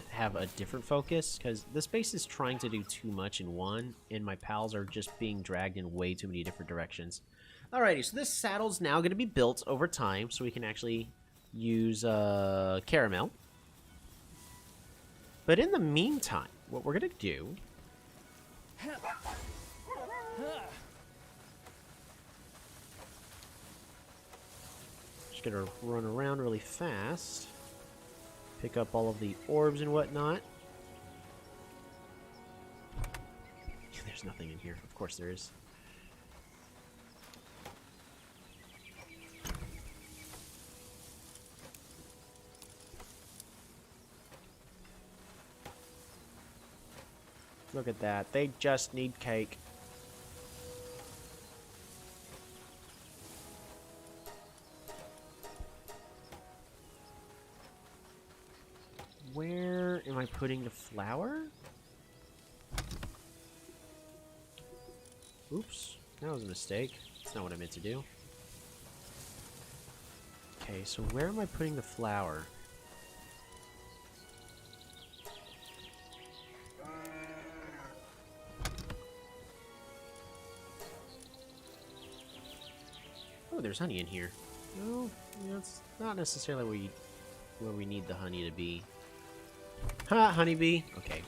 have a different focus, because this base is trying to do too much in one, and my pals are just being dragged in way too many different directions. Alrighty, so this saddle's now going to be built over time, so we can actually use caramel. But in the meantime, what we're going to do... Just going to run around really fast. Pick up all of the orbs and whatnot. There's nothing in here. Of course there is. Look at that. They just need cake. Where am I putting the flour? Oops. That was a mistake. That's not what I meant to do. Okay, so where am I putting the flour? Oh, there's honey in here. No, that's not necessarily where we need the honey to be. Ha, honeybee. Okay.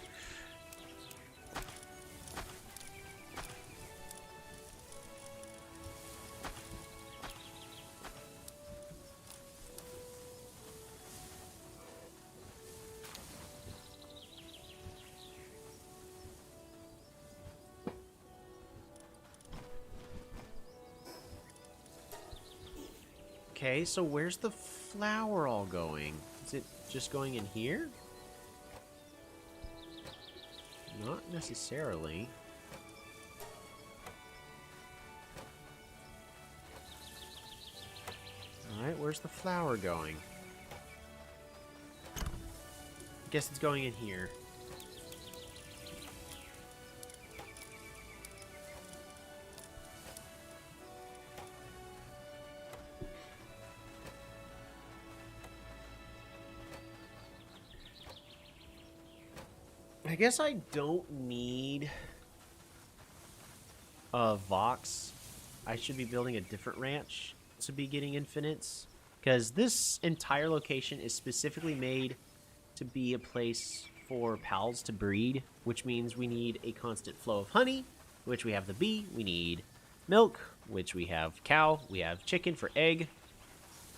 Okay, so where's the flour all going? Is it just going in here? Not necessarily. Alright, where's the flower going? I guess it's going in here. I guess I don't need a Vox. I should be building a different ranch to be getting infinites, because this entire location is specifically made to be a place for pals to breed, which means we need a constant flow of honey, which we have the bee. We need milk, which we have cow. We have chicken for egg.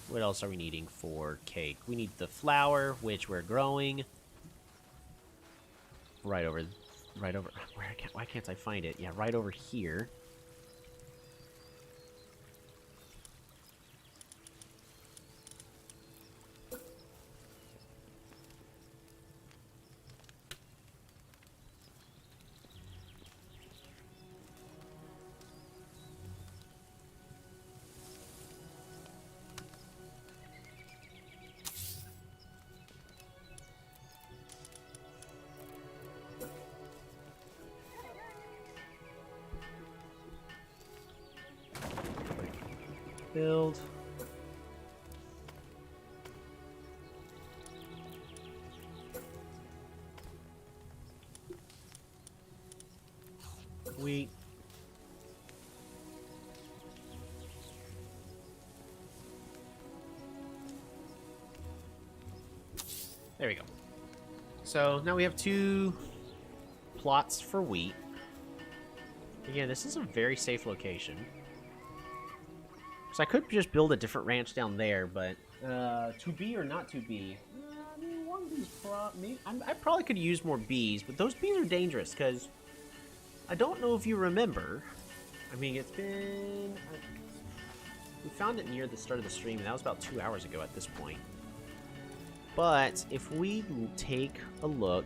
What else are we needing for cake? We need the flour, which we're growing. Right over, why can't I find it? Yeah, right over here. Build. Wheat. There we go. So now we have 2 plots for wheat. Again, this is a very safe location. So I could just build a different ranch down there, but to be or not to be? I mean, one bee's I probably could use more bees, but those bees are dangerous because I don't know if you remember. I mean, it's been... we found it near the start of the stream, and that was about 2 hours ago at this point. But if we take a look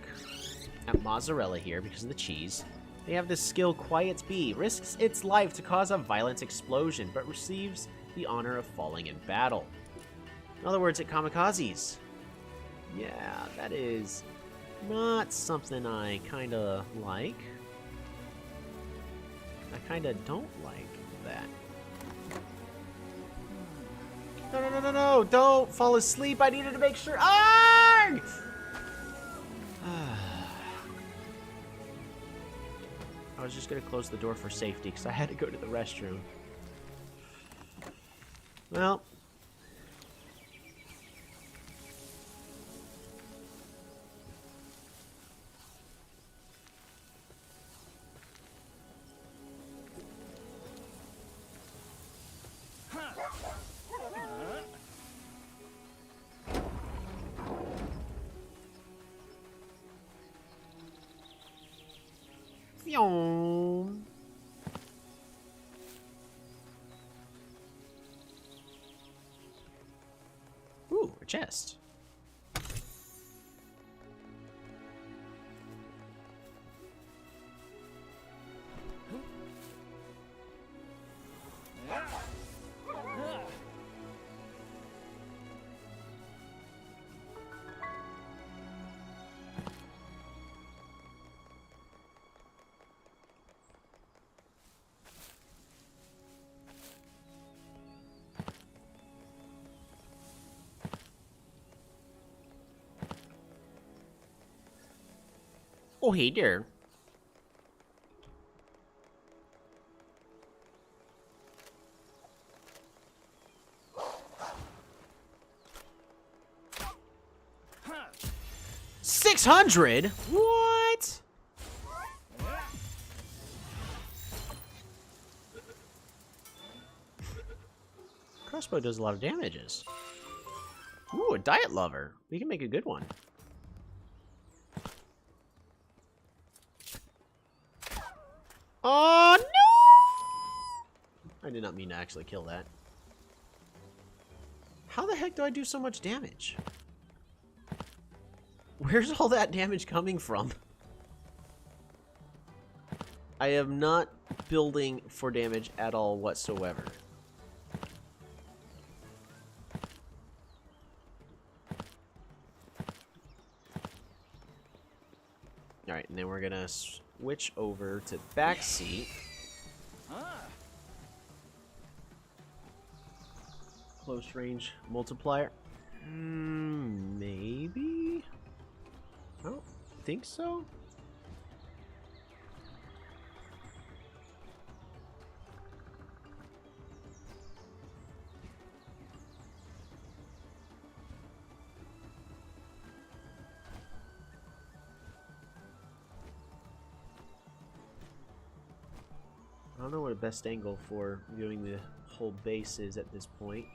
at mozzarella here, because of the cheese, they have this skill, Quiet's Bee. Risks its life to cause a violent explosion, but receives the honor of falling in battle. In other words, it kamikazes. Yeah, that is not something I kind of like. I kind of don't like that. No, no, no, no, no! Don't fall asleep! I needed to make sure... Arrgh! I was just going to close the door for safety because I had to go to the restroom. Well. Ooh, a chest. Oh, hey there. $600? What? Crossbow does a lot of damages. Ooh, a diet lover. We can make a good one. Oh, no! I did not mean to actually kill that. How the heck do I do so much damage? Where's all that damage coming from? I am not building for damage at all whatsoever. Alright, and then we're gonna switch over to backseat. Close range multiplier. Maybe? I don't think so. I don't know what the best angle for viewing the whole base is at this point.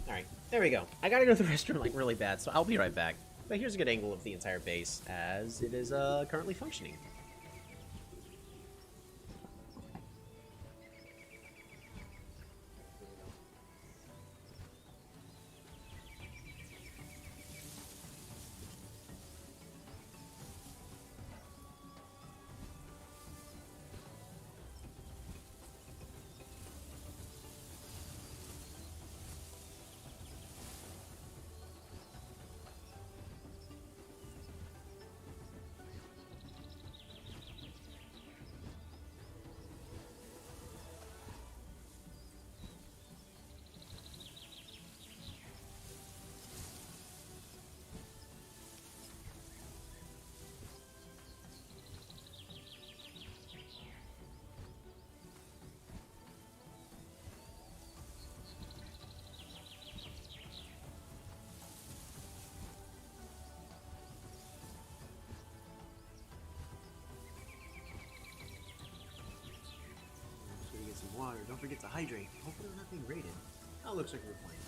Alright, there we go. I gotta go to the restroom like really bad, so I'll be right back. But here's a good angle of the entire base as it is currently functioning. Some water. Don't forget to hydrate. Hopefully we're not being raided. Oh, looks like we're playing.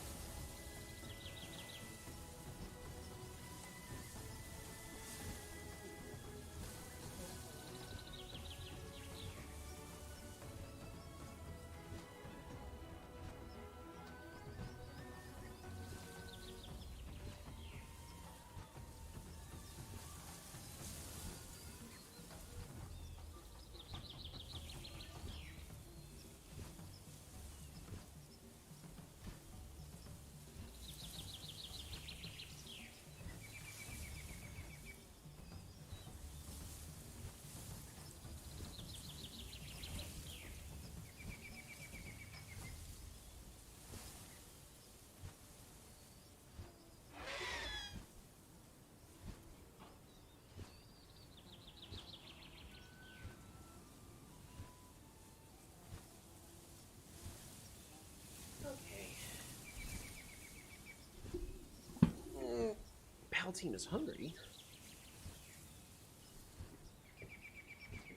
Palworld is hungry.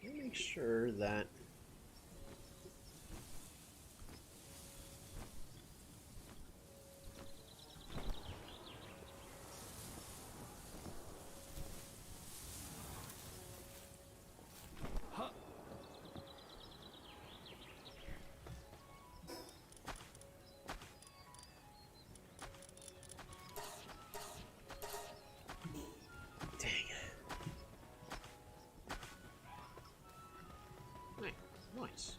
Let me make sure that nice.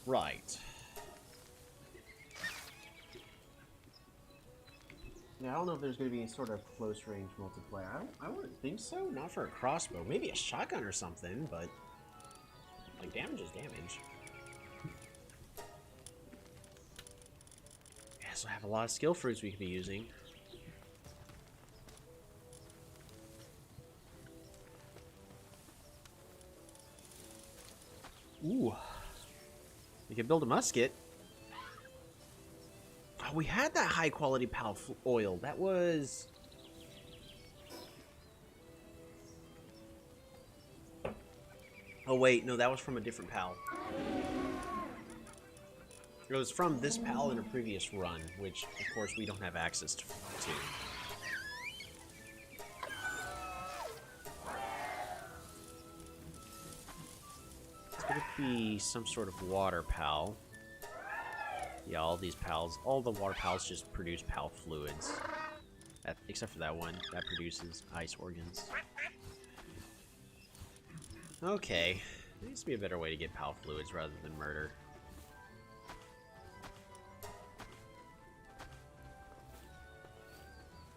Right. Now, I don't know if there's going to be any sort of close range multiplayer. I wouldn't think so. Not for a crossbow. Maybe a shotgun or something, but like damage is damage. Yeah, so I have a lot of skill fruits we could be using. Ooh. We could build a musket. Oh, we had that high quality pal oil. That was... Oh wait, no, that was from a different pal. It was from this pal in a previous run, which, of course, we don't have access to. It's gonna be some sort of water pal. Yeah, all these pals, all the water pals just produce pal fluids. Except for that one, that produces ice organs. Okay, there needs to be a better way to get pal fluids rather than murder.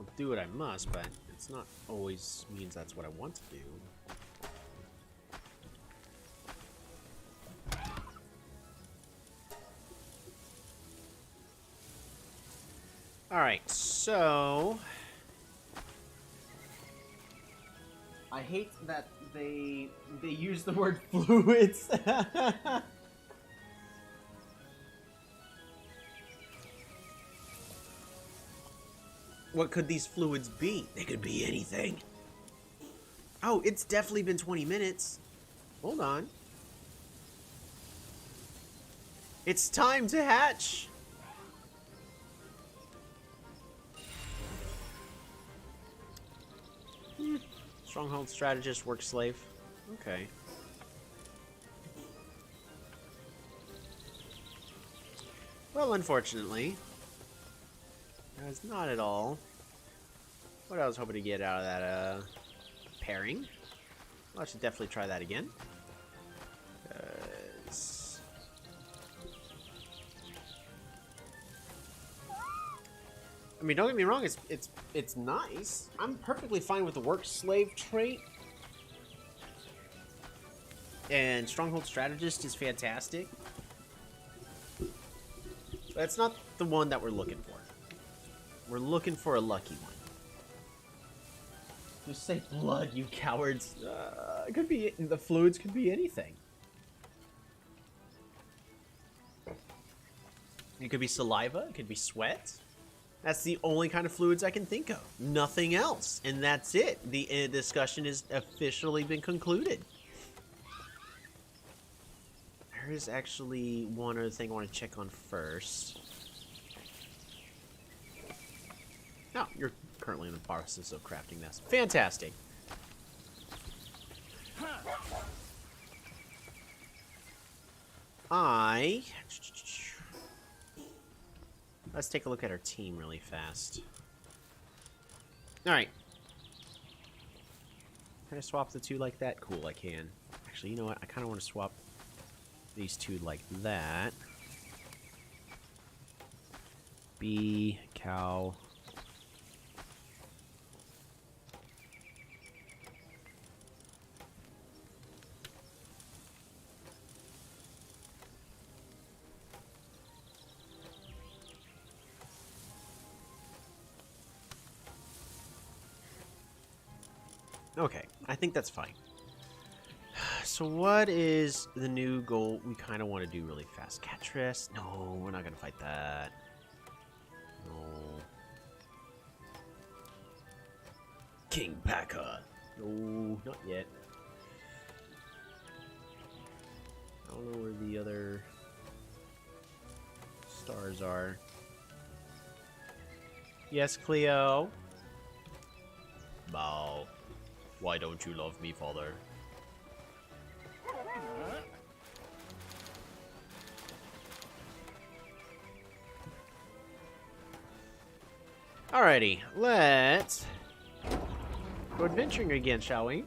I'll do what I must, but it's not always means that's what I want to do. Alright, so... I hate that they use the word fluids. What could these fluids be? They could be anything. Oh, it's definitely been 20 minutes. Hold on. It's time to hatch. Stronghold strategist, work slave. Okay. Well, unfortunately, that's not at all what I was hoping to get out of that pairing. Well, I should definitely try that again. I mean, don't get me wrong, it's nice. I'm perfectly fine with the work slave trait. And Stronghold Strategist is fantastic. But it's not the one that we're looking for. We're looking for a lucky one. Just say blood, you cowards. It could be, the fluids could be anything. It could be saliva, it could be sweat. That's the only kind of fluids I can think of. Nothing else. And that's it. The discussion has officially been concluded. There is actually one other thing I want to check on first. Oh, you're currently in the process of crafting this. Fantastic. Let's take a look at our team really fast. Alright. Can I swap the two like that? Cool, I can. Actually, you know what? I kind of want to swap these two like that. Bee, cow. Okay, I think that's fine. So what is the new goal we kind of want to do really fast? Catress? No, we're not going to fight that. No. King Paka? No, not yet. I don't know where the other stars are. Yes, Cleo? Bow. Why don't you love me, father? Alrighty, let's go adventuring again, shall we?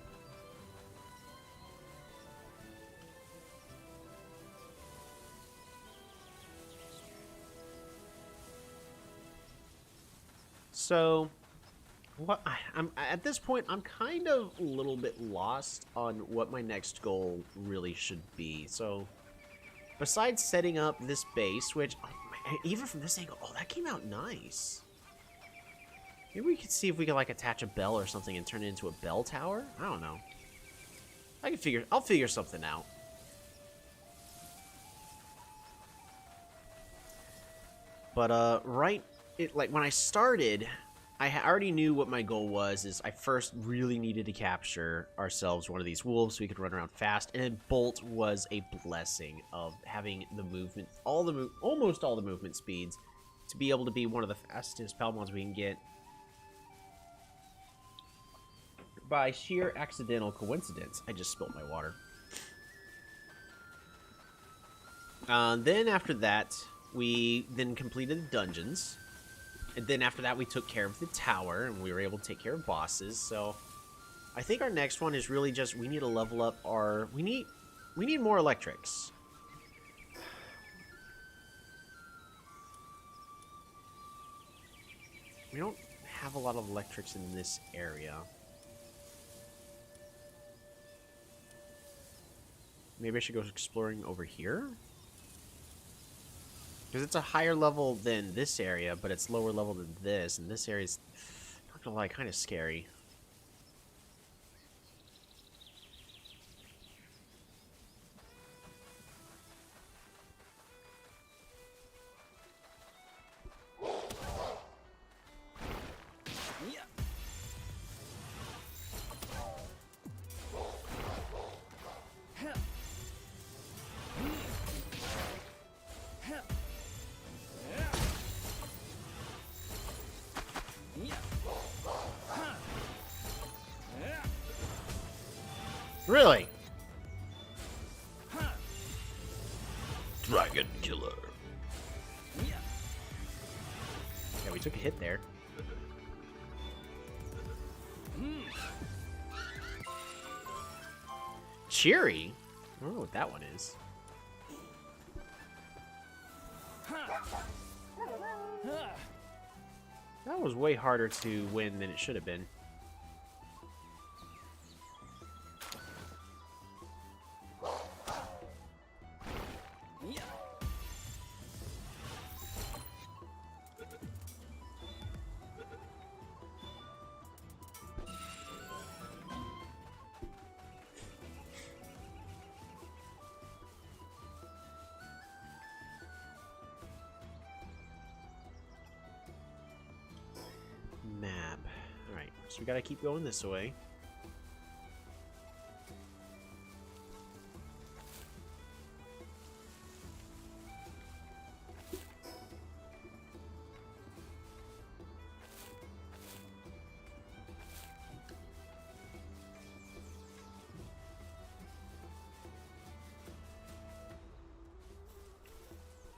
So, I'm at this point, I'm kind of a little bit lost on what my next goal really should be. So, besides setting up this base, which, even from this angle, oh, that came out nice. Maybe we could see if we could, like, attach a bell or something and turn it into a bell tower? I don't know. I'll figure something out. But, like, when I started, already knew what my goal was. Is I first really needed to capture ourselves one of these wolves so we could run around fast, and then Bolt was a blessing of having the movement, almost all the movement speeds, to be able to be one of the fastest Palworlds we can get by sheer accidental coincidence. I just spilled my water. Then after that, we then completed the dungeons. And then after that, we took care of the tower, and we were able to take care of bosses. So I think our next one is really just, we need to level up our... We need more electrics. We don't have a lot of electrics in this area. Maybe I should go exploring over here? Because it's a higher level than this area, but it's lower level than this, and this area's, not gonna lie, kind of scary. Really? Dragon Killer. Yeah, we took a hit there. Cheery? I don't know what that one is. That was way harder to win than it should have been. Map. Alright, so we gotta keep going this way.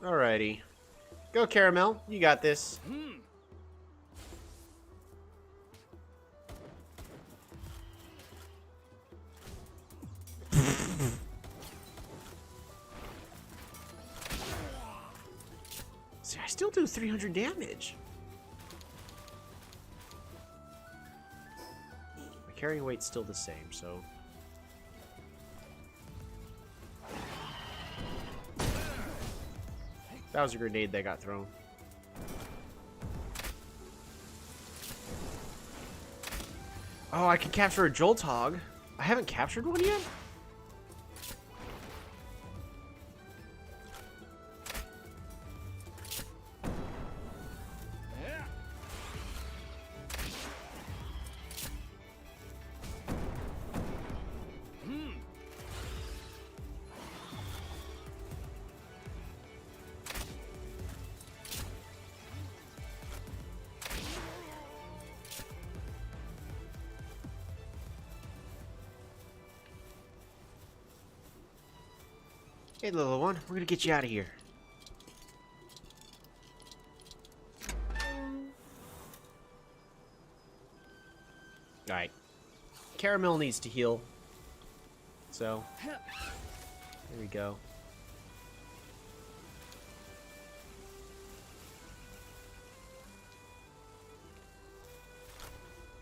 Alrighty. Go, Caramel. You got this. See, I still do 300 damage. My carrying weight's still the same, so... That was a grenade that got thrown. Oh, I can capture a Jolthog. I haven't captured one yet? Hey, little one, we're gonna get you out of here. Alright. Caramel needs to heal. So, there we go.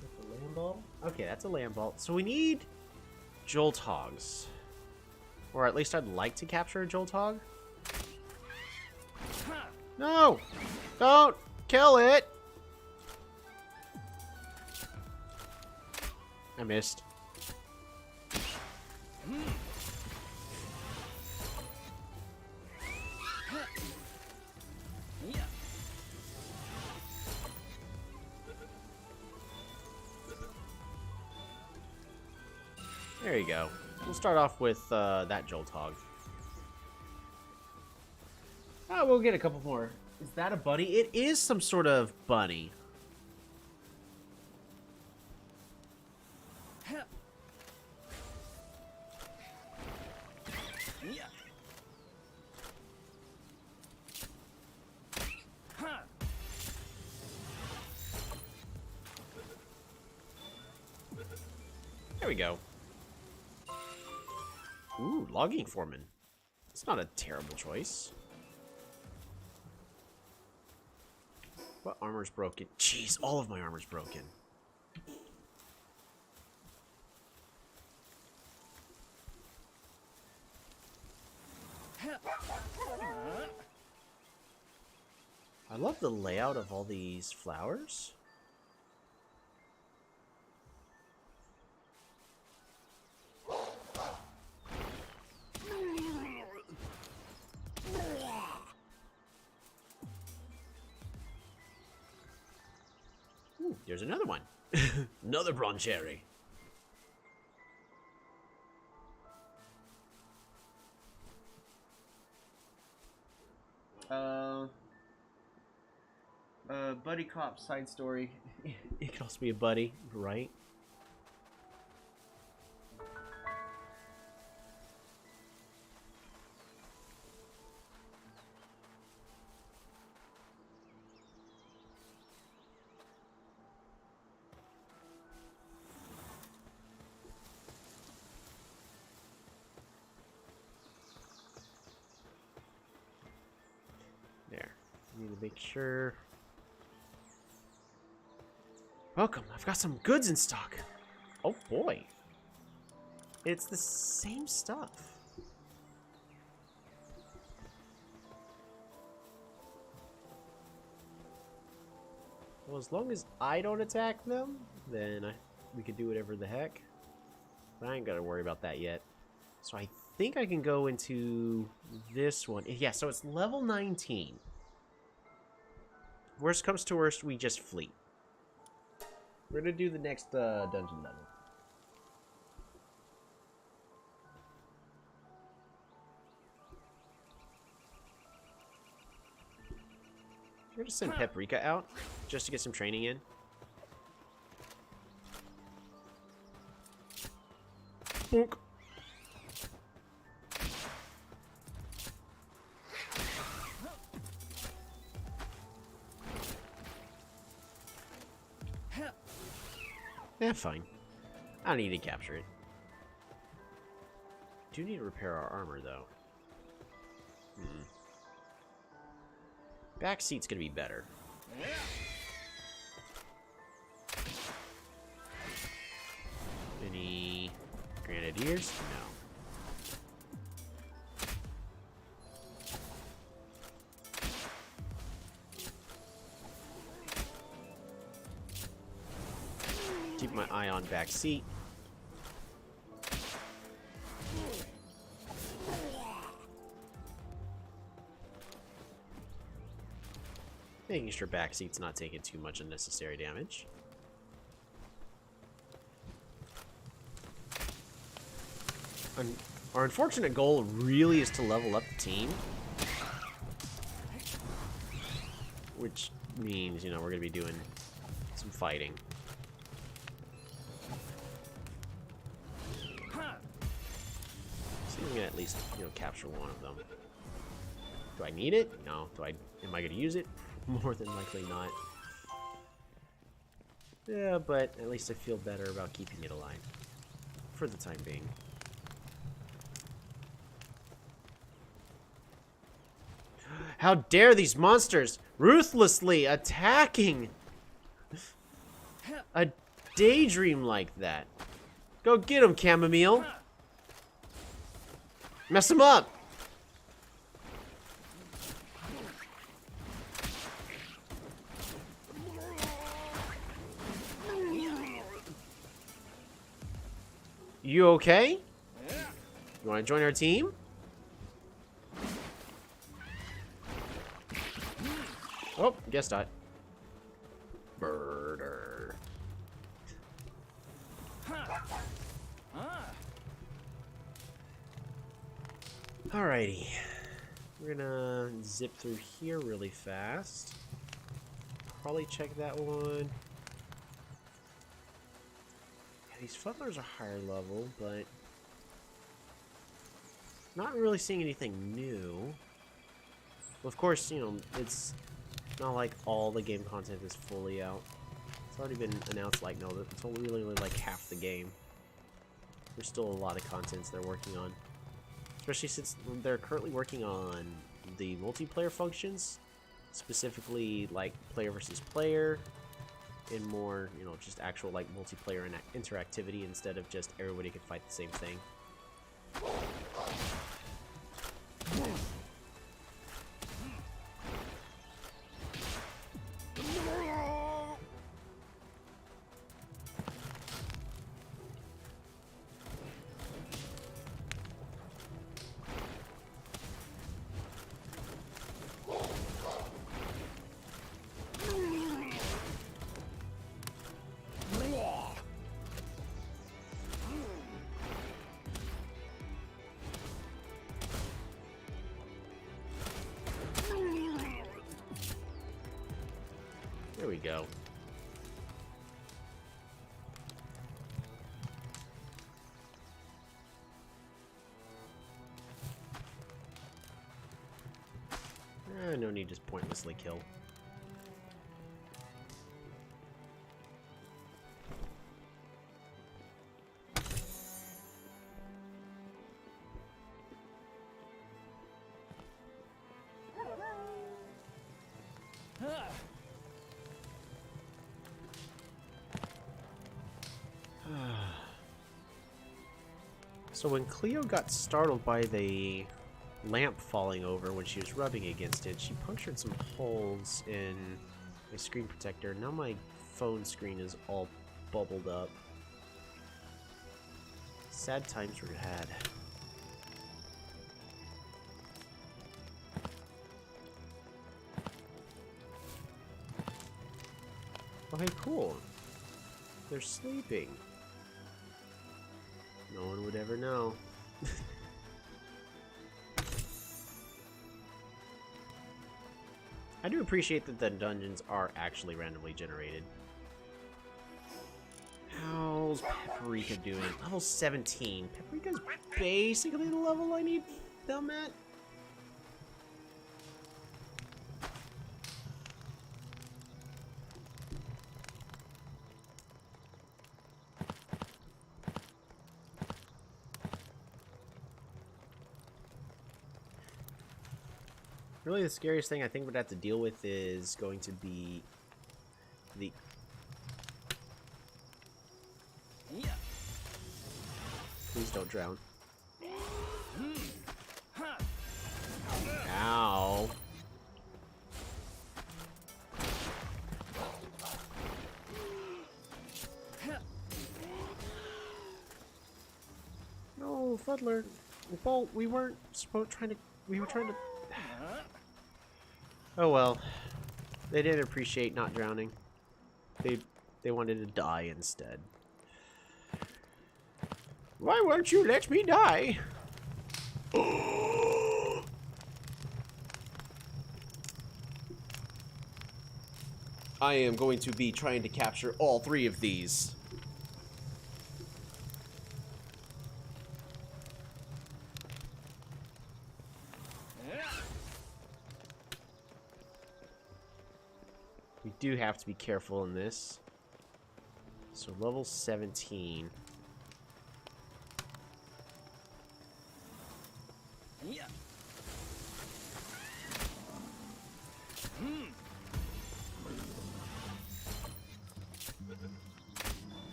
That's a land ball? Okay, that's a land ball. So we need Jolthogs. Or at least I'd like to capture a Jolthog. No! Don't kill it! I missed. There you go. We'll start off with that Joltog. Oh, we'll get a couple more. Is that a bunny? It is some sort of bunny. Yeah. There we go. Ooh, logging foreman. It's not a terrible choice. What armor's broken? Jeez, all of my armor's broken. I love the layout of all these flowers. Ooh, there's another one. Another broncherry. Buddy cop side story. It could also be a buddy, right? There. Need to make sure. Welcome, I've got some goods in stock. Oh boy. It's the same stuff. Well, as long as I don't attack them, then we could do whatever the heck. But I ain't gotta worry about that yet. So I think I can go into this one. Yeah, so it's level 19. Worst comes to worst, we just fleet. We're gonna do the next dungeon level. We're gonna send Paprika out just to get some training in. Bonk. Yeah, fine. I don't need to capture it. Do need to repair our armor, though. Back seat's gonna be better. Any grenadiers? No. Keep my eye on back seat. Making sure back seat's not taking too much unnecessary damage. Our unfortunate goal really is to level up the team. Which means, you know, we're going to be doing some fighting. See if we can at least, you know, capture one of them. Do I need it? No. Am I going to use it? More than likely not. Yeah, but at least I feel better about keeping it alive. For the time being. How dare these monsters ruthlessly attacking a daydream like that? Go get him, Chamomile. Mess him up. You okay? You want to join our team? Oh, guess not. Birder. Alrighty. We're gonna zip through here really fast. Probably check that one. Yeah, these fuddlers are higher level, but not really seeing anything new. Well, of course, you know, it's not like all the game content is fully out. It's already been announced, like, no, it's only really like half the game. There's still a lot of contents they're working on. Especially since they're currently working on the multiplayer functions. Specifically, like, player versus player. And more, you know, just actual, like, multiplayer and interactivity instead of just everybody can fight the same thing. There we go. No need to just pointlessly kill. So when Cleo got startled by the lamp falling over when she was rubbing against it, she punctured some holes in my screen protector. Now my phone screen is all bubbled up. Sad times were had. Oh, hey, cool. They're sleeping. No one would ever know. I do appreciate that the dungeons are actually randomly generated. How's Paprika doing? Level 17. Paprika's basically the level I need them at. Really, the scariest thing I think we'd have to deal with is going to be the... Please don't drown. Ow. No, Fuddler. Well, we weren't trying to... We were trying to... Oh well. They didn't appreciate not drowning. They wanted to die instead. Why won't you let me die? I am going to be trying to capture all 3 of these. We do have to be careful in this. So level 17. Yeah.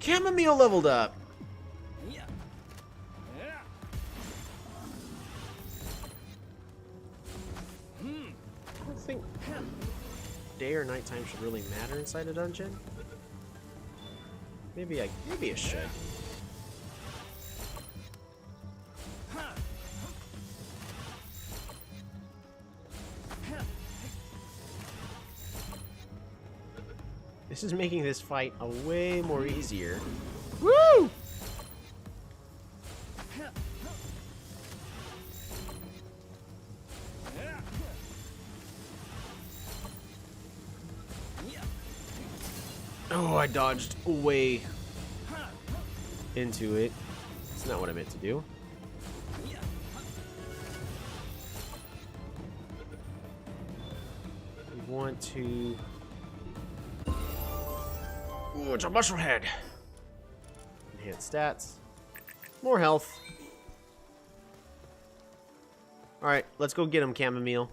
Chamomile leveled up. Yeah. I don't think day or nighttime should really matter inside a dungeon. Maybe it should. This is making this fight a way more easier. Woo! Oh, I dodged way into it. That's not what I meant to do. We want to... Ooh, it's a mushroom head. Enhanced stats. More health. Alright, let's go get him, Chamomile.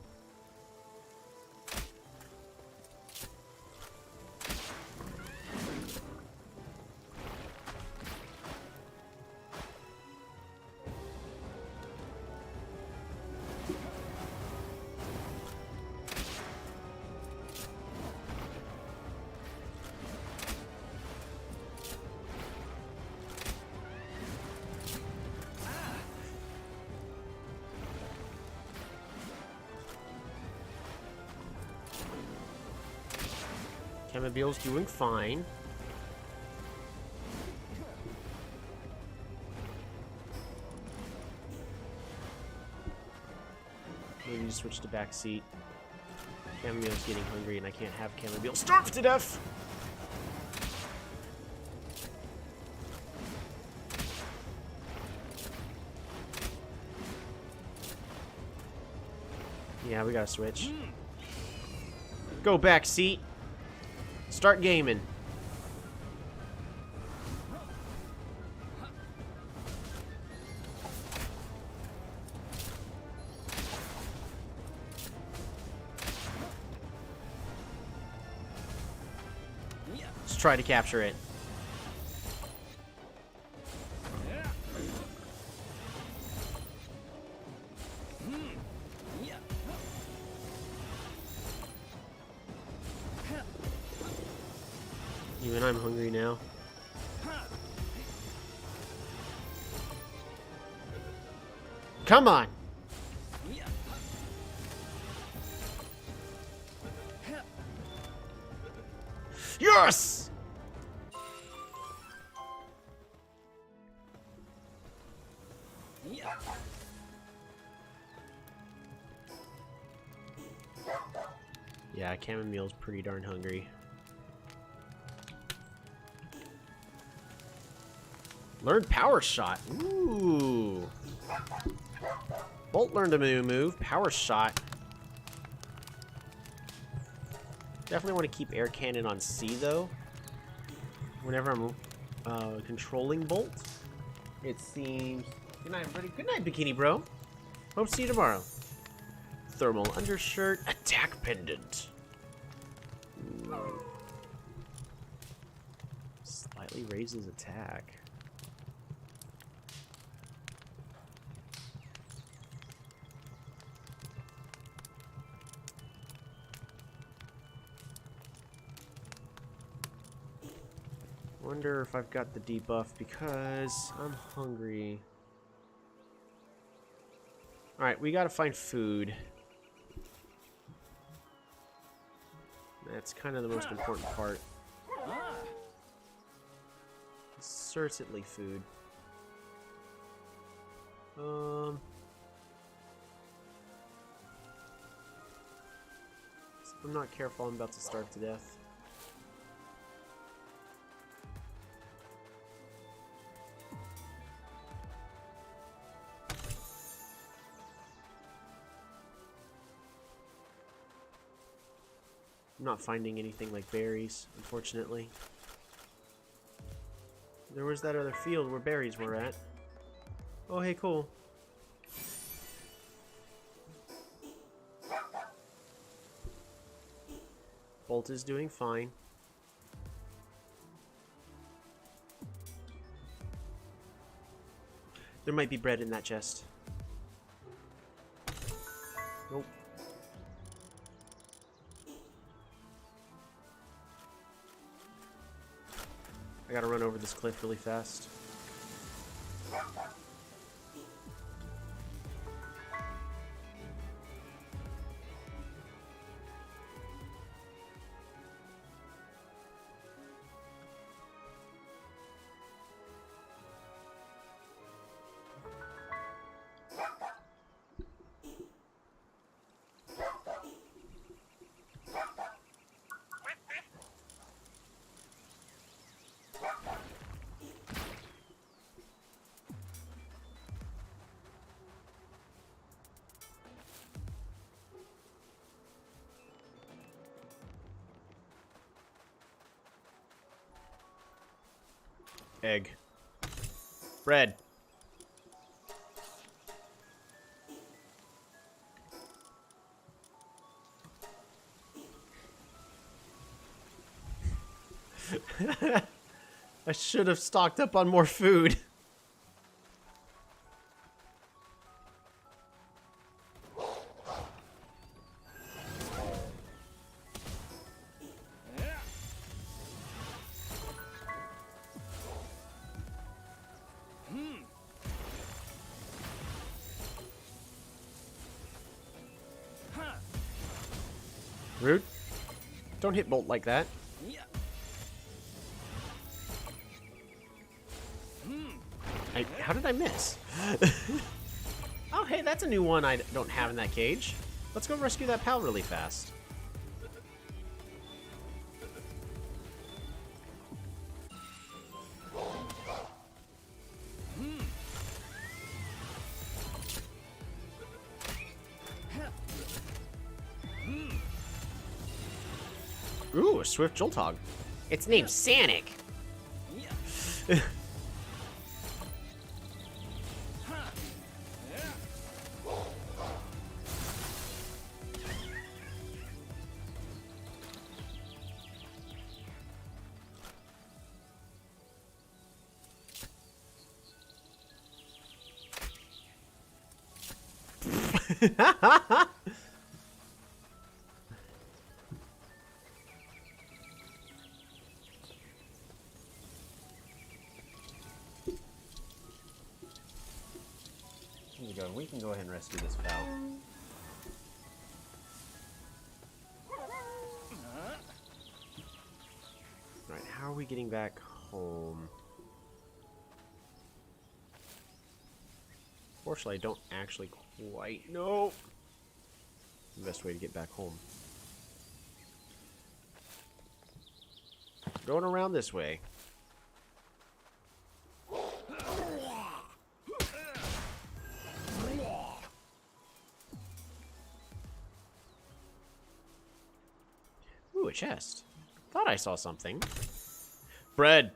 Chamomile's doing fine. Maybe switch to back seat. Chamomile's getting hungry and I can't have Chamomile starve to death! Yeah, we gotta switch. Go back seat. Start gaming. Let's try to capture it. Even I'm hungry now. Come on! Yes! Yeah, Chamomile's pretty darn hungry. Learn Power Shot. Ooh. Bolt learned a new move. Power Shot. Definitely want to keep Air Cannon on C, though. Whenever I'm controlling Bolt. It seems... Good night, everybody. Good night, Bikini Bro. Hope to see you tomorrow. Thermal Undershirt. Attack Pendant. Ooh. Slightly raises attack. Wonder if I've got the debuff because I'm hungry. Alright, we gotta find food. That's kind of the most important part. Certainly food. If I'm not careful, I'm about to starve to death. I'm not finding anything like berries, unfortunately. There was that other field where berries were at. Oh, hey, cool. Bolt is doing fine. There might be bread in that chest. Nope. I gotta run over this cliff really fast. Egg. Bread. I should have stocked up on more food. Rude. Don't hit Bolt like that. How did I miss? Oh, hey, that's a new one I don't have in that cage. Let's go rescue that pal really fast. Ooh, a swift Joltog. It's named Sanic. Here we go. We can go ahead and rescue this pal. Alright, how are we getting back home? Fortunately, I don't actually quite know the best way to get back home. Going around this way. Ooh, a chest. Thought I saw something. Bread.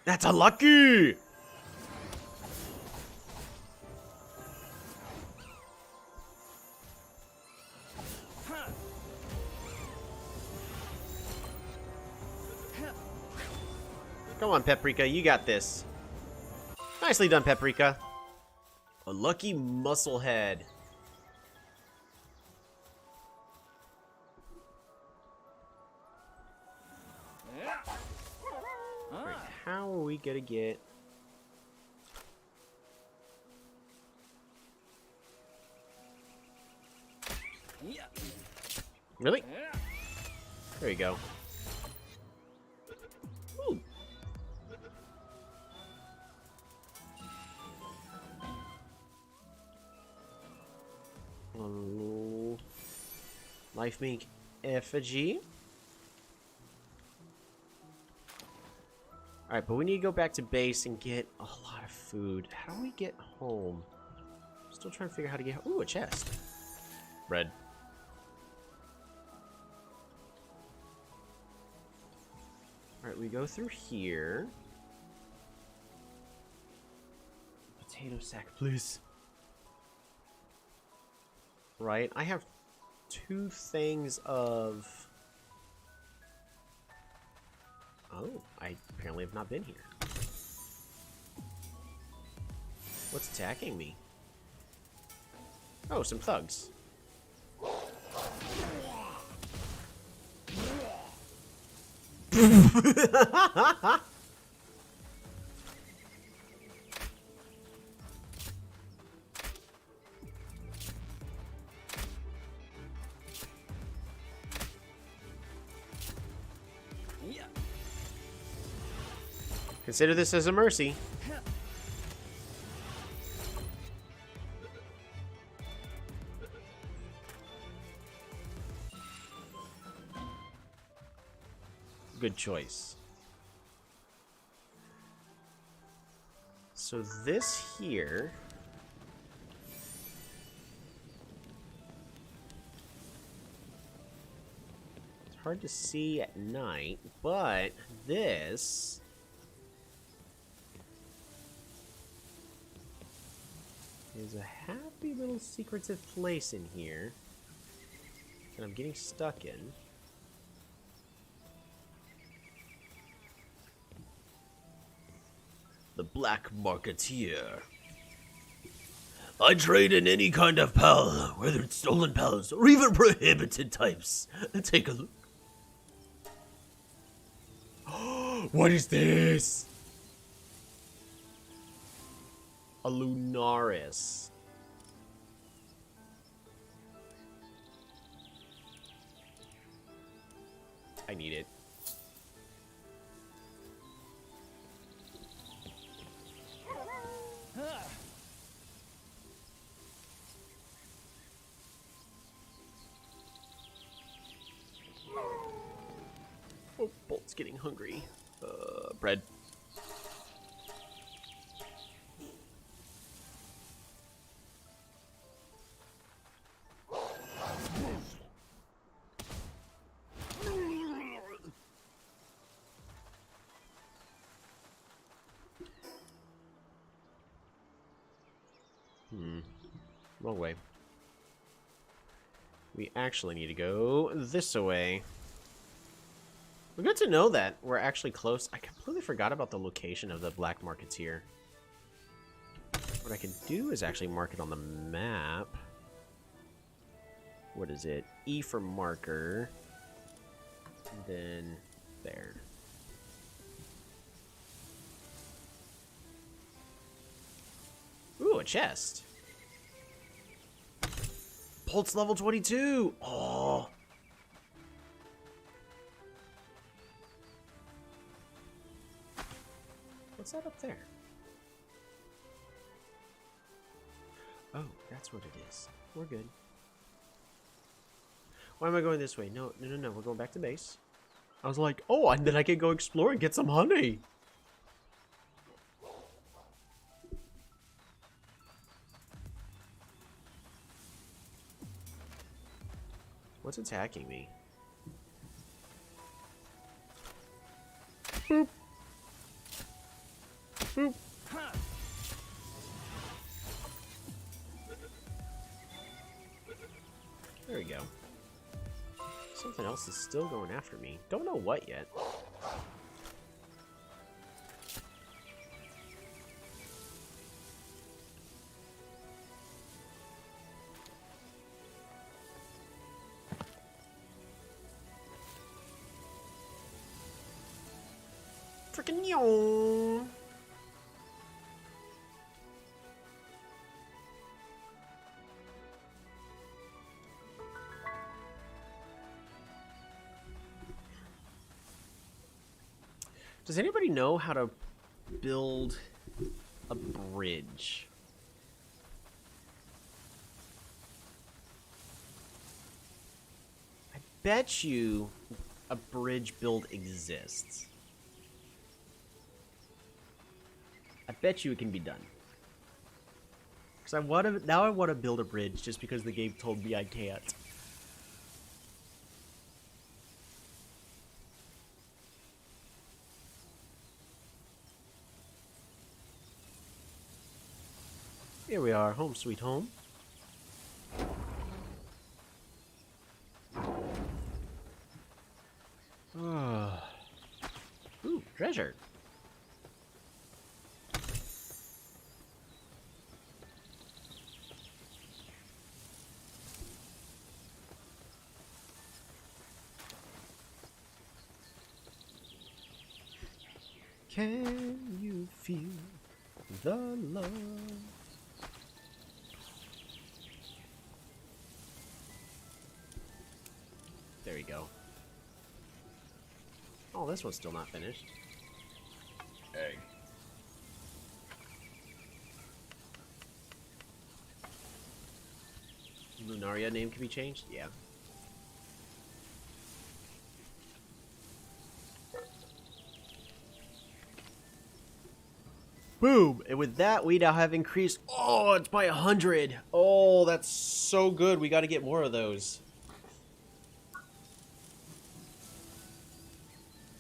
That's unlucky! Come on, Paprika, you got this. Nicely done, Paprika. A lucky musclehead. Right, how are we gonna get... Really? There you go. Ooh. Life Mink Effigy. Alright, but we need to go back to base and get a lot of food. How do we get home? Still trying to figure out how to get home. Ooh, a chest. Bread. Alright, we go through here. Potato sack, please. Right, I have 2 things of... Oh, I apparently have not been here. What's attacking me? Oh, some thugs. Consider this as a mercy. Good choice. So this here... It's hard to see at night, but this... There's a happy little secretive place in here that I'm getting stuck in. The Black Marketeer. I trade in any kind of pal, whether it's stolen pals or even prohibited types. Take a look. What is this? A Lunaris. I need it. Oh, Bolt's getting hungry. Bread. Wrong way. We actually need to go this way. We're good to know that we're actually close. I completely forgot about the location of the Black Marketeer. What I can do is actually mark it on the map. What is it? E for marker. And then there. Ooh, a chest. Pulse level 22. Oh. What's that up there? Oh, that's what it is. We're good. Why am I going this way? No. We're going back to base. I was like, oh, and then I can go explore and get some honey. What's attacking me? Boop. Boop. There we go. Something else is still going after me. Don't know what yet. Freaking yawn. Does anybody know how to build a bridge? I bet you a bridge build exists. I bet you it can be done. Because I want to build a bridge just because the game told me I can't. Here we are, home sweet home. Ooh, treasure. Can you feel the love? There you go. Oh, this one's still not finished. Egg. Lunaria name can be changed? Yeah. Boom! And with that, we now have increased... Oh, it's by 100! Oh, that's so good. We got to get more of those.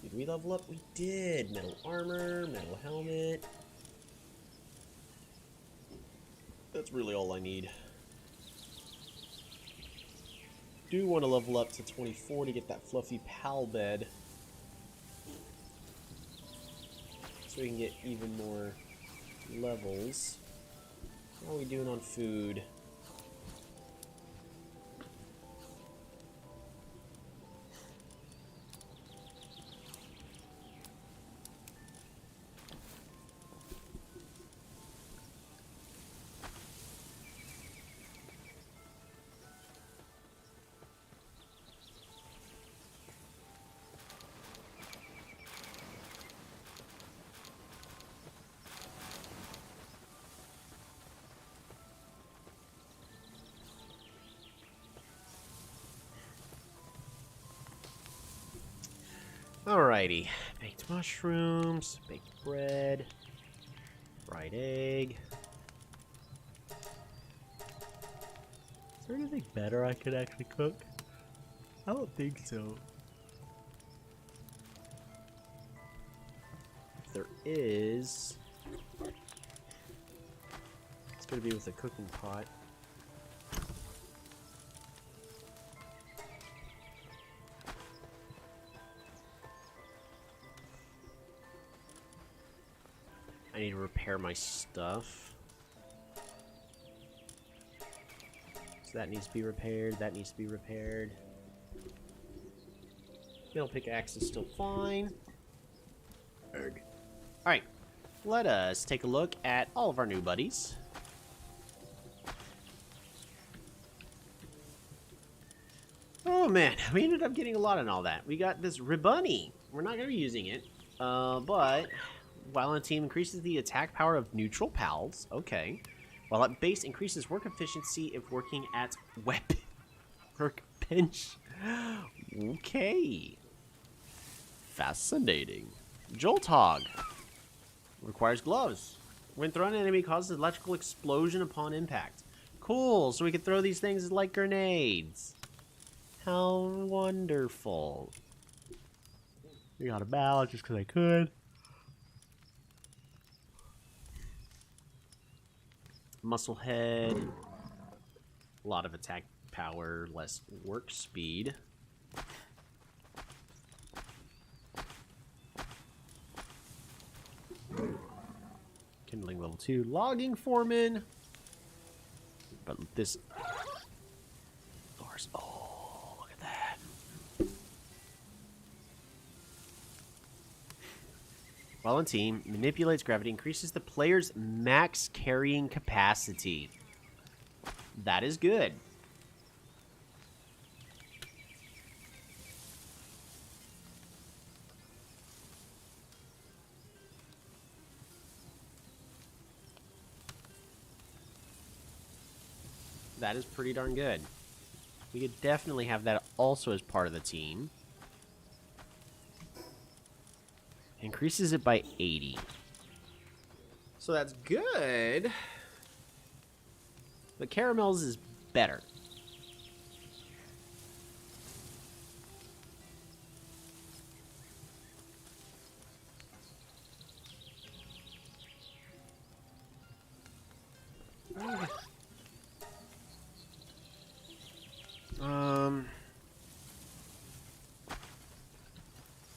Did we level up? We did. Metal armor, metal helmet. That's really all I need. Do want to level up to 24 to get that fluffy pal bed. So we can get even more levels. How are we doing on food? Alrighty. Baked mushrooms, baked bread, fried egg. Is there anything better I could actually cook? I don't think so. If there is, it's gonna be with a cooking pot. I need to repair my stuff. So that needs to be repaired, that needs to be repaired. Metal pickaxe is still fine. Alright, let us take a look at all of our new buddies. Oh man, we ended up getting a lot in all that. We got this Ribunny. We're not going to be using it, but... While on a team increases the attack power of neutral pals. Okay. While at base increases work efficiency if working at weapon workbench. Okay. Fascinating. Jolt Hog. Requires gloves. When thrown, an enemy causes an electrical explosion upon impact. Cool. So we can throw these things like grenades. How wonderful. We got a ballot just because I could. Muscle head, a lot of attack power, less work speed. Kindling level 2, logging foreman. But this, oh, look at that. While on team, manipulates gravity, increases the player's max carrying capacity. That is good. That is pretty darn good. We could definitely have that also as part of the team. Increases it by 80. So that's good. But Caramel's is better.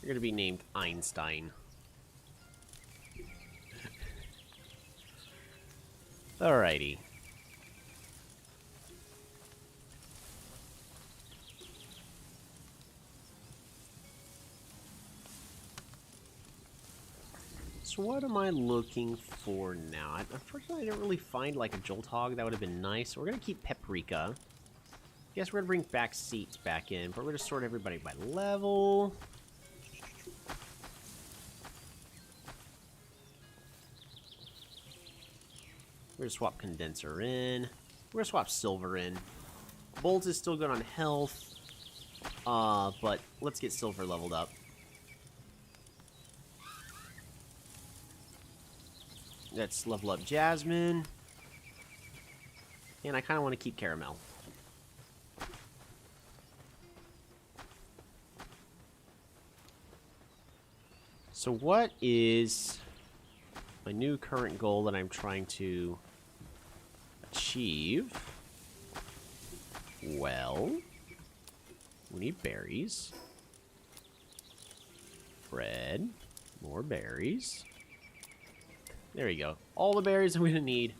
You're gonna be named Einstein. Alrighty. So what am I looking for now? Unfortunately, I didn't really find like a Jolt Hog. That would have been nice. So we're gonna keep Paprika. Guess we're gonna bring back seats back in, but we're gonna sort everybody by level. We're gonna swap Condenser in. We're gonna swap Silver in. Bolt is still good on health, but let's get Silver leveled up. Let's level up Jasmine. And I kind of want to keep Caramel. So what is my new current goal that I'm trying to achieve? Well, we need berries. Bread. More berries. There we go. All the berries I'm going to need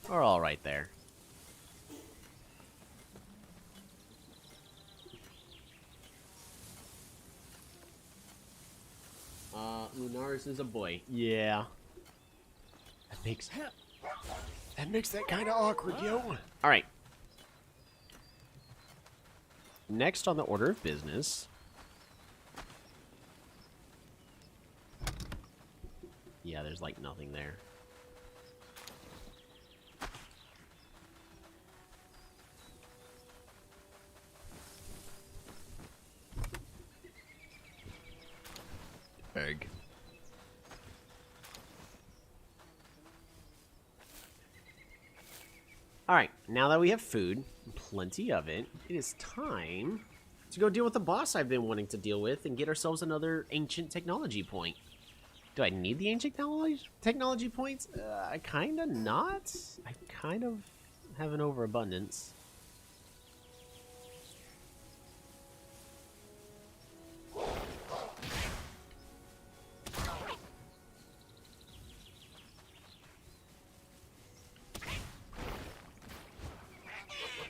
are all right there. Lunaris is a boy. Yeah. That makes that kind of awkward, yo. All right. Next on the order of business. Yeah, there's like nothing there. Egg. Alright, now that we have food, plenty of it, it is time to go deal with the boss I've been wanting to deal with and get ourselves another ancient technology point. Do I need the ancient technology points? I kind of not. I kind of have an overabundance.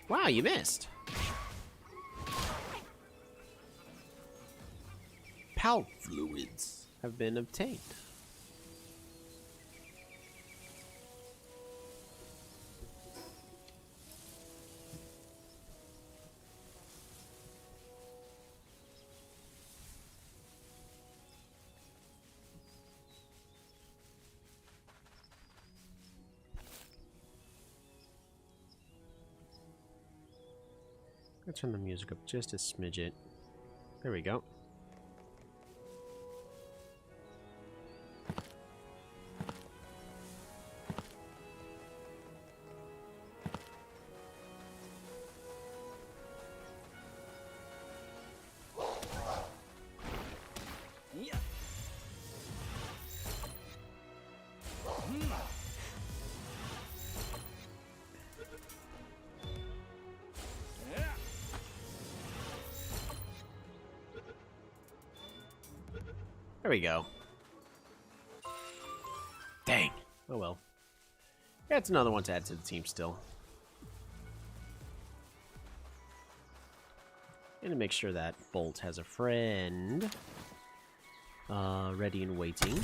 Wow, you missed. Pal fluids have been obtained. Let's turn the music up just a smidget. There we go. There we go. Dang. Oh well. Yeah, it's another one to add to the team still. And to make sure that Bolt has a friend ready and waiting.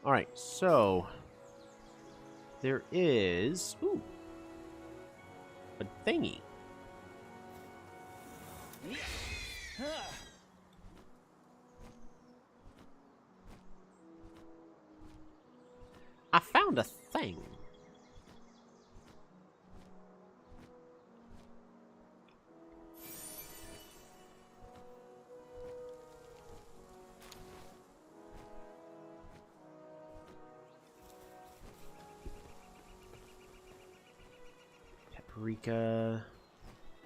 Alright, so there is a thingy. I found a thing. Paprika.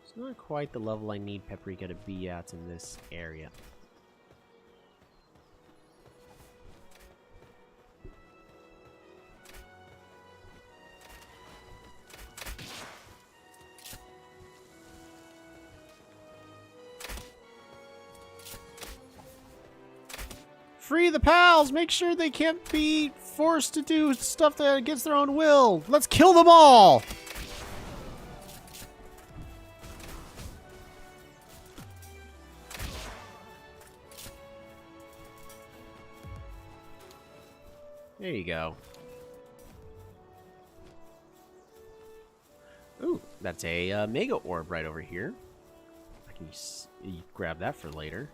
It's not quite the level I need Paprika to be at in this area. Free the pals! Make sure they can't be forced to do stuff that against their own will! Let's kill them all! There you go. Ooh, that's a Mega Orb right over here. I can grab that for later.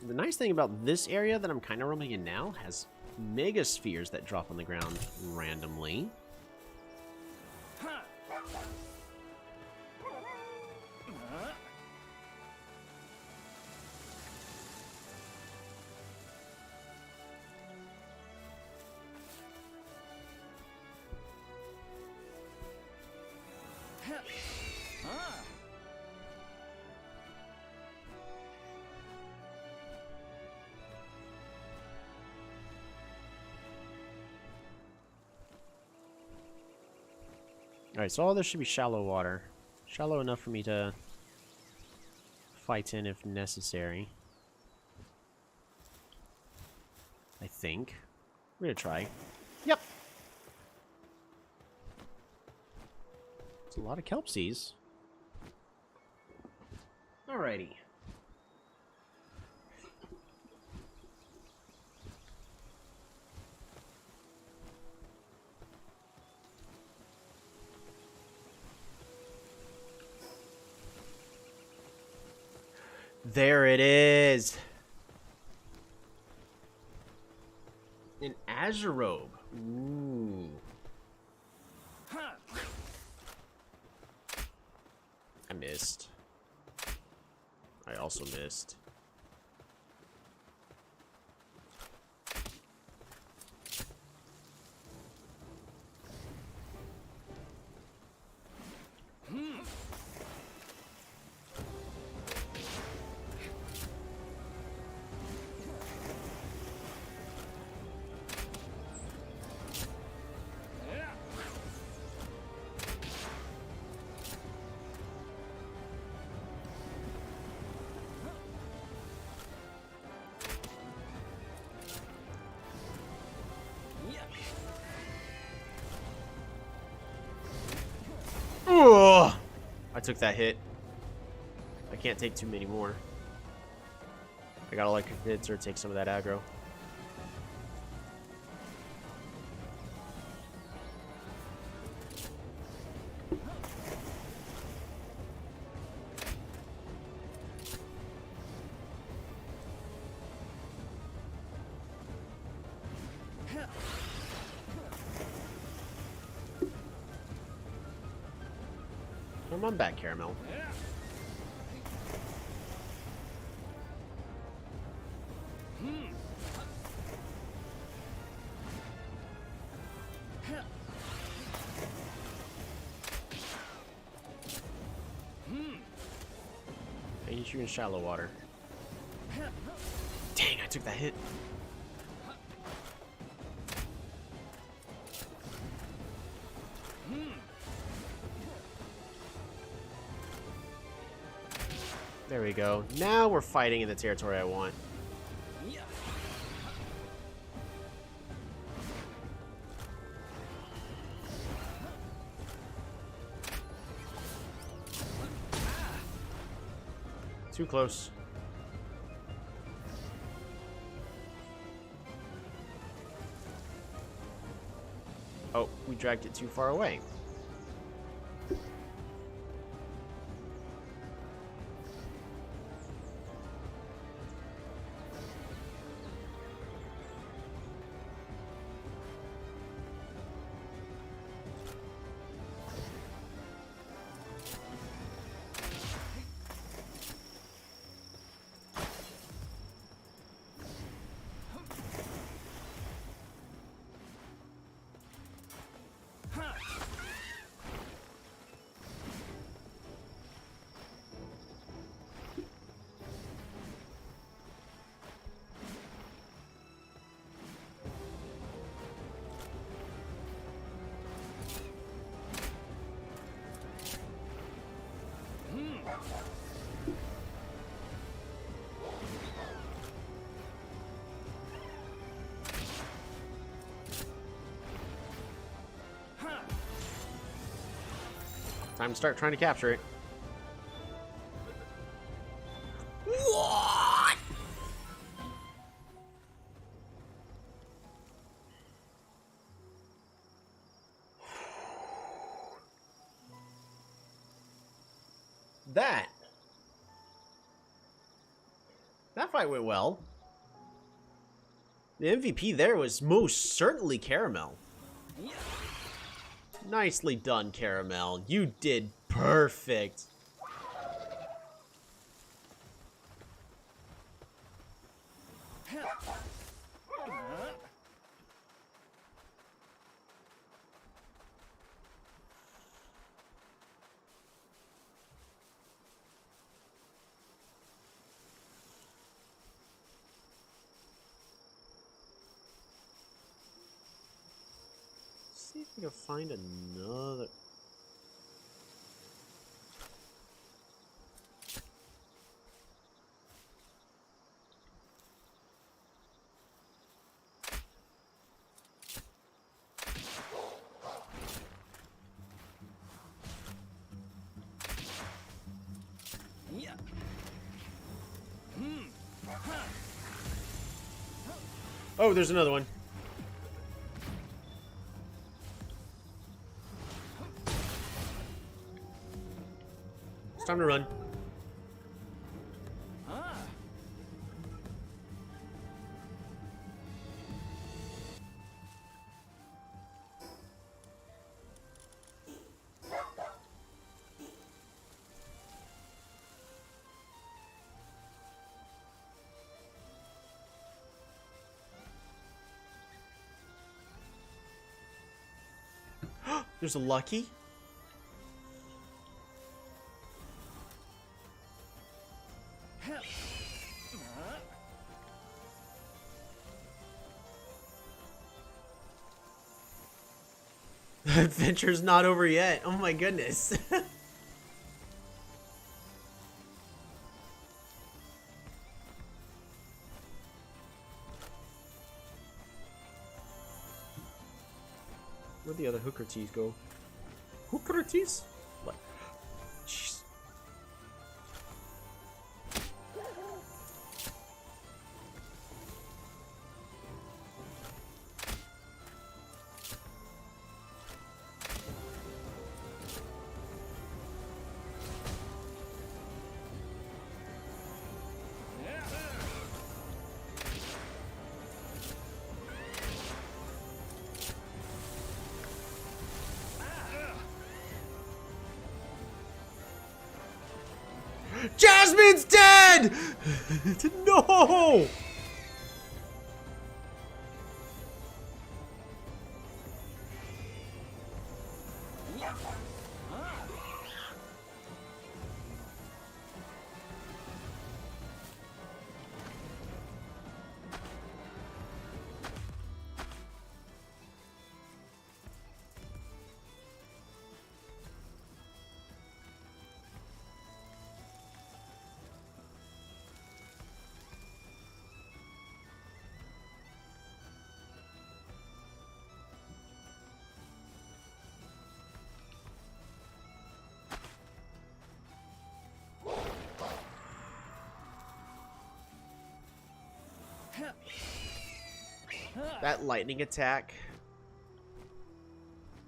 The nice thing about this area that I'm kind of roaming in now has Mega Spheres that drop on the ground randomly. Alright, so all this should be shallow water. Shallow enough for me to fight in if necessary. I think. We're gonna try. Yep. It's a lot of kelpsies. Alrighty. There it is. An azure robe. Ooh. I missed. I also missed. Ugh. I took that hit. I can't take too many more. I got electric hits or take some of that aggro. Come on back, Caramel. I need you in shallow water. Dang, I took that hit. There we go. Now we're fighting in the territory I want. Too close. Oh, we dragged it too far away. Time to start trying to capture it. What? That fight went well. The MVP there was most certainly Caramel. Nicely done, Caramel. You did perfect. See if we can find another. Oh, there's another one. It's time to run. There's a Lucky. The adventure's not over yet. Oh my goodness. Where'd the other hooker tees go? Hooker tees? What? Jeez. Jasmine's dead! No! That lightning attack,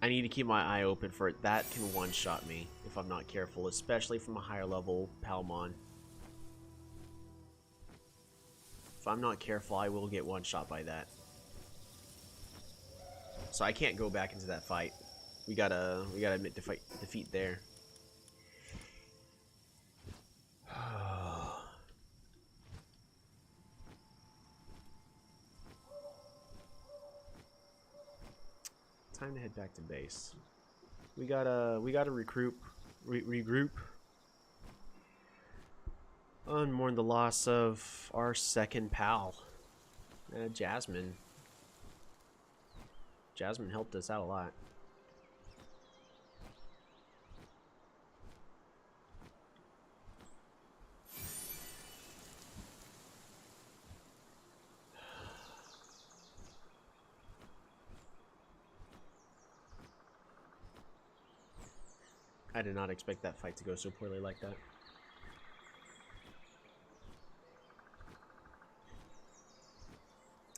I need to keep my eye open for it. That can one-shot me if I'm not careful, especially from a higher level Palmon. If I'm not careful, I will get one-shot by that. So I can't go back into that fight. We gotta admit defeat there. Time to head back to base. We gotta regroup. Mourn the loss of our second pal, Jasmine. Jasmine helped us out a lot. I did not expect that fight to go so poorly like that.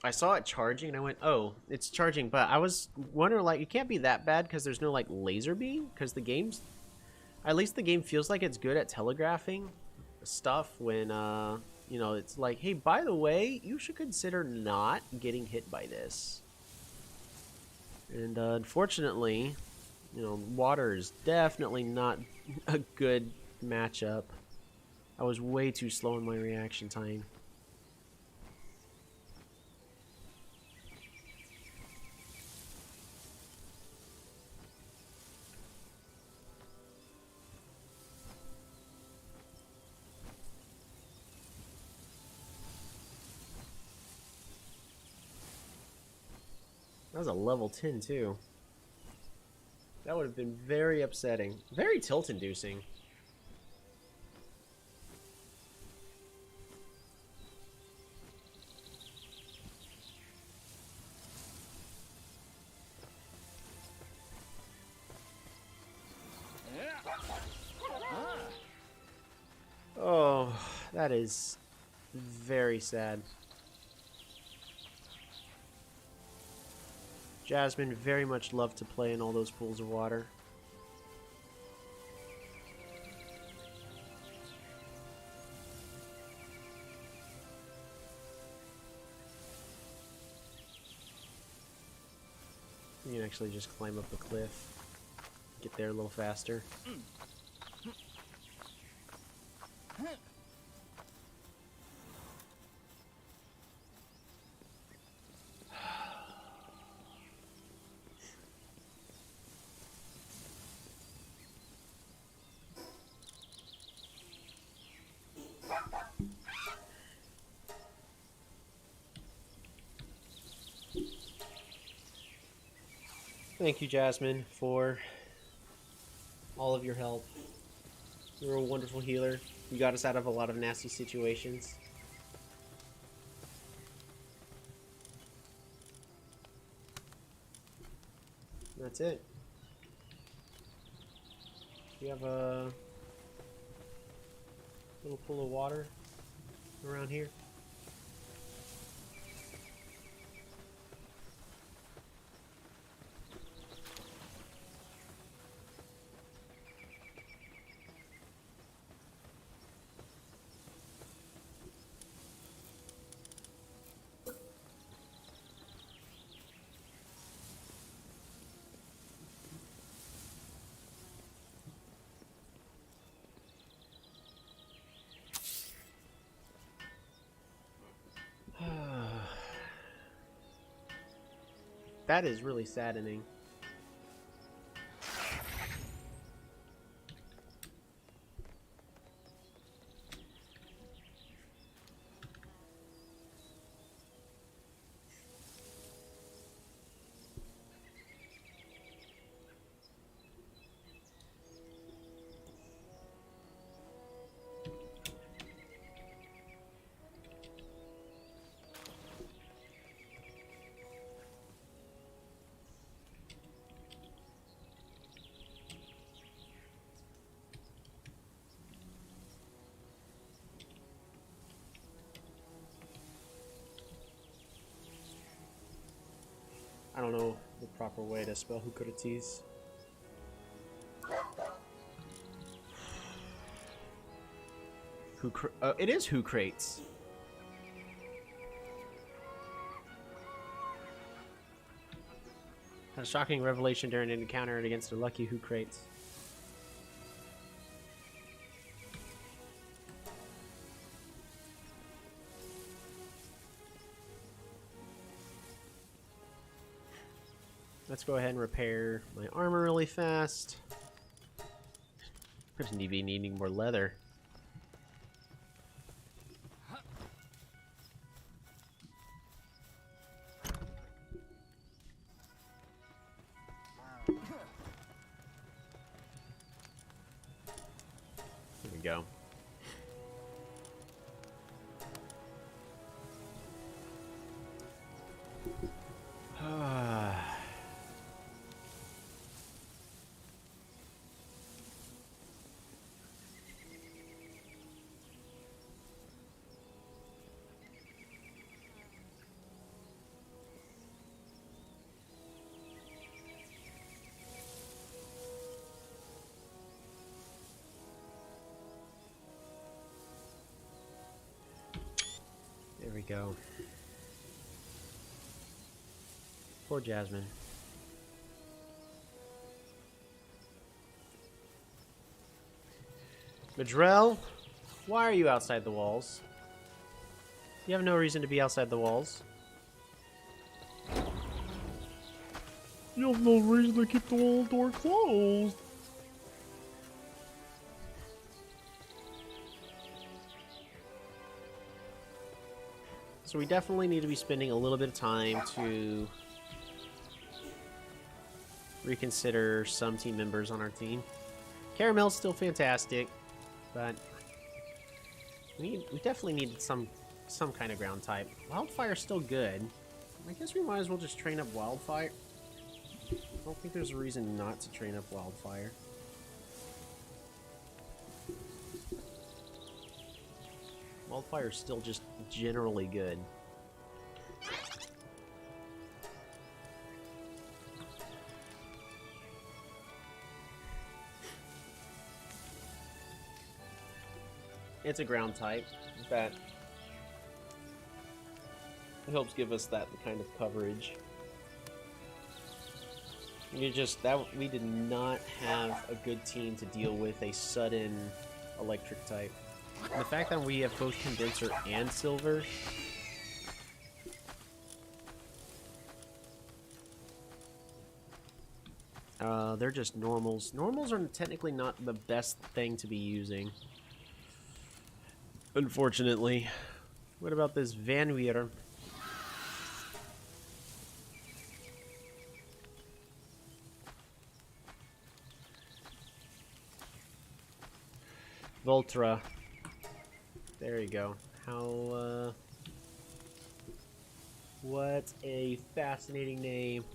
I saw it charging and I went, oh, it's charging, but I was wondering, like, it can't be that bad because there's no, like, laser beam, because the game's, at least the game feels like it's good at telegraphing stuff when, you know, it's like, hey, by the way, you should consider not getting hit by this. And, unfortunately, you know, water is definitely not a good matchup. I was way too slow in my reaction time. That was a level 10 too. That would have been very upsetting. Very tilt-inducing. Oh, that is very sad. Jasmine very much loved to play in all those pools of water. You can actually just climb up the cliff. Get there a little faster. Thank you, Jasmine, for all of your help. You're a wonderful healer. You got us out of a lot of nasty situations. That's it. You have a little pool of water around here. That is really saddening. I don't know the proper way to spell Hukurates. It is Hucrates. Had a shocking revelation during an encounter against a lucky Hucrates. Let's go ahead and repair my armor really fast. I'm gonna be needing more leather. There we go. There we go. Poor Jasmine. Madrell, why are you outside the walls? You have no reason to be outside the walls. You have no reason to keep the wall door closed. So we definitely need to be spending a little bit of time to reconsider some team members on our team. Caramel's still fantastic, but we definitely needed some kind of ground type. Wildfire's still good. I guess we might as well just train up Wildfire. I don't think there's a reason not to train up Wildfire. Wildfire's still just generally good. It's a ground type. That helps give us that kind of coverage. We did not have a good team to deal with a sudden electric type. And the fact that we have both condenser and silver. They're just normals. Normals are technically not the best thing to be using. Unfortunately. What about this Vanweer? Voltra. There you go. How, what a fascinating name.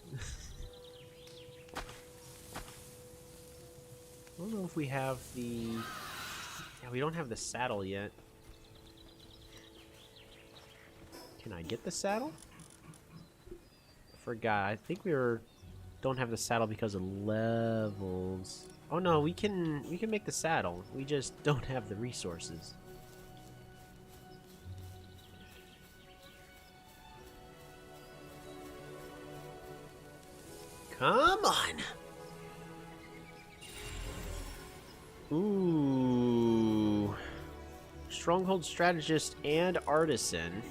I don't know if we have the... Yeah, we don't have the saddle yet. Can I get the saddle? Forgot. I think don't have the saddle because of levels. Oh no, we can make the saddle. We just don't have the resources. Come on. Ooh. Stronghold strategist and artisan.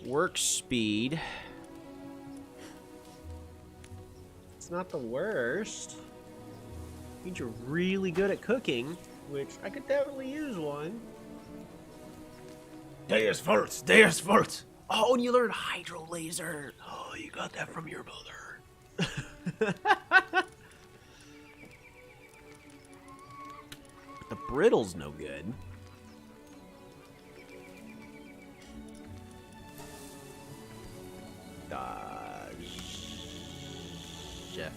Work speed. It's not the worst. Means you're really good at cooking, which I could definitely use one. Deus Vult! Deus Vult! Oh, and you learned Hydro Laser. Oh, you got that from your mother. But the brittle's no good. Jeff.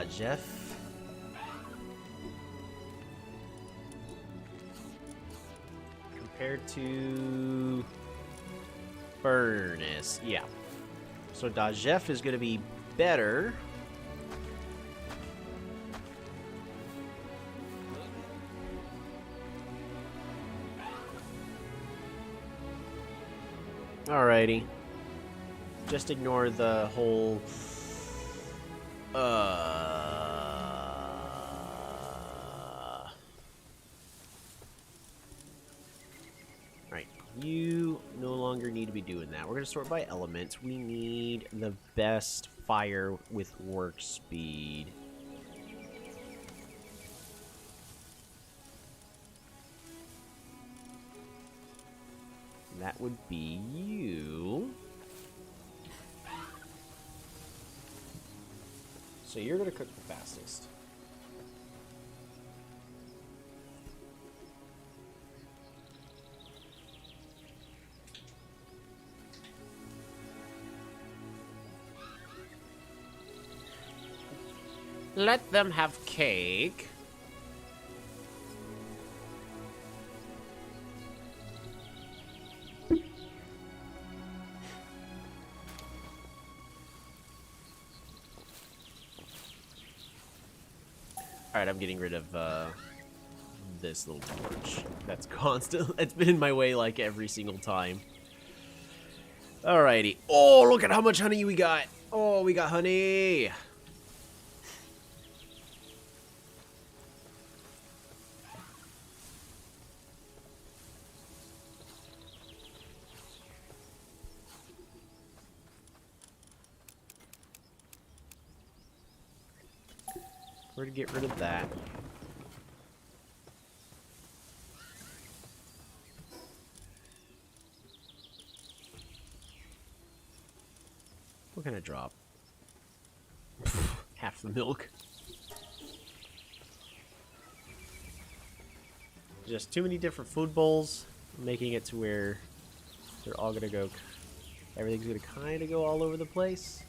Jeff. Compared to Furnace, yeah. So Dajef is going to be better. Alrighty. Just ignore the whole... Right. You no longer need to be doing that. We're going to sort by elements. We need the best fire with work speed. That would be you. So you're going to cook the fastest. Let them have cake. Alright, I'm getting rid of this little torch. That's constant. It's been in my way like every single time. Alrighty. Oh, look at how much honey we got. Oh, we got honey. We're gonna get rid of that. What can I drop? Half the milk. Just too many different food bowls, making it to where they're all gonna go. Everything's gonna kind of go all over the place.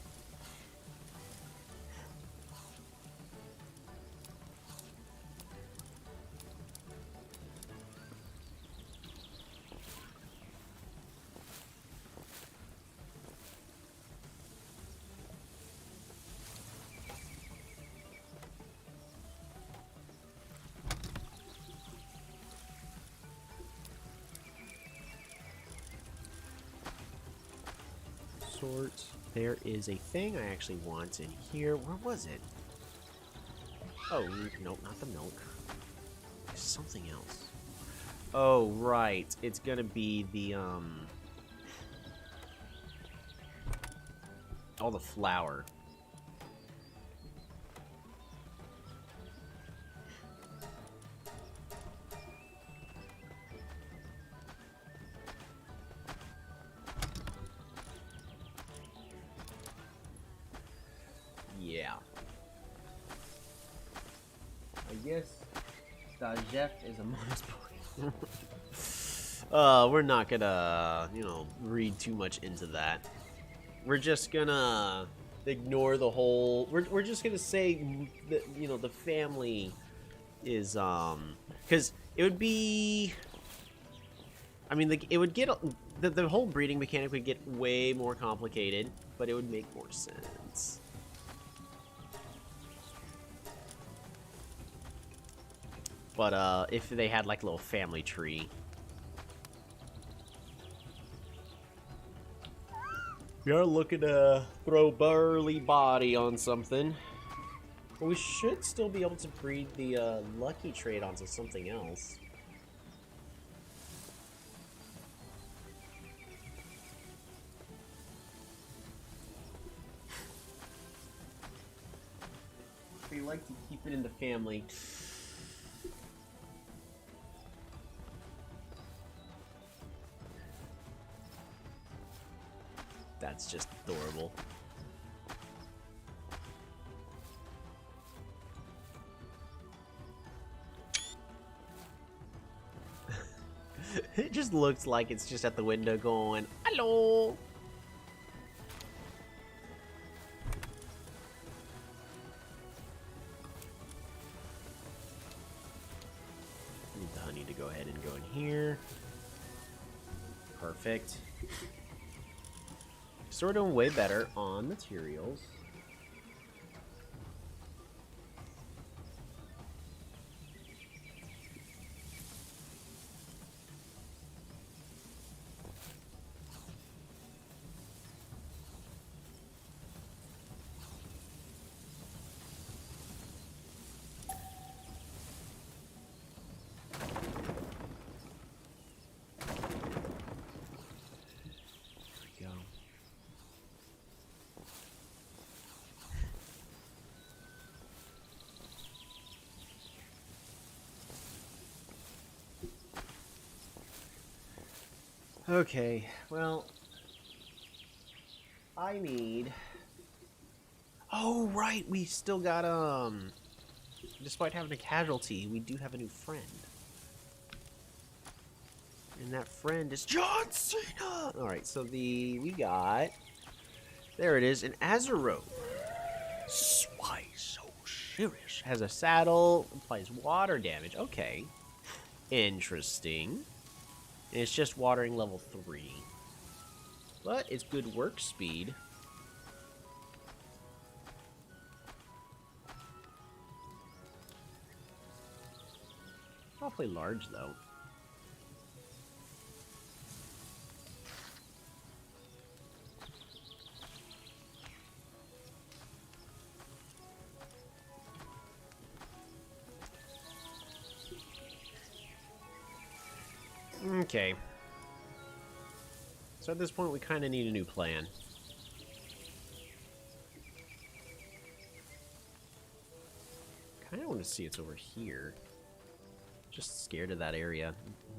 sort. There is a thing I actually want in here. Where was it? Oh, nope, not the milk. There's something else. Oh, right. It's gonna be the, all the flour. Yeah. I guess Jeff is a monospoil. We're not gonna, you know, read too much into that. We're just gonna ignore the whole. We're just gonna say that, you know, the family is because it would be. I mean, it would get the whole breeding mechanic would get way more complicated, but it would make more sense. But if they had like a little family tree. We are looking to throw Burly Body on something. But we should still be able to breed the Lucky trait onto something else. We like to keep it in the family. That's just adorable. It just looks like it's just at the window going, hello. Need the honey to go ahead and go in here. Perfect. So we're doing way better on materials. Okay, well, I need... Oh, right, we still got, despite having a casualty, we do have a new friend. And that friend is John Cena! Alright, so we got... There it is, an Azeroth. Why so serious? Has a saddle, applies water damage. Okay. Interesting. And it's just watering level 3. But it's good work speed. I'll play large, though. Okay. So at this point, we kind of need a new plan. Kind of want to see it's over here. Just scared of that area.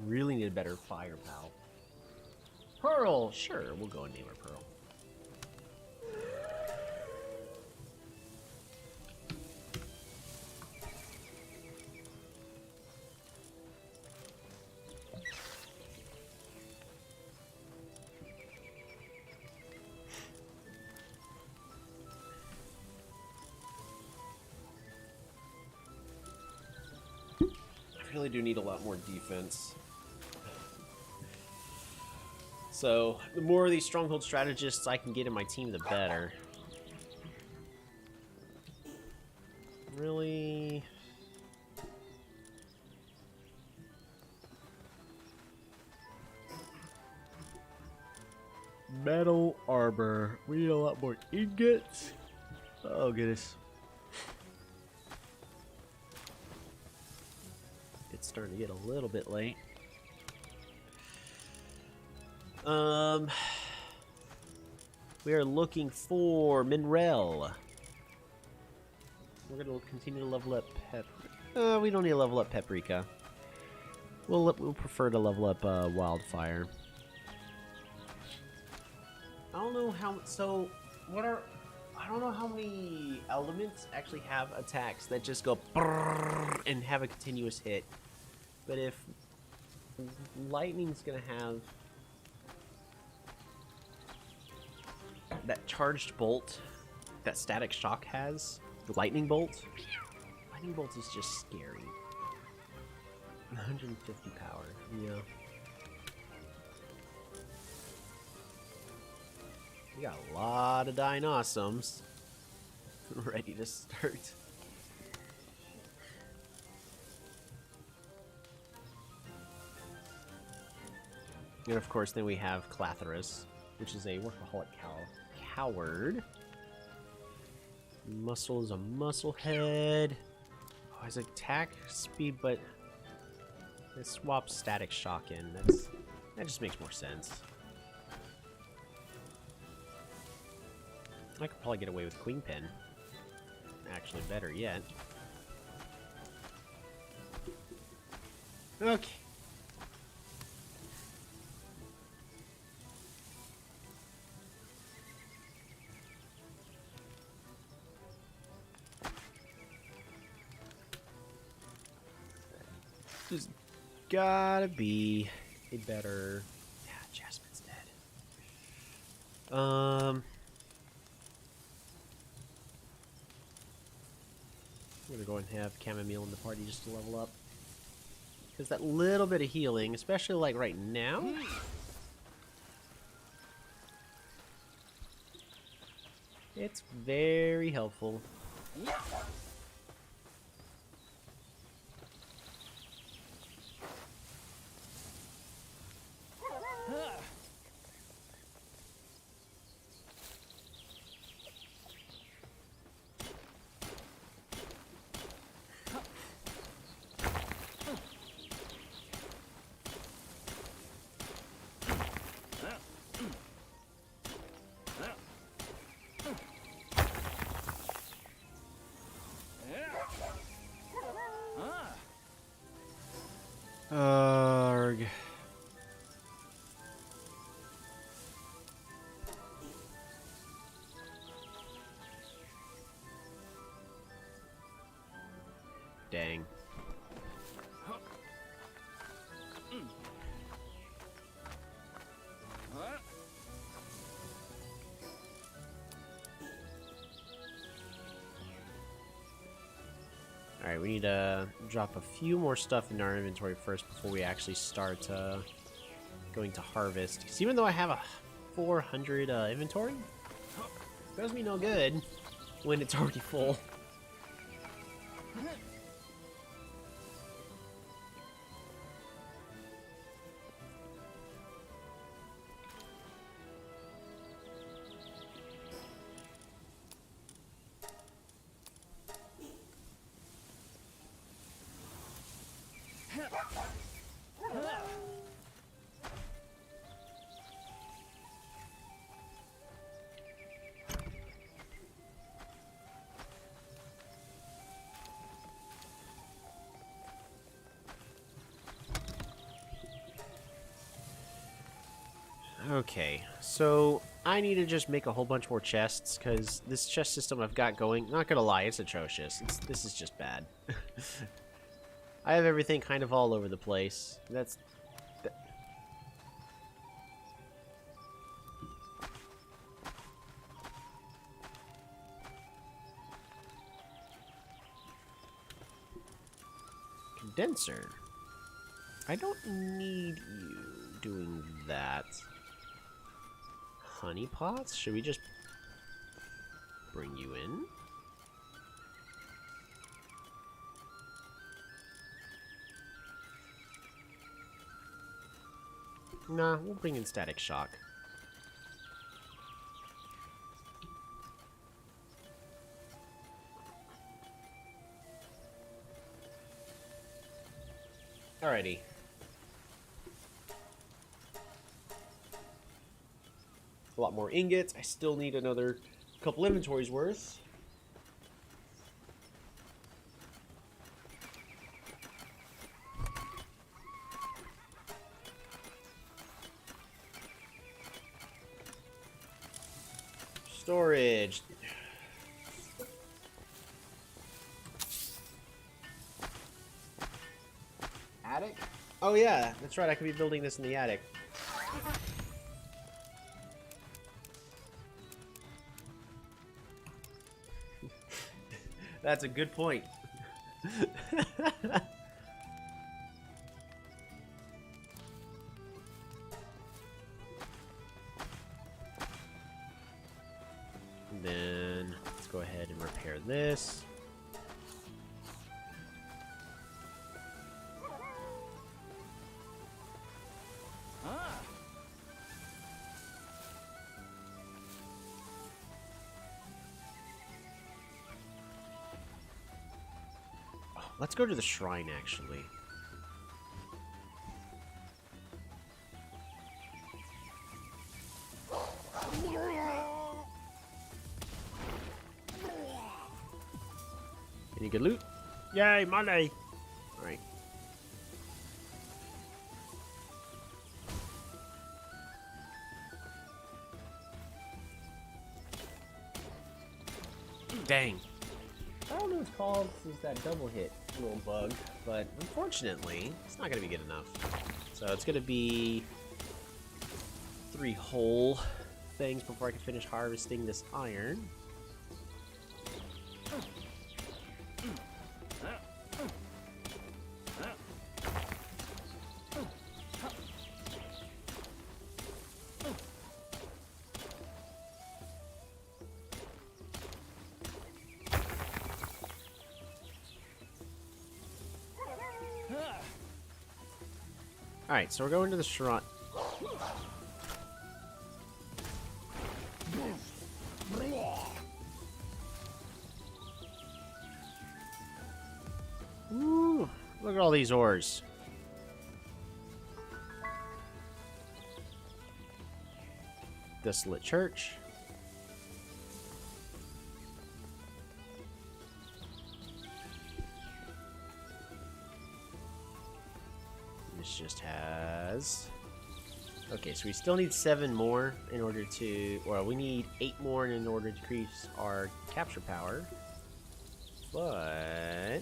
Really need a better firepower. Pearl! Sure, we'll go and name her Pearl. I really do need a lot more defense. So, the more of these stronghold strategists I can get in my team, the better. Really? Metal armor. We need a lot more ingots. Oh, goodness. It's starting to get a little bit late. We are looking for Mineral. We're gonna continue to level up we don't need to level up Paprika. We'll prefer to level up Wildfire. I don't know how. So what are? I don't know how many elements actually have attacks that just go and have a continuous hit. But if lightning's gonna have that charged bolt that Static Shock has, the lightning bolt. Lightning bolt is just scary. 150 power, yeah. We got a lot of Dinosaurs ready to start. And of course, then we have Clathrus, which is a workaholic coward. Muscle is a muscle head. Oh, his attack speed, but it swaps Static Shock in. That just makes more sense. I could probably get away with Queen Pin. Actually, better yet. Okay. There's gotta be a better... Yeah, Jasmine's dead. I'm gonna go and have Chamomile in the party just to level up. Because that little bit of healing, especially like right now... It's very helpful. Arg. Dang. Alright, we need to drop a few more stuff in our inventory first before we actually start going to harvest. Because even though I have a 400 inventory, it does me no good when it's already full. Okay, so I need to just make a whole bunch more chests, because this chest system I've got going, not gonna lie, it's atrocious. This is just bad. I have everything kind of all over the place. Condenser. I don't need you doing that. Honey pots? Should we just bring you in? Nah, we'll bring in Static Shock. Alrighty. A lot more ingots. I still need another couple inventories worth. Storage. Attic? Oh yeah, that's right. I could be building this in the attic. That's a good point. And then let's go ahead and repair this. Let's go to the shrine, actually. Any good loot? Yay, money! Alright. Dang. I don't know what it's called. This is that double hit little bug, but unfortunately, it's not going to be good enough. So it's going to be 3 whole things before I can finish harvesting this iron. Alright, so we're going to the shrine. Ooh, look at all these ores. Desolate church. This just has... Okay, so we still need 7 more in order to... Well, we need 8 more in order to increase our capture power. But...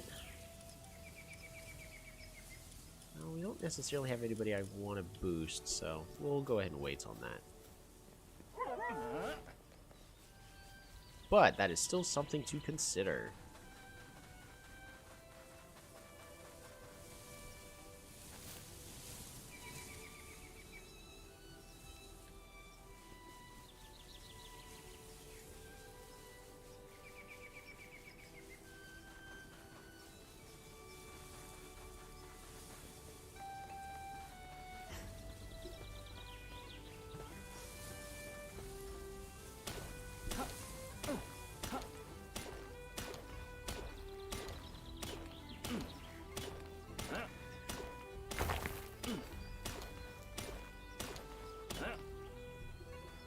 Well, we don't necessarily have anybody I want to boost, so we'll go ahead and wait on that. But that is still something to consider.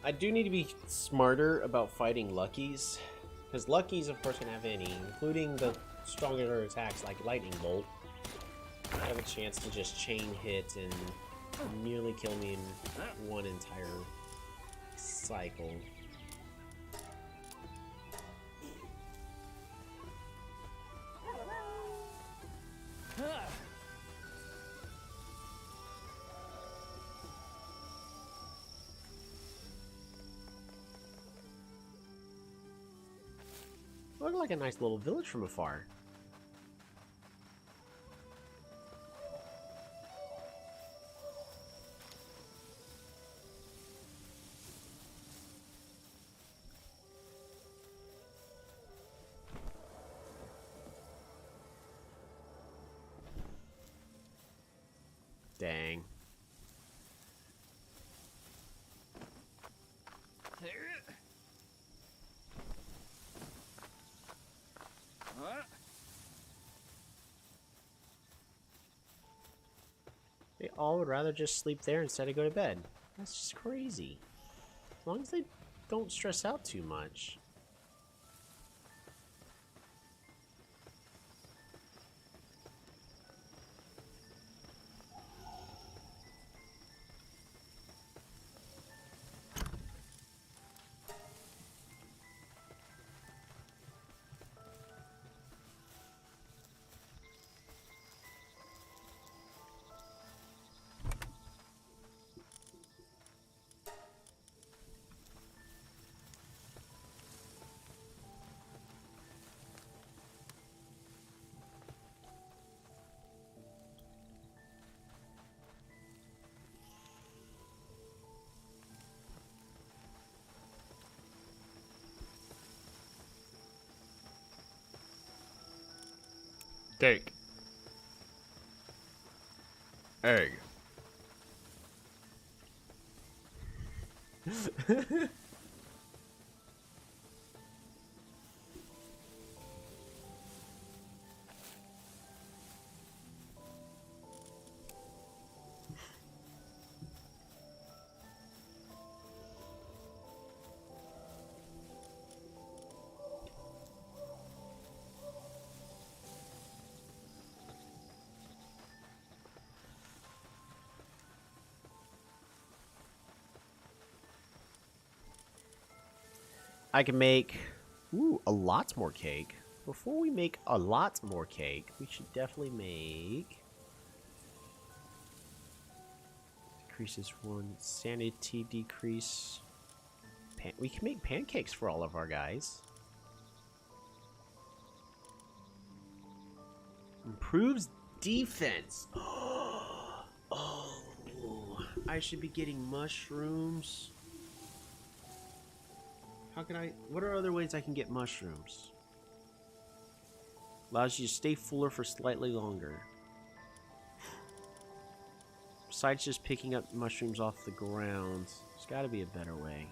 I do need to be smarter about fighting Luckies, because Luckies, of course, can have any, including the stronger attacks like Lightning Bolt. I have a chance to just chain hit and nearly kill me in one entire cycle. Looked like a nice little village from afar. Dang. all would rather just sleep there instead of go to bed. That's just crazy. As long as they don't stress out too much. Cake. Egg. I can make a lot more cake. Before we make a lot more cake, we should definitely make decreases 1 sanity decrease. We can make pancakes for all of our guys. Improves defense. Oh, I should be getting mushrooms. How can I... What are other ways I can get mushrooms? Allows you to stay fuller for slightly longer. Besides just picking up mushrooms off the ground, there's got to be a better way.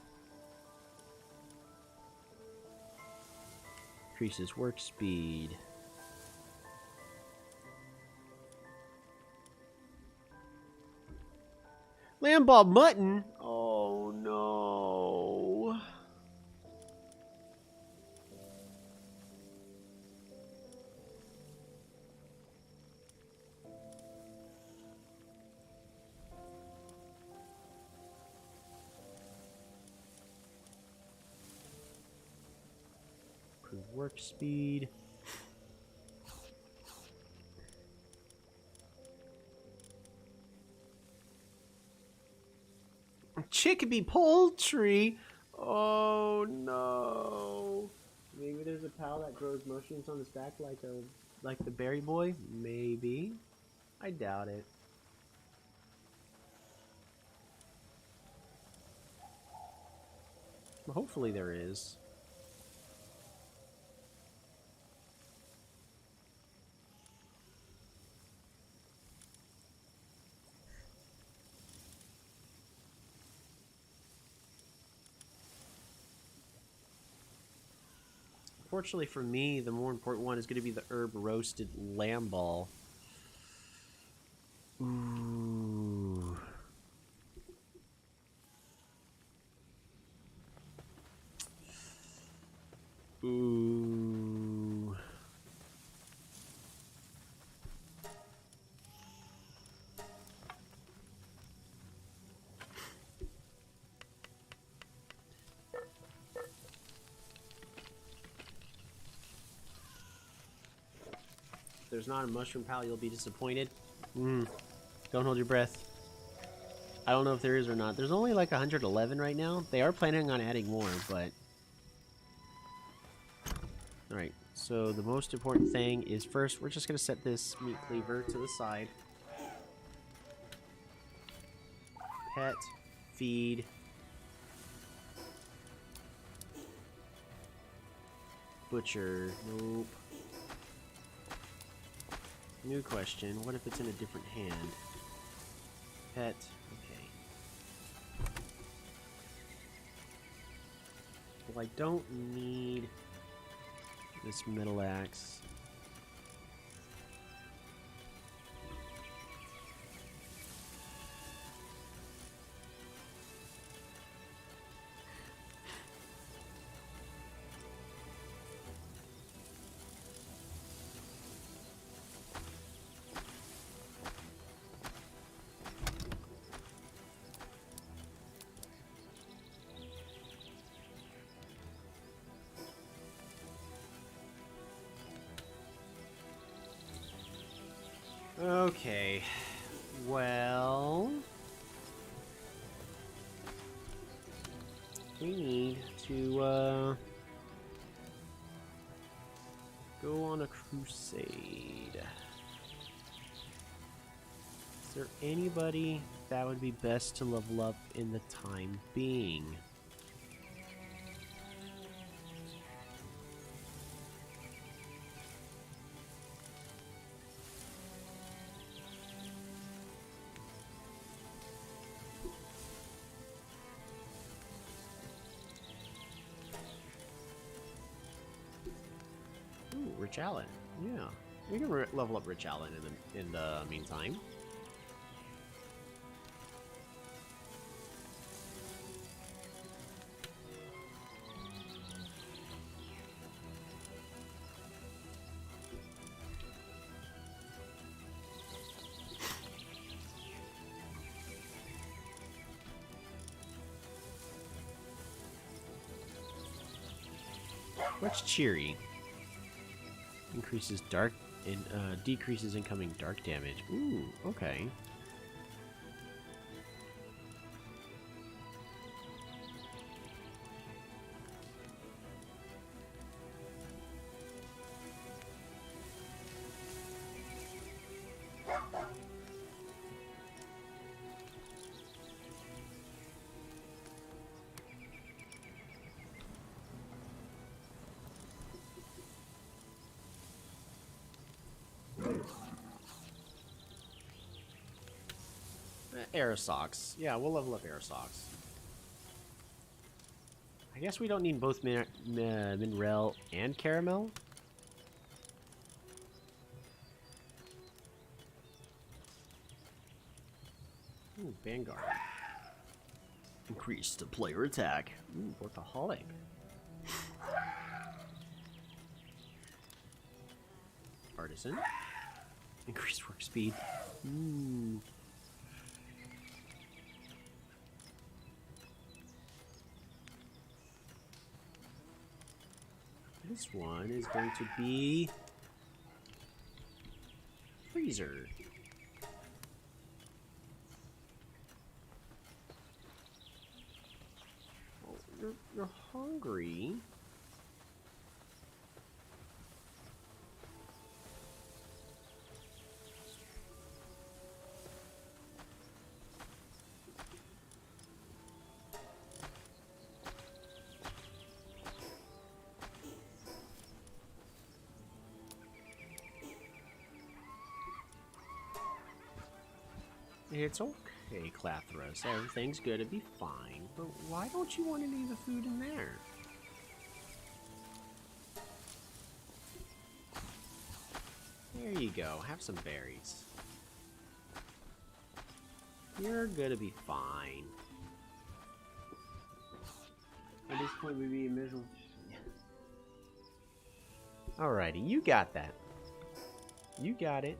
Increases work speed. Lamball mutton? Oh no. Improve work speed. Chickpea poultry. Oh no. Maybe there's a pal that grows mushrooms on his back like the berry boy. Maybe. I doubt it. Well, hopefully there is. Fortunately for me, the more important one is going to be the herb roasted lamb ball. Ooh. Ooh. If there's not a mushroom pal, you'll be disappointed. Don't hold your breath. I don't know if there is or not. There's only like 111 right now. They are planning on adding more, but... Alright, so the most important thing is first, we're just going to set this meat cleaver to the side. Pet, feed. Butcher, nope. New question, what if it's in a different hand? Pet, okay. Well, I don't need this middle axe. Okay. Well, we need to go on a crusade. Is there anybody that would be best to level up in the time being? Ooh, Rich Allen. Yeah, we can level up Rich Allen in the meantime. What's cheery? Increases dark and decreases incoming dark damage. Ooh, okay. Aerosox. Yeah, we'll level up Aerosox. I guess we don't need both Mineral and Caramel. Ooh, Vanguard. Increase the player attack. Ooh, Workaholic. Artisan. Increased work speed. Ooh. This one is going to be Freezer. Oh, you're hungry. It's okay, Clathras. Everything's gonna be fine. But why don't you want any of the food in there? There you go. Have some berries. You're gonna be fine. At this point, we'd be miserable. Alrighty, you got that. You got it.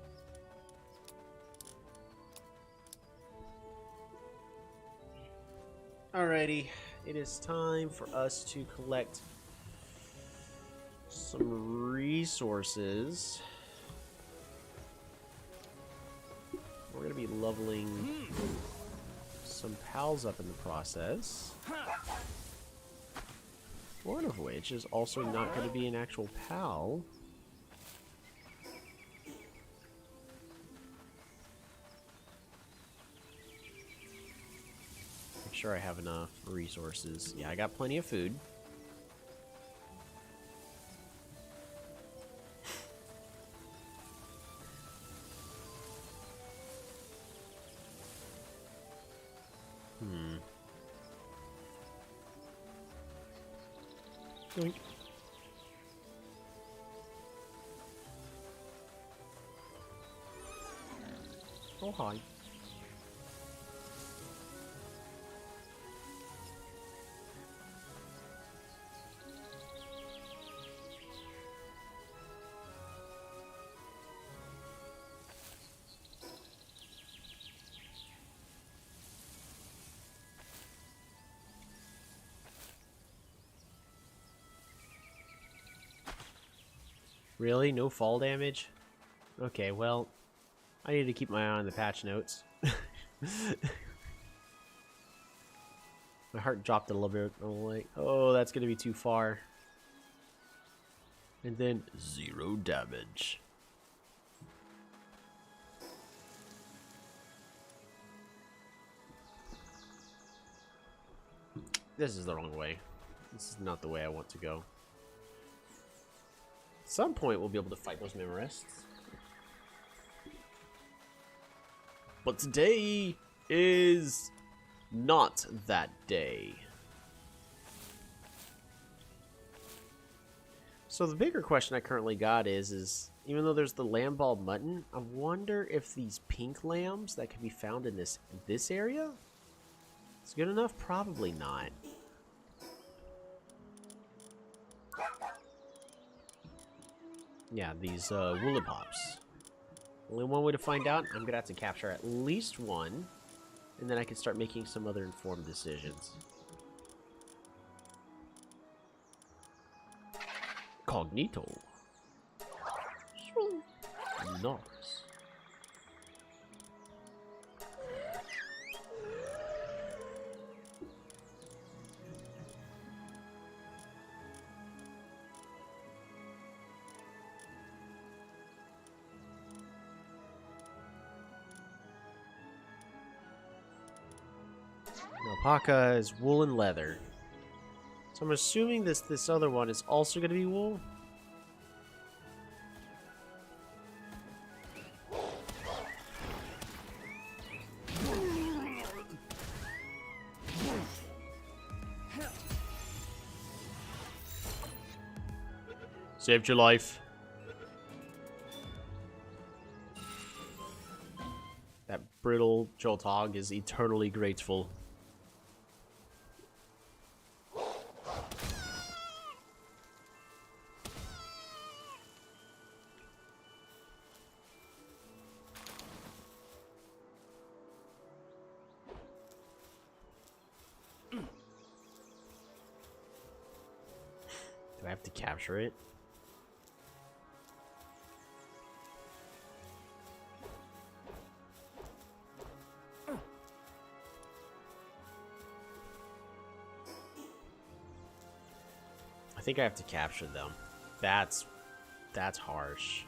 Alrighty, it is time for us to collect some resources. We're going to be leveling some pals up in the process. One of which is also not going to be an actual pal. Sure I have enough resources. Yeah, I got plenty of food. Doink. Oh, hi. Really? No fall damage? Okay, well, I need to keep my eye on the patch notes. My heart dropped a little bit. I'm like, oh, that's going to be too far. And then 0 damage. This is the wrong way. This is not the way I want to go. At some point, we'll be able to fight those Memorists. But today is not that day. So the bigger question I currently got is even though there's the lamb ball mutton, I wonder if these pink lambs that can be found in this area is good enough? Probably not. Yeah, these woolipops. Only one way to find out. I'm gonna have to capture at least one, and then I can start making some other informed decisions. Cognito. Nice. Alpaca is wool and leather. So I'm assuming this other one is also going to be wool. Saved your life. That brittle Joltog is eternally grateful. Do I have to capture it? I think I have to capture them. That's harsh.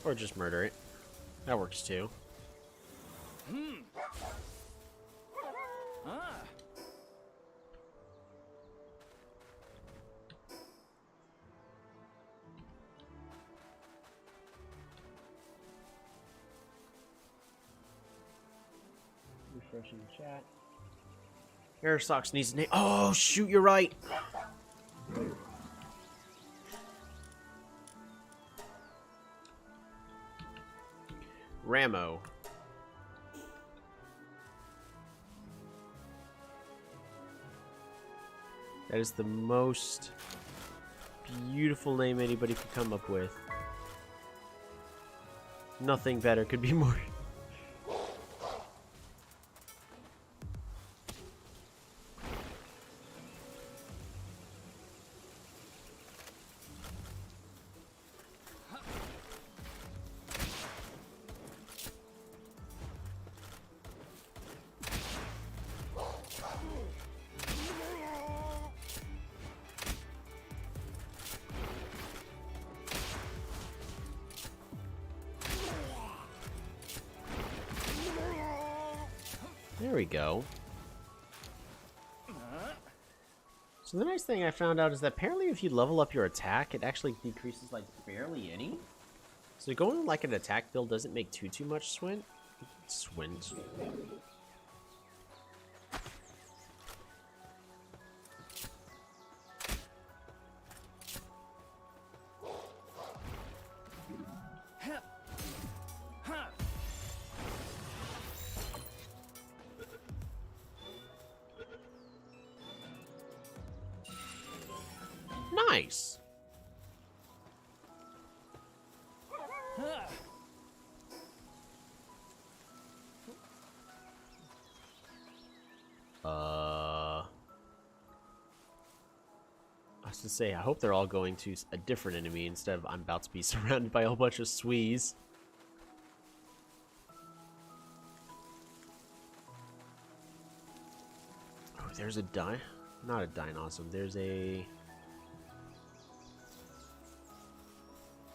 Or just murder it. That works too. Refreshing the chat. Airsox needs a name. Oh, shoot, you're right. Ramo. That is the most beautiful name anybody could come up with. Nothing better could be more. There we go. So the nice thing I found out is that apparently if you level up your attack, it actually decreases like barely any. So going like an attack build doesn't make too much swint. Nice. was to say, I hope they're all going to a different enemy instead of I'm about to be surrounded by a whole bunch of Swees. Oh, there's a not a Dinosauur. There's a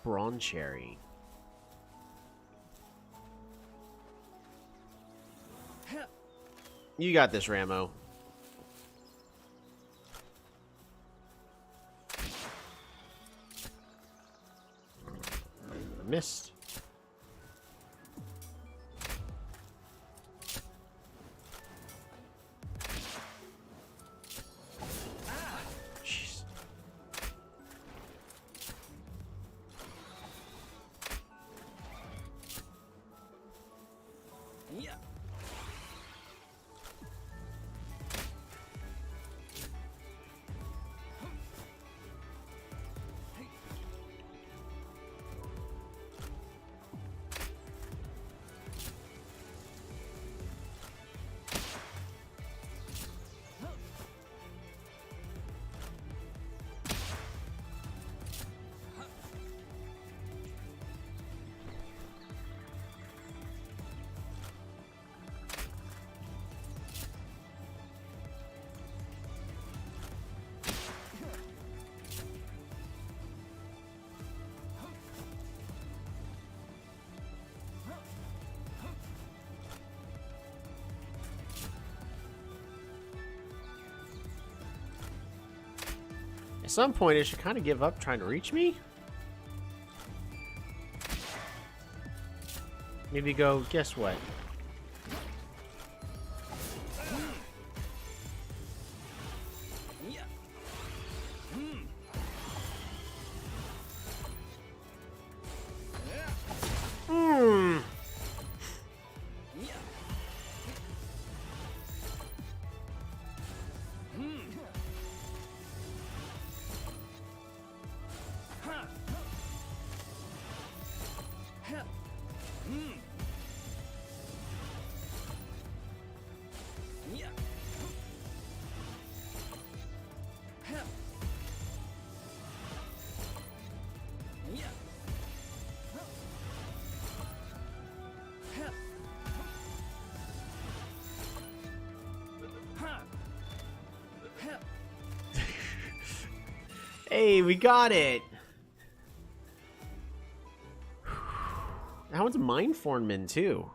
Broncherry. You got this, Ramo. Missed. Jeez. Yeah. At some point, it should kind of give up trying to reach me. Maybe go, guess what? Yeah. Hmm. Yeah. Yeah. Yeah. Hey, we got it. That one's Mind Foreman too.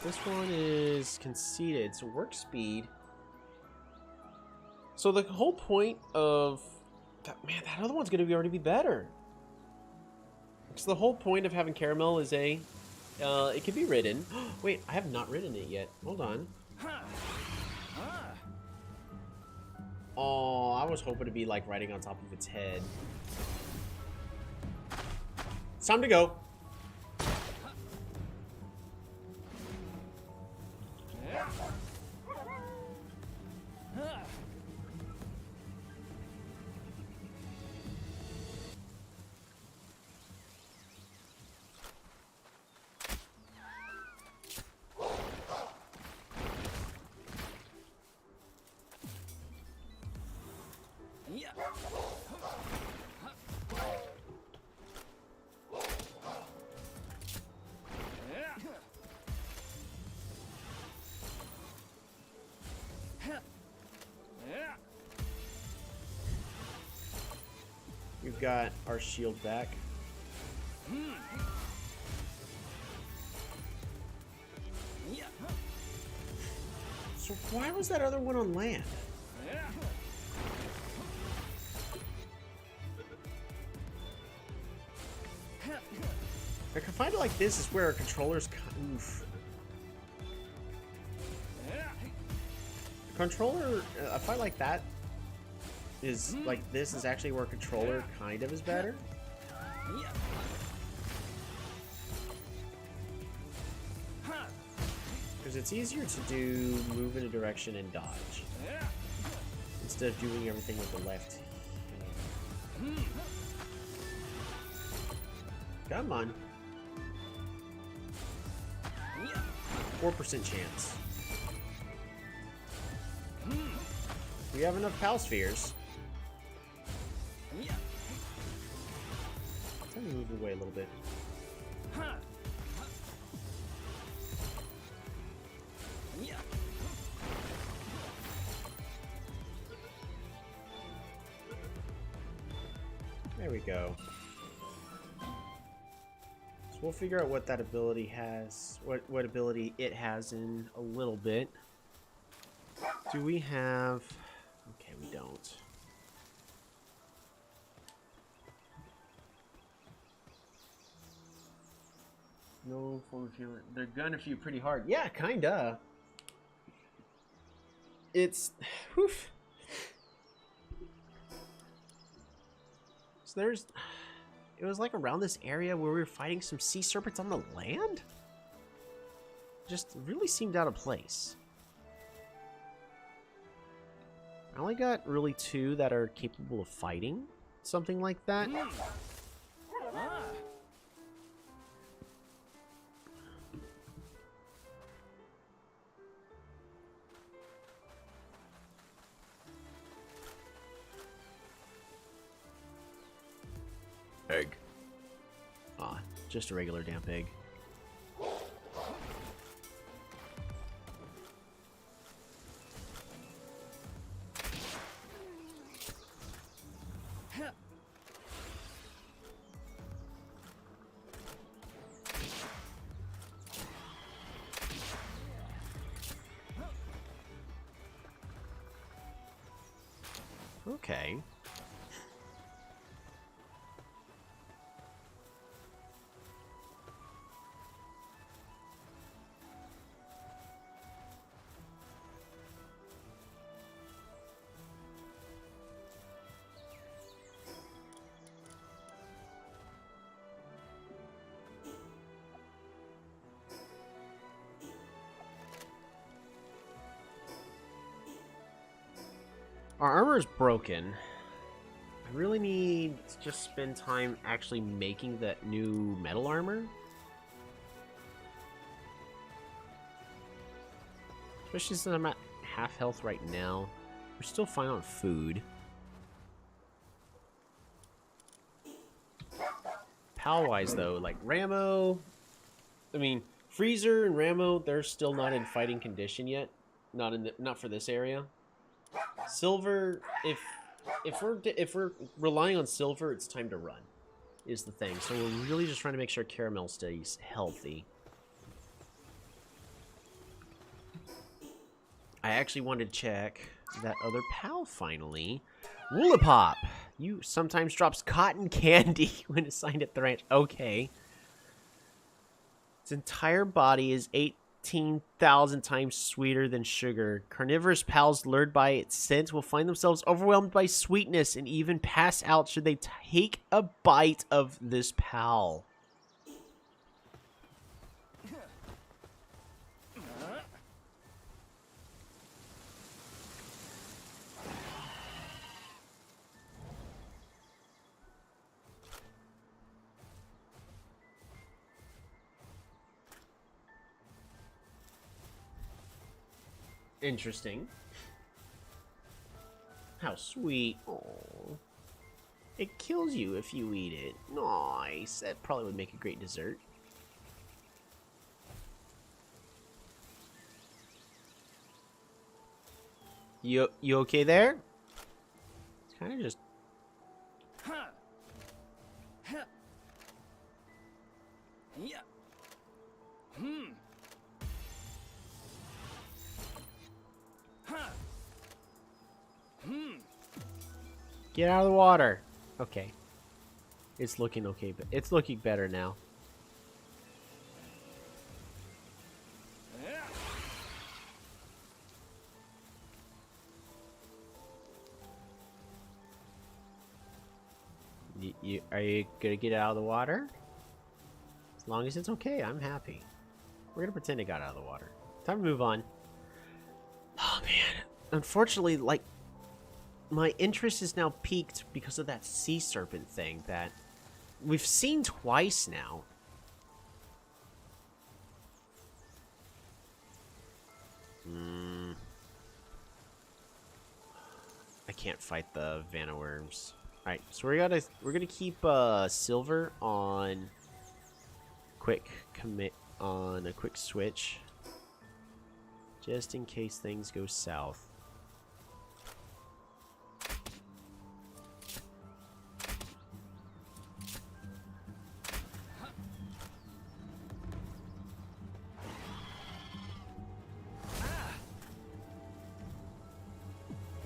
This one is conceited, so work speed. So the whole point of man, that other one's gonna already be better. Because the whole point of having Caramel is it can be ridden. Wait, I have not ridden it yet. Hold on. Oh, I was hoping to be like riding on top of its head. It's time to go. Yeah. We've got our shield back. Yeah. So why was that other one on land? Like, I find it like this is where a controller's oof. The controller, I find like that is like this is actually where a controller kind of is better. Yeah. Because it's easier to do move in a direction and dodge instead of doing everything with the left hand. Come on. 4% chance. We We have enough Pal Spheres. Yeah. Let me move away a little bit. Huh. Yeah. There we go. So we'll figure out what that ability has, what ability it has in a little bit. Do we have... Okay, we don't. No form of healing. They're gonna feel pretty hard. Yeah, kinda. It's... Whew. So there's... It was like around this area where we were fighting some sea serpents on the land? Just really seemed out of place. I only got really 2 that are capable of fighting. Something like that. Ah. Egg. Ah, just a regular damp egg. Okay. Our armor is broken. I really need to just spend time actually making that new metal armor. Especially since I'm at half health right now. We're still fine on food. Pal-wise though, like Ramo... I mean, Freezer and Ramo, they're still not in fighting condition yet. Not for this area. Silver, if we're relying on Silver, it's time to run, is the thing. So we're really just trying to make sure Caramel stays healthy. I actually wanted to check that other pal finally. Woolipop! You sometimes drops cotton candy when assigned at the ranch. Okay. Its entire body is 18,000 times sweeter than sugar. Carnivorous pals lured by its scent will find themselves overwhelmed by sweetness and even pass out should they take a bite of this pal. Interesting. How sweet. Aww. It kills you if you eat it. Nice. That probably would make a great dessert. You okay there? It's kind of just... Huh. Huh. Yeah. Hmm. Huh. Hmm. Get out of the water. Okay. It's looking okay, but it's looking better now. Yeah. Are you gonna get out of the water? As long as it's okay, I'm happy. We're gonna pretend it got out of the water. Time to move on. Oh man. Unfortunately, like, my interest is now piqued because of that sea serpent thing that we've seen twice now. I can't fight the Vanna worms. All right, so we're gonna keep silver on quick commit on a quick switch, just in case things go south.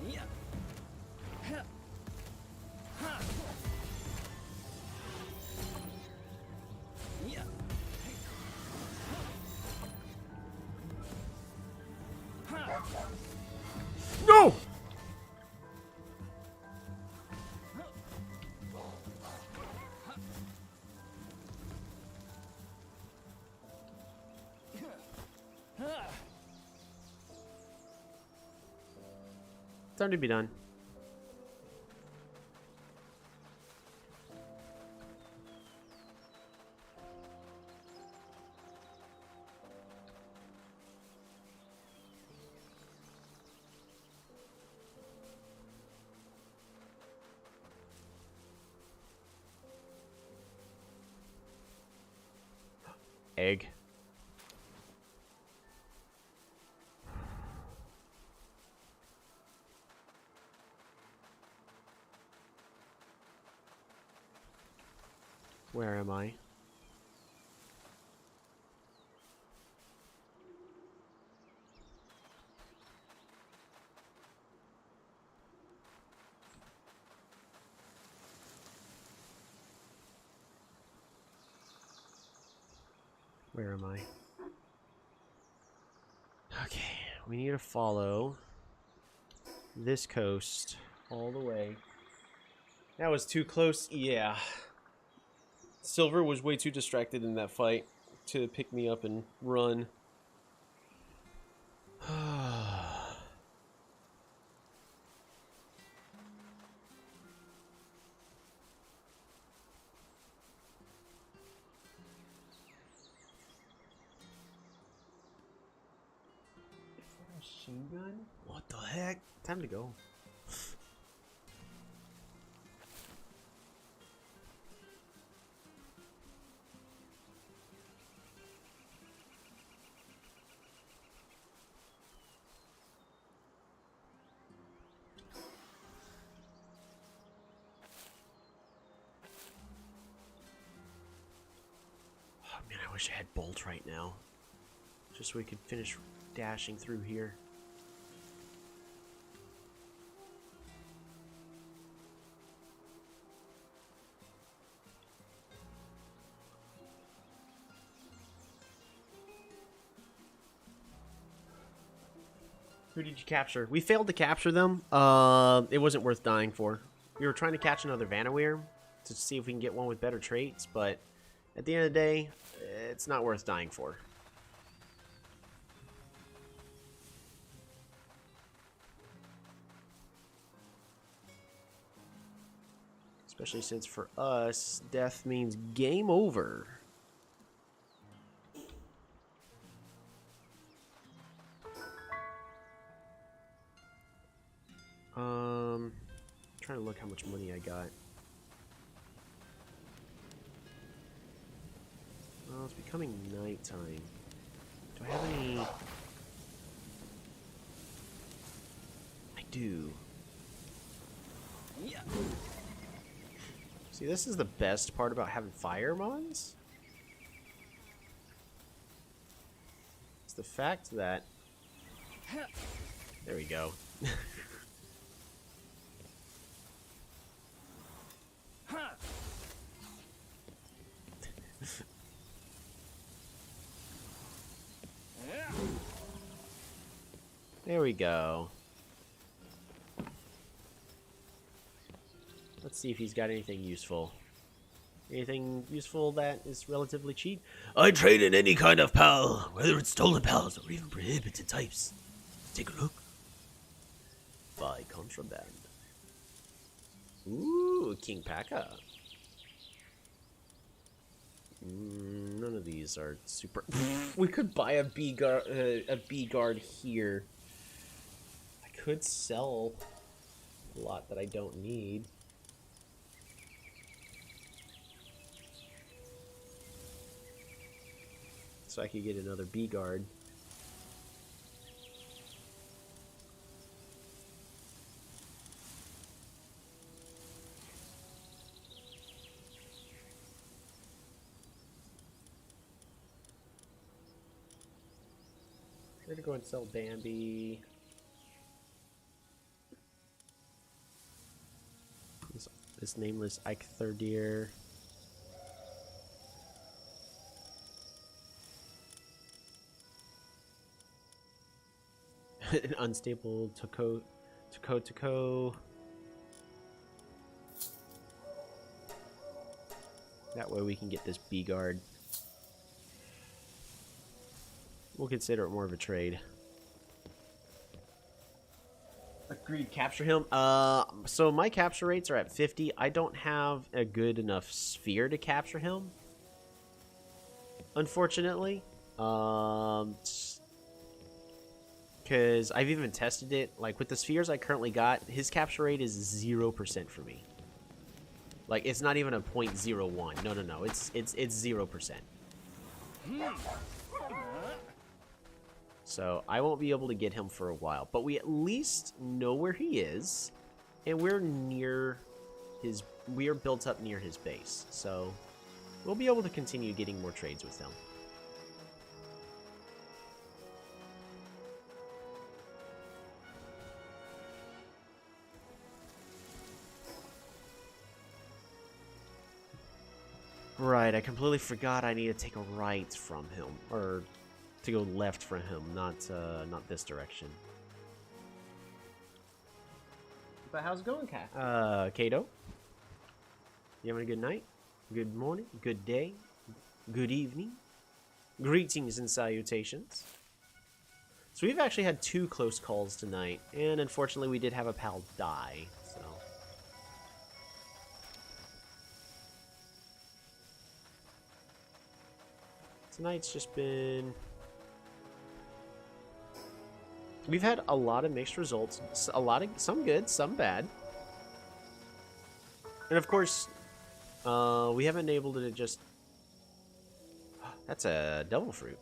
Yeah. Huh. Huh. Yeah. Huh. No! Time to be done. Egg. Where am I? Where am I? Okay, we need to follow this coast all the way. That was too close. Yeah. Silver was way too distracted in that fight to pick me up and run. Machine gun? What the heck? Time to go. Oh man, I wish I had Bolt right now. Just so we could finish dashing through here. Who did you capture? We failed to capture them. It wasn't worth dying for. We were trying to catch another Vanaware to see if we can get one with better traits, but at the end of the day, it's not worth dying for. Especially since for us, death means game over. Trying to look how much money I got. Well, it's becoming nighttime. Do I have any? I do. Yeah. See, this is the best part about having fire mons. It's the fact that... There we go. There we go. Let's see if he's got anything useful. Anything useful that is relatively cheap? I trade in any kind of pal, whether it's stolen pals or even prohibited types. Take a look. Buy contraband. Ooh, King Paka. None of these are super. We could buy a B guard here. I could sell a lot that I don't need. So I could get another B guard. I'm gonna go and sell Bambi. This nameless Eiktherdir. An unstable Toko. That way we can get this B guard. We'll consider it more of a trade. Agreed. Capture him. So my capture rates are at 50. I don't have a good enough sphere to capture him, unfortunately. Because I've even tested it. Like with the spheres I currently got, his capture rate is 0% for me. Like it's not even a 0.01. No. It's 0%. So I won't be able to get him for a while, but we at least know where he is, and we're near his. We are built up near his base, so we'll be able to continue getting more trades with him. Right, I completely forgot I need to take a right from him, or to go left from him, not this direction. But how's it going, Kat? Kato? You having a good night? Good morning? Good day? Good evening? Greetings and salutations. So we've actually had 2 close calls tonight, and unfortunately we did have a pal die, so... Tonight's just been... We've had a lot of mixed results. Some good, some bad. And of course, we haven't been able to just... That's a devil fruit.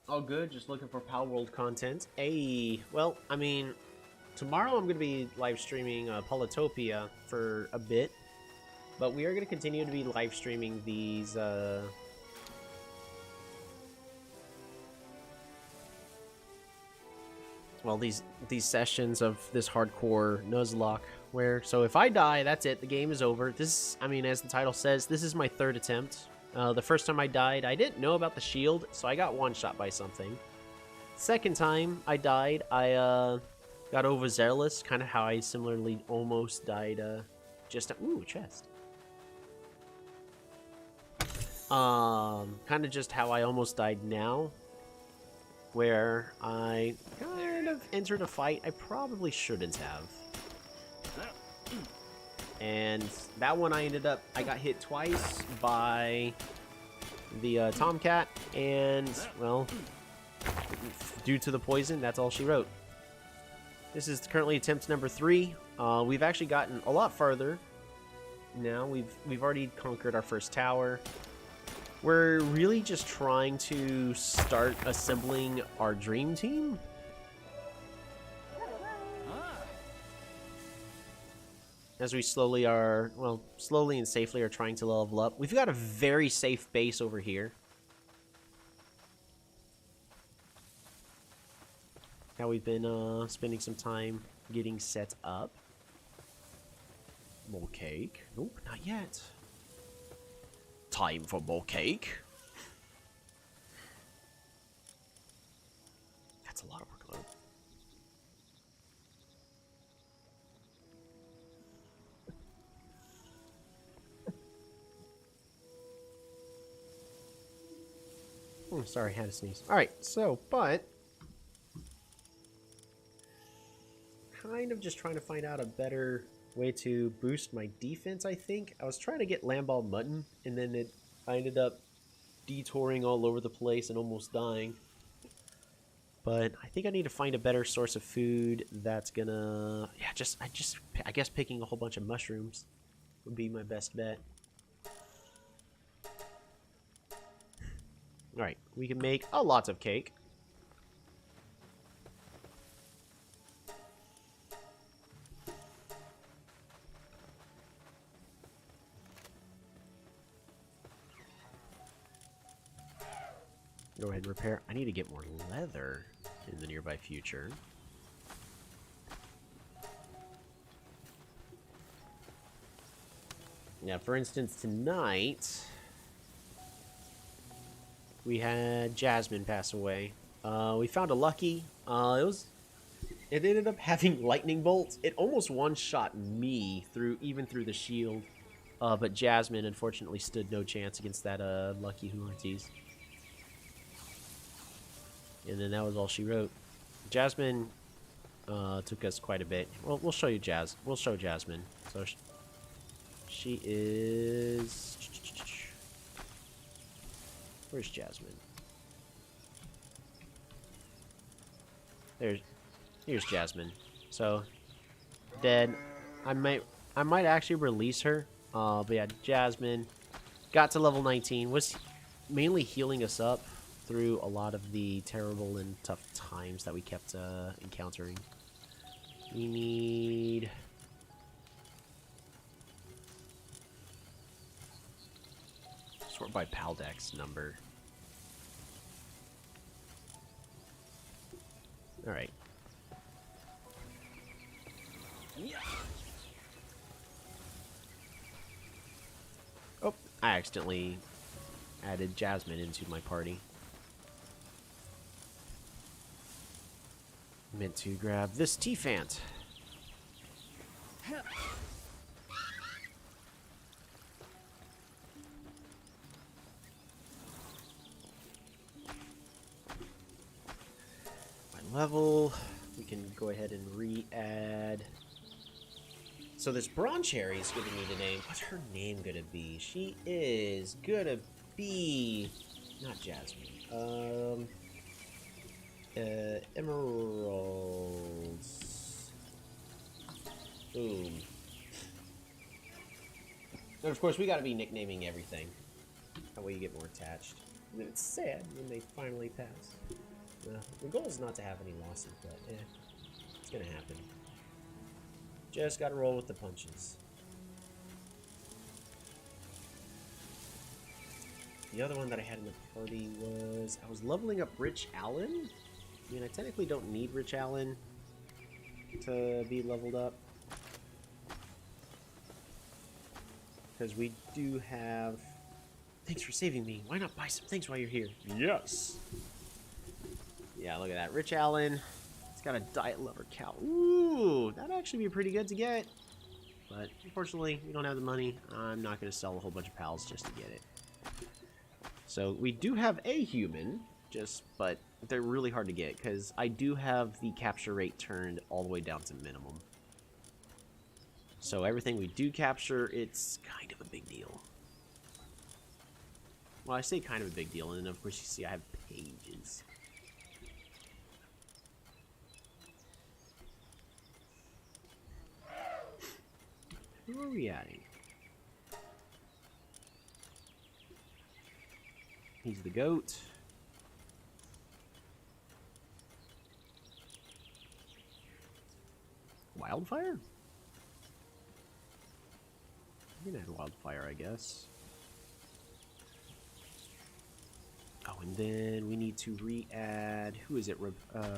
All good, just looking for Palworld content. Hey, well, I mean, tomorrow I'm going to be live streaming Polytopia for a bit, but we are going to continue to be live streaming these, well, these sessions of this hardcore Nuzlocke, where, so if I die, that's it, the game is over. This, I mean, as the title says, this is my 3rd attempt. The first time I died, I didn't know about the shield, so I got one-shot by something. Second time I died, I got overzealous, kind of how I similarly almost died, ooh, chest. Kind of just how I almost died now, where I kind of entered a fight I probably shouldn't have. And that one I got hit twice by the Tomcat, and, well, due to the poison, that's all she wrote. This is currently attempt number 3. We've actually gotten a lot farther now. We've already conquered our first tower. We're really just trying to start assembling our dream team. As we slowly and safely are trying to level up. We've got a very safe base over here. Now we've been spending some time getting set up. More cake. Nope, not yet. Time for more cake. That's a lot of workload. Oh, sorry, had to sneeze. Alright, so, but... kind of just trying to find out a better way to boost my defense, I think. I was trying to get Lamball Mutton, and then I ended up detouring all over the place and almost dying. But I think I need to find a better source of food that's gonna... yeah, I guess picking a whole bunch of mushrooms would be my best bet. Alright, we can make a lot of cake. Go ahead and repair. I need to get more leather in the nearby future. Now, for instance, tonight we had Jasmine pass away. We found a lucky. It ended up having lightning bolts. It almost one-shot me even through the shield. But Jasmine unfortunately stood no chance against that lucky Huartes. And then that was all she wrote. Jasmine took us quite a bit. Well, we'll show you We'll show Jasmine. So she is... where's Jasmine? Here's Jasmine. So dead. I might actually release her. But yeah, Jasmine got to level 19. Was mainly healing us up through a lot of the terrible and tough times that we kept encountering. We need... sort by Paldex number. Alright. Oh, I accidentally added Jasmine into my party. Meant to grab this T-Fant. My level. We can go ahead and re-add. So this Bronze Cherry is giving me the name. What's her name gonna be? She is gonna be... not Jasmine. Emeralds. Boom. And of course, we gotta be nicknaming everything. That way you get more attached. And it's sad when they finally pass. The goal is not to have any losses, but it's gonna happen. Just gotta roll with the punches. The other one that I had in the party was... I was leveling up Rich Allen. I mean, I technically don't need Rich Allen to be leveled up. Because we do have... Thanks for saving me. Why not buy some things while you're here? Yes. Yeah, look at that. Rich Allen. It's got a Diet Lover cow. Ooh, that'd actually be pretty good to get. But unfortunately, we don't have the money. I'm not going to sell a whole bunch of pals just to get it. So we do have a human, but they're really hard to get because I do have the capture rate turned all the way down to minimum. So everything we do capture, it's kind of a big deal. Well, I say kind of a big deal, and then of course you see I have pages. Who are we adding? He's the goat. Wildfire? We can add Wildfire, I guess. Oh, and then we need to re-add... who is it?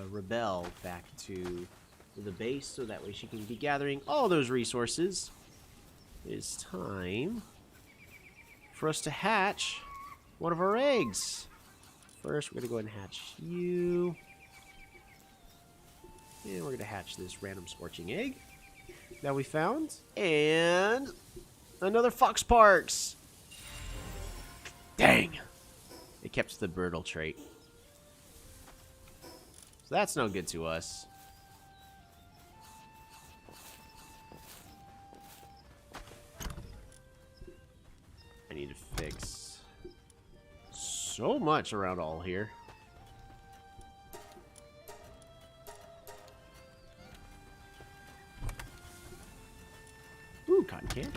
Rebel back to the base, so that way she can be gathering all those resources. It is time for us to hatch one of our eggs. First, we're going to go ahead and hatch you. And we're going to hatch this random scorching egg that we found. And another Fox Parks. Dang. It kept the Birtle trait. So that's no good to us. I need to fix so much around all here. Ooh, cotton candy.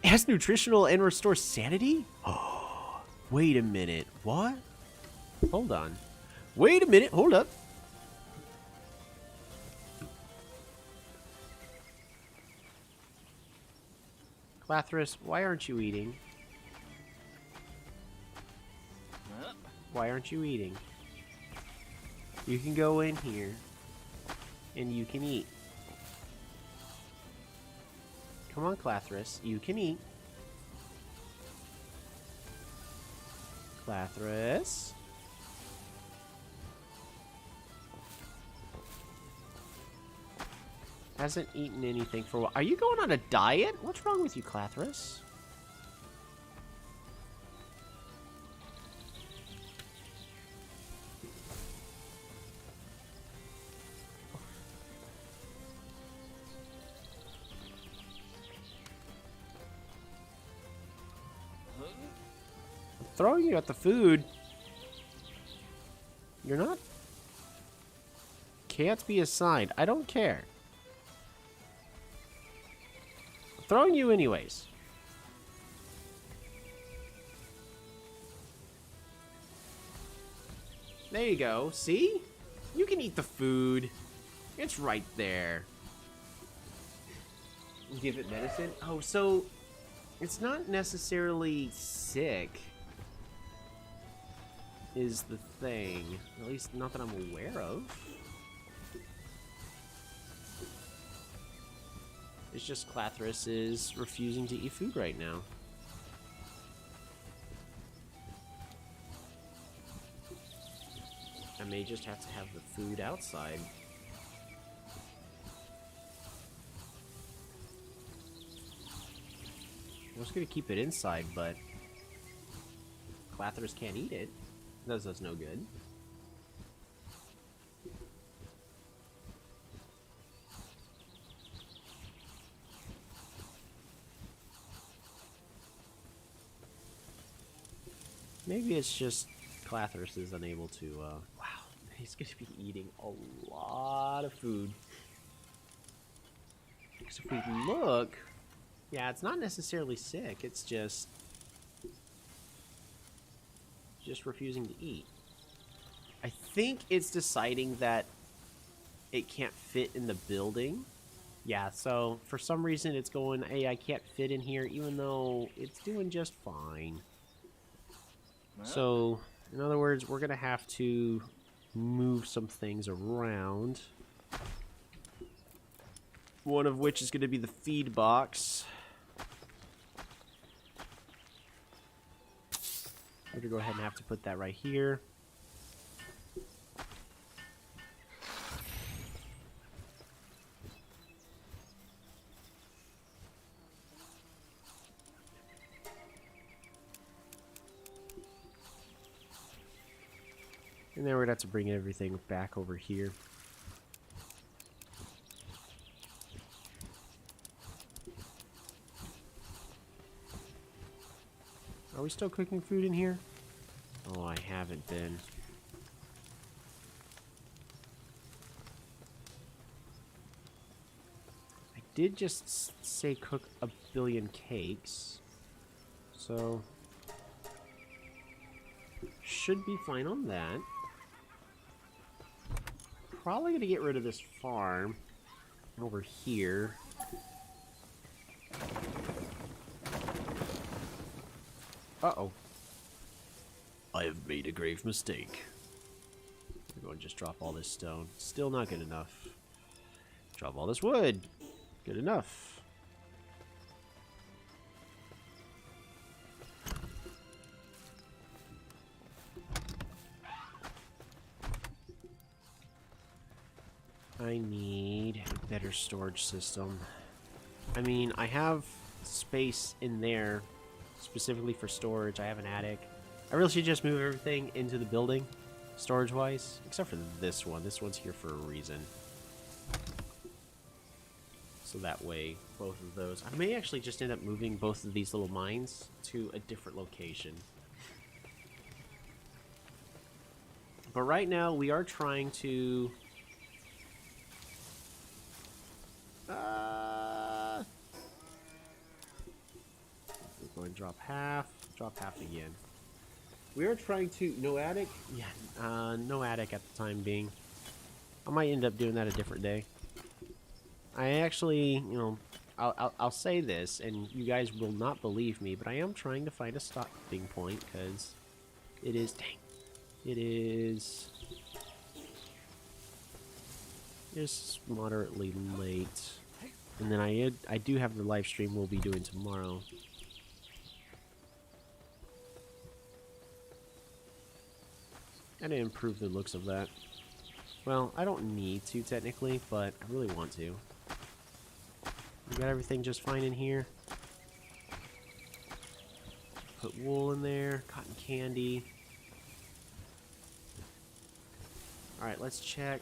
It has nutritional and restores sanity? Oh, wait a minute. What? Hold on. Wait a minute. Hold up. Clathris, why aren't you eating? Why aren't you eating? You can go in here and you can eat. Come on, Clathris, you can eat. Clathris. Hasn't eaten anything for a while. Are you going on a diet? What's wrong with you, Clathris? I'm throwing you at the food. You're not. Can't be assigned. I don't care. Throwing you anyways. There you go. See? You can eat the food. It's right there. Give it medicine? Oh, so it's not necessarily sick is the thing. At least not that I'm aware of. It's just Clathris is refusing to eat food right now. I may just have to have the food outside. I was gonna keep it inside, but Clathris can't eat it. That does us no good. Maybe it's just Clathris is unable to, wow, he's going to be eating a lot of food. Because if we look, yeah, it's not necessarily sick, it's just refusing to eat. I think it's deciding that it can't fit in the building. Yeah, so for some reason it's going, hey, I can't fit in here, even though it's doing just fine. So, in other words, we're going to have to move some things around. One of which is going to be the feed box. We're going to go ahead and have to put that right here. And then we're going to have to bring everything back over here. Are we still cooking food in here? Oh, I haven't been. I did just say cook a billion cakes. So should be fine on that. Probably gonna get rid of this farm over here. Uh-oh. I have made a grave mistake. We're going to just drop all this stone. Still not good enough. Drop all this wood. Good enough. I need a better storage system. I mean, I have space in there specifically for storage. I have an attic. I really should just move everything into the building, storage-wise, except for this one. This one's here for a reason. So that way, both of those... I may actually just end up moving both of these little mines to a different location. But right now, we are trying to... we're going to drop half again. We are trying to... No attic? Yeah, no attic at the time being. I might end up doing that a different day. I actually, you know, I'll say this, and you guys will not believe me, but I am trying to find a stopping point, because it is... Dang. It is... It's moderately late. And then I do have the live stream we'll be doing tomorrow. I gotta improve the looks of that. Well, I don't need to technically, but I really want to. We got everything just fine in here. Put wool in there, cotton candy. Alright, let's check.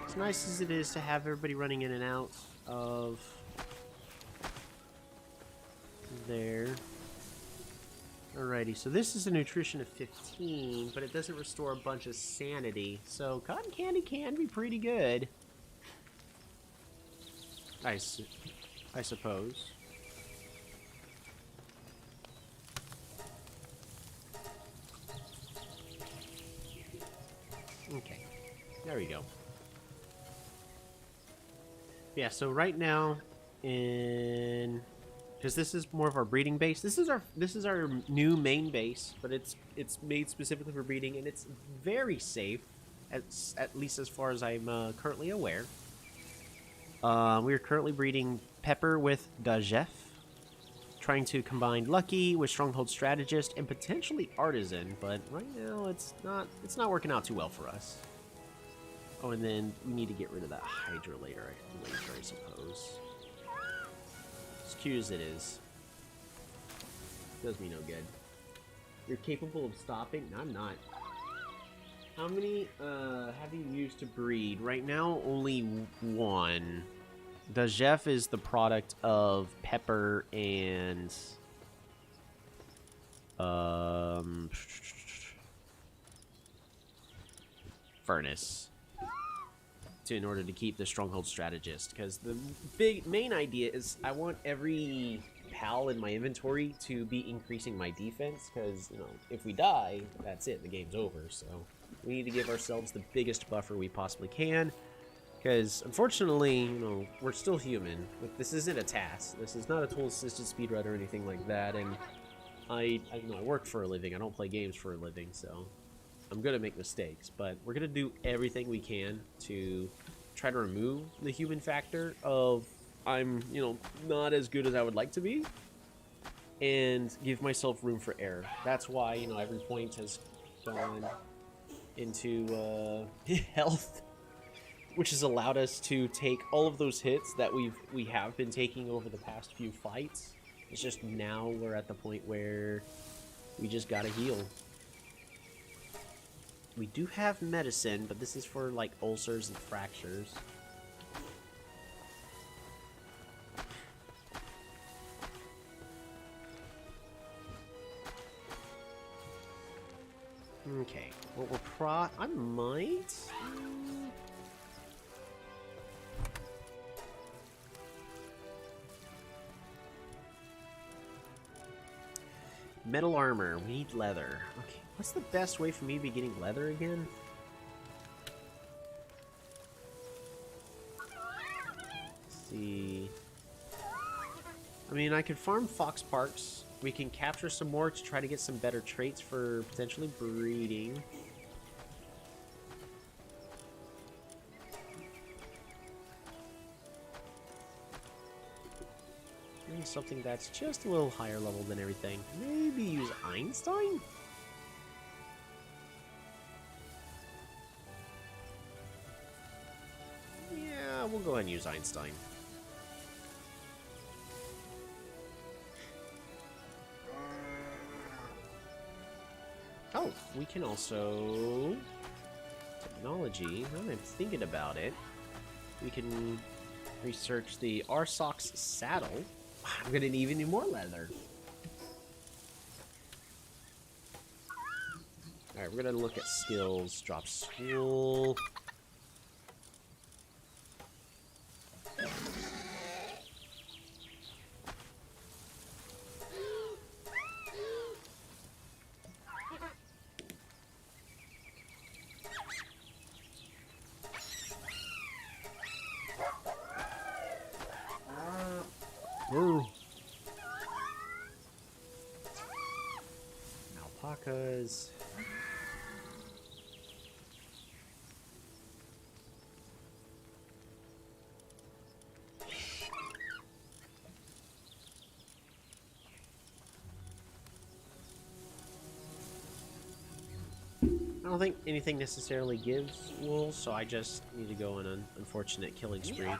As nice as it is to have everybody running in and out of there. Alrighty, so this is a nutrition of 15, but it doesn't restore a bunch of sanity. So cotton candy can be pretty good. I suppose. Okay, there we go. Yeah, so right now, because this is more of our breeding base. This is our new main base, but it's made specifically for breeding, and it's very safe, at least as far as I'm currently aware. We are currently breeding Pepper with Dajef, trying to combine Lucky with Stronghold Strategist and potentially Artisan, but right now it's not working out too well for us. Oh, and then we need to get rid of that Hydra later, I suppose. As cute as it is, does me no good. You're capable of stopping? No, I'm not. How many have you used to breed? Right now, only one. Dajef is the product of Pepper and Furnace, in order to keep the Stronghold Strategist, because the main idea is I want every pal in my inventory to be increasing my defense, because, you know, if we die, that's it, the game's over. So we need to give ourselves the biggest buffer we possibly can, because unfortunately, you know, we're still human. Like, this isn't a task. This is not a tool-assisted speedrun or anything like that, and I work for a living. I don't play games for a living, so I'm gonna make mistakes, but we're gonna do everything we can to try to remove the human factor of I'm, you know, not as good as I would like to be, and give myself room for error. That's why, you know, every point has gone into health, which has allowed us to take all of those hits that we have been taking over the past few fights. It's just now we're at the point where we just gotta heal. We do have medicine, but this is for, like, ulcers and fractures. Okay. What we're I might... Metal armor. We need leather. Okay. What's the best way for me to be getting leather again? Let's see. I mean, I could farm fox parks. We can capture some more to try to get some better traits for potentially breeding. Maybe something that's just a little higher level than everything. Maybe use Einstein? go ahead and use Einstein. Oh, we can also... Technology. Now that I'm thinking about it, we can research the Arsox saddle. I'm gonna need even more leather. Alright, we're gonna look at skills. Drop school. Ooh. Alpacas. I don't think anything necessarily gives wool, so I just need to go on an unfortunate killing spree.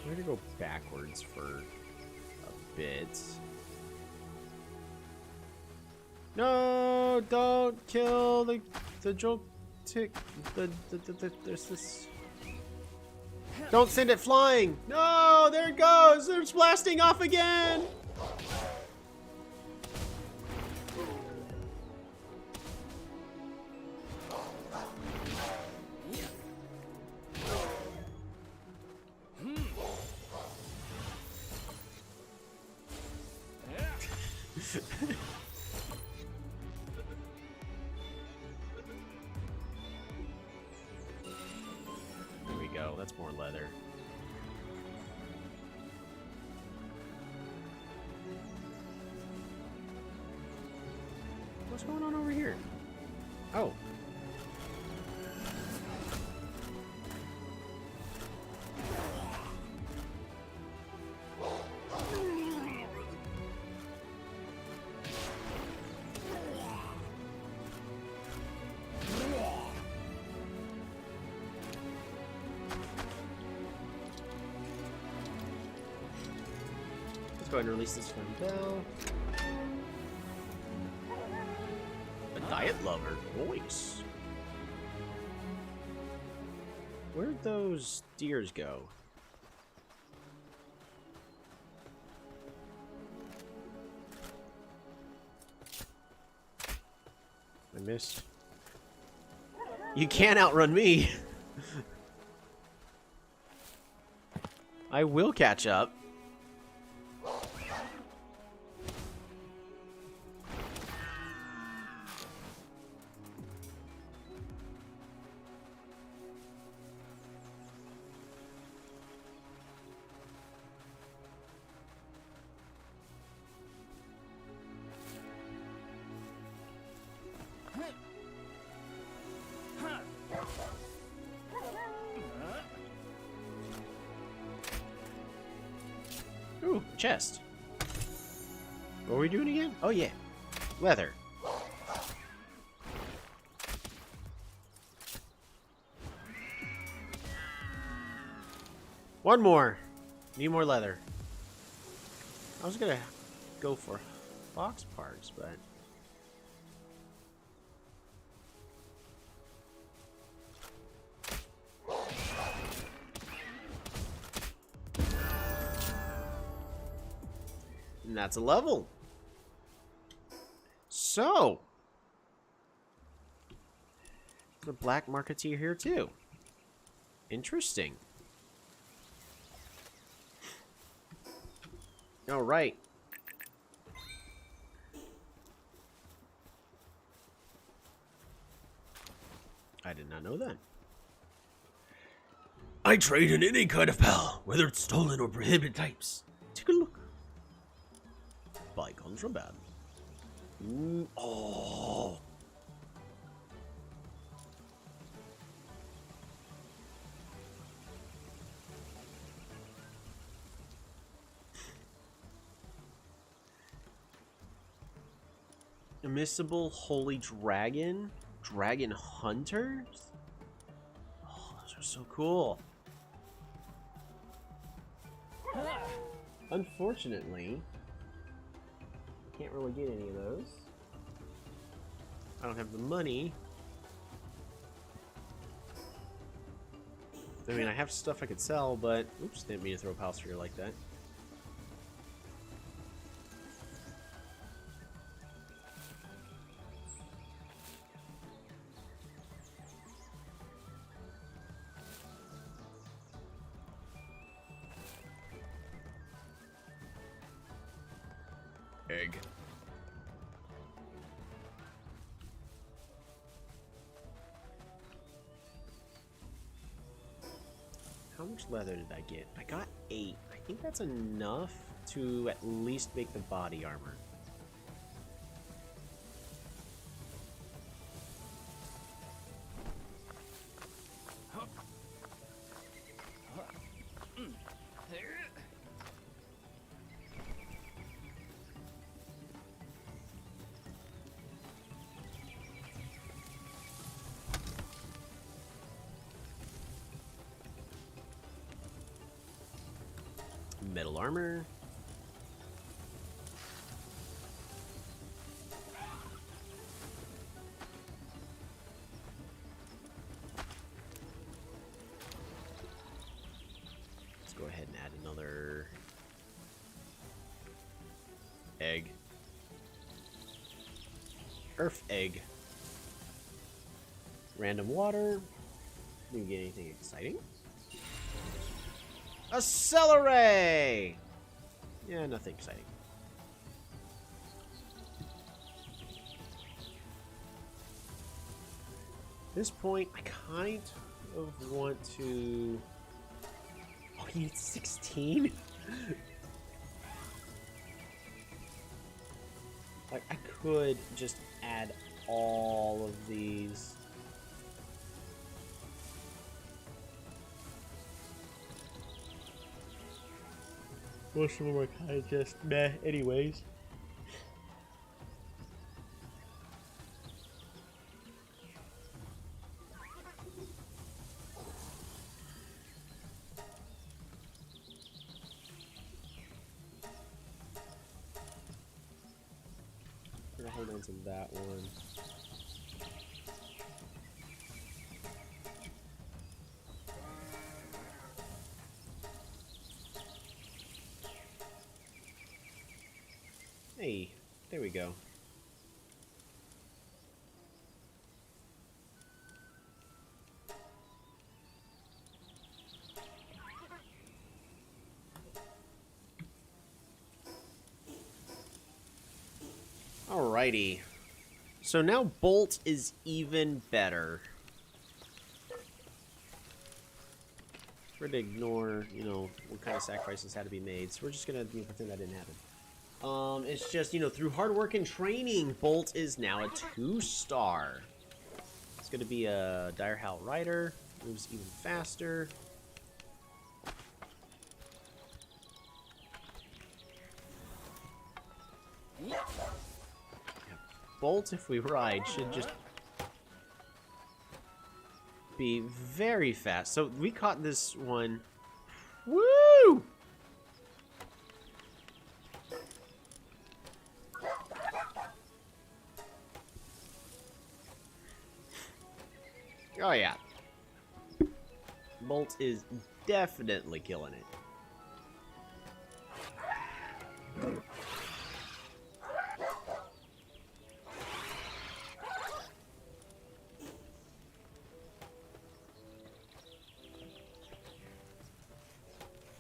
I'm gonna go backwards for a bit. No, don't kill the joke tick. There's this. Don't send it flying. No, there it goes. It's blasting off again. There we go. That's more leather. What's going on over here? Oh. Let's go ahead and release this one bell. A diet lover voice. Where'd those deers go? I missed. You can't outrun me. I will catch up. Ooh, chest. What were we doing again? Oh yeah, leather. One more. Need more leather. I was gonna go for box parts, but and that's a level. So the black marketeer here too. Interesting. All right. I did not know that. I trade in any kind of pal, whether it's stolen or prohibited types. Take a look. Buy contraband. Ooh, oh. Immiscible Holy Dragon. Dragon Hunters? Oh, those are so cool. Unfortunately, can't really get any of those. I don't have the money. I mean, I have stuff I could sell, but... Oops, didn't mean to throw a pile sphere like that. Egg. How much leather did I get? I got 8. I think that's enough to at least make the body armor. Metal armor. Let's go ahead and add another egg. Earth egg. Random water. Do we get anything exciting? Accelerate! Yeah, nothing exciting. At this point, I kind of want to... Oh, he needs 16? Like, I could just add all of these. Most of them are kind of just meh anyways. I'm gonna hold on to that one. Hey, there we go. Alrighty. So now Bolt is even better. We're gonna ignore, you know, what kind of sacrifices had to be made. So we're just gonna pretend that didn't happen. It's just, you know, through hard work and training, Bolt is now a 2-star. It's going to be a Direhal Rider. Moves even faster. Yeah. Bolt, if we ride, should just be very fast. So we caught this one. Woo! Oh yeah. Bolt is definitely killing it. I'm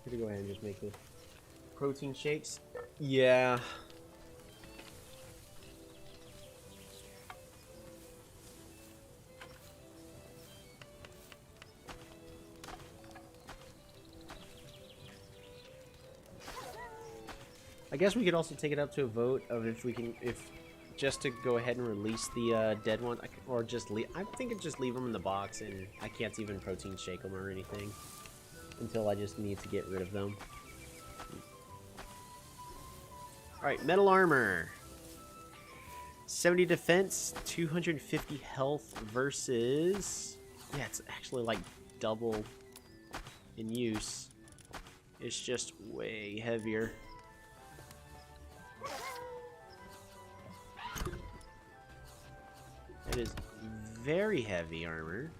gonna go ahead and just make the protein shakes. Yeah. I guess we could also take it up to a vote of if we can, just to go ahead and release the dead one, or just leave. I think it just leave them in the box, and I can't even protein shake them or anything until I just need to get rid of them. All right, metal armor. 70 defense, 250 health versus... Yeah, it's actually like double in use. It's just way heavier. It is very heavy armor.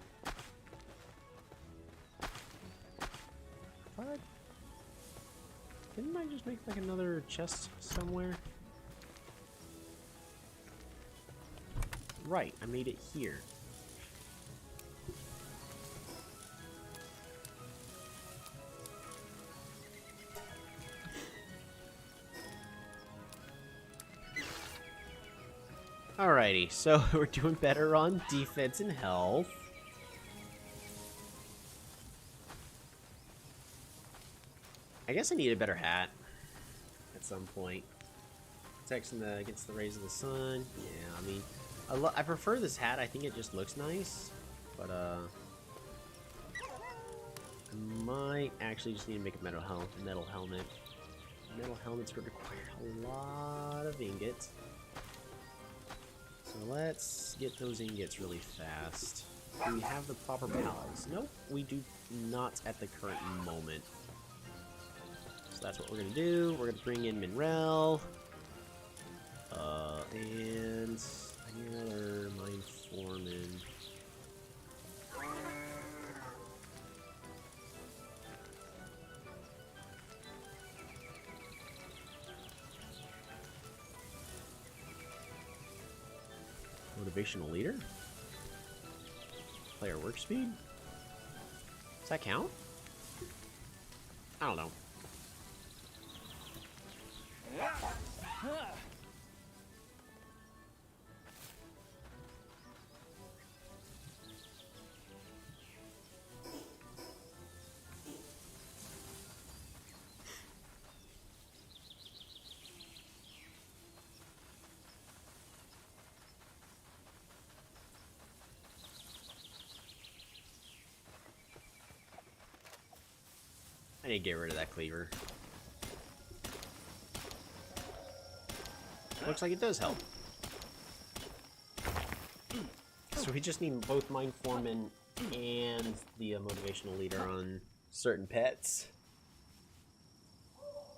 What? Didn't I just make like another chest somewhere? Right, I made it here. Alrighty, so we're doing better on defense and health. I guess I need a better hat at some point. Protecting against the rays of the sun. Yeah, I mean, I prefer this hat. I think it just looks nice, but I might actually just need to make a metal helmet. Metal helmet's going to require a lot of ingots. So let's get those ingots really fast. Do we have the proper pals? Nope, we do not at the current moment. So that's what we're gonna do. We're gonna bring in Mineral. And another Mine Foreman. Motivational leader? Player work speed? Does that count? I don't know. I need to get rid of that cleaver. Looks like it does help. So we just need both Mine Foreman and the motivational leader on certain pets.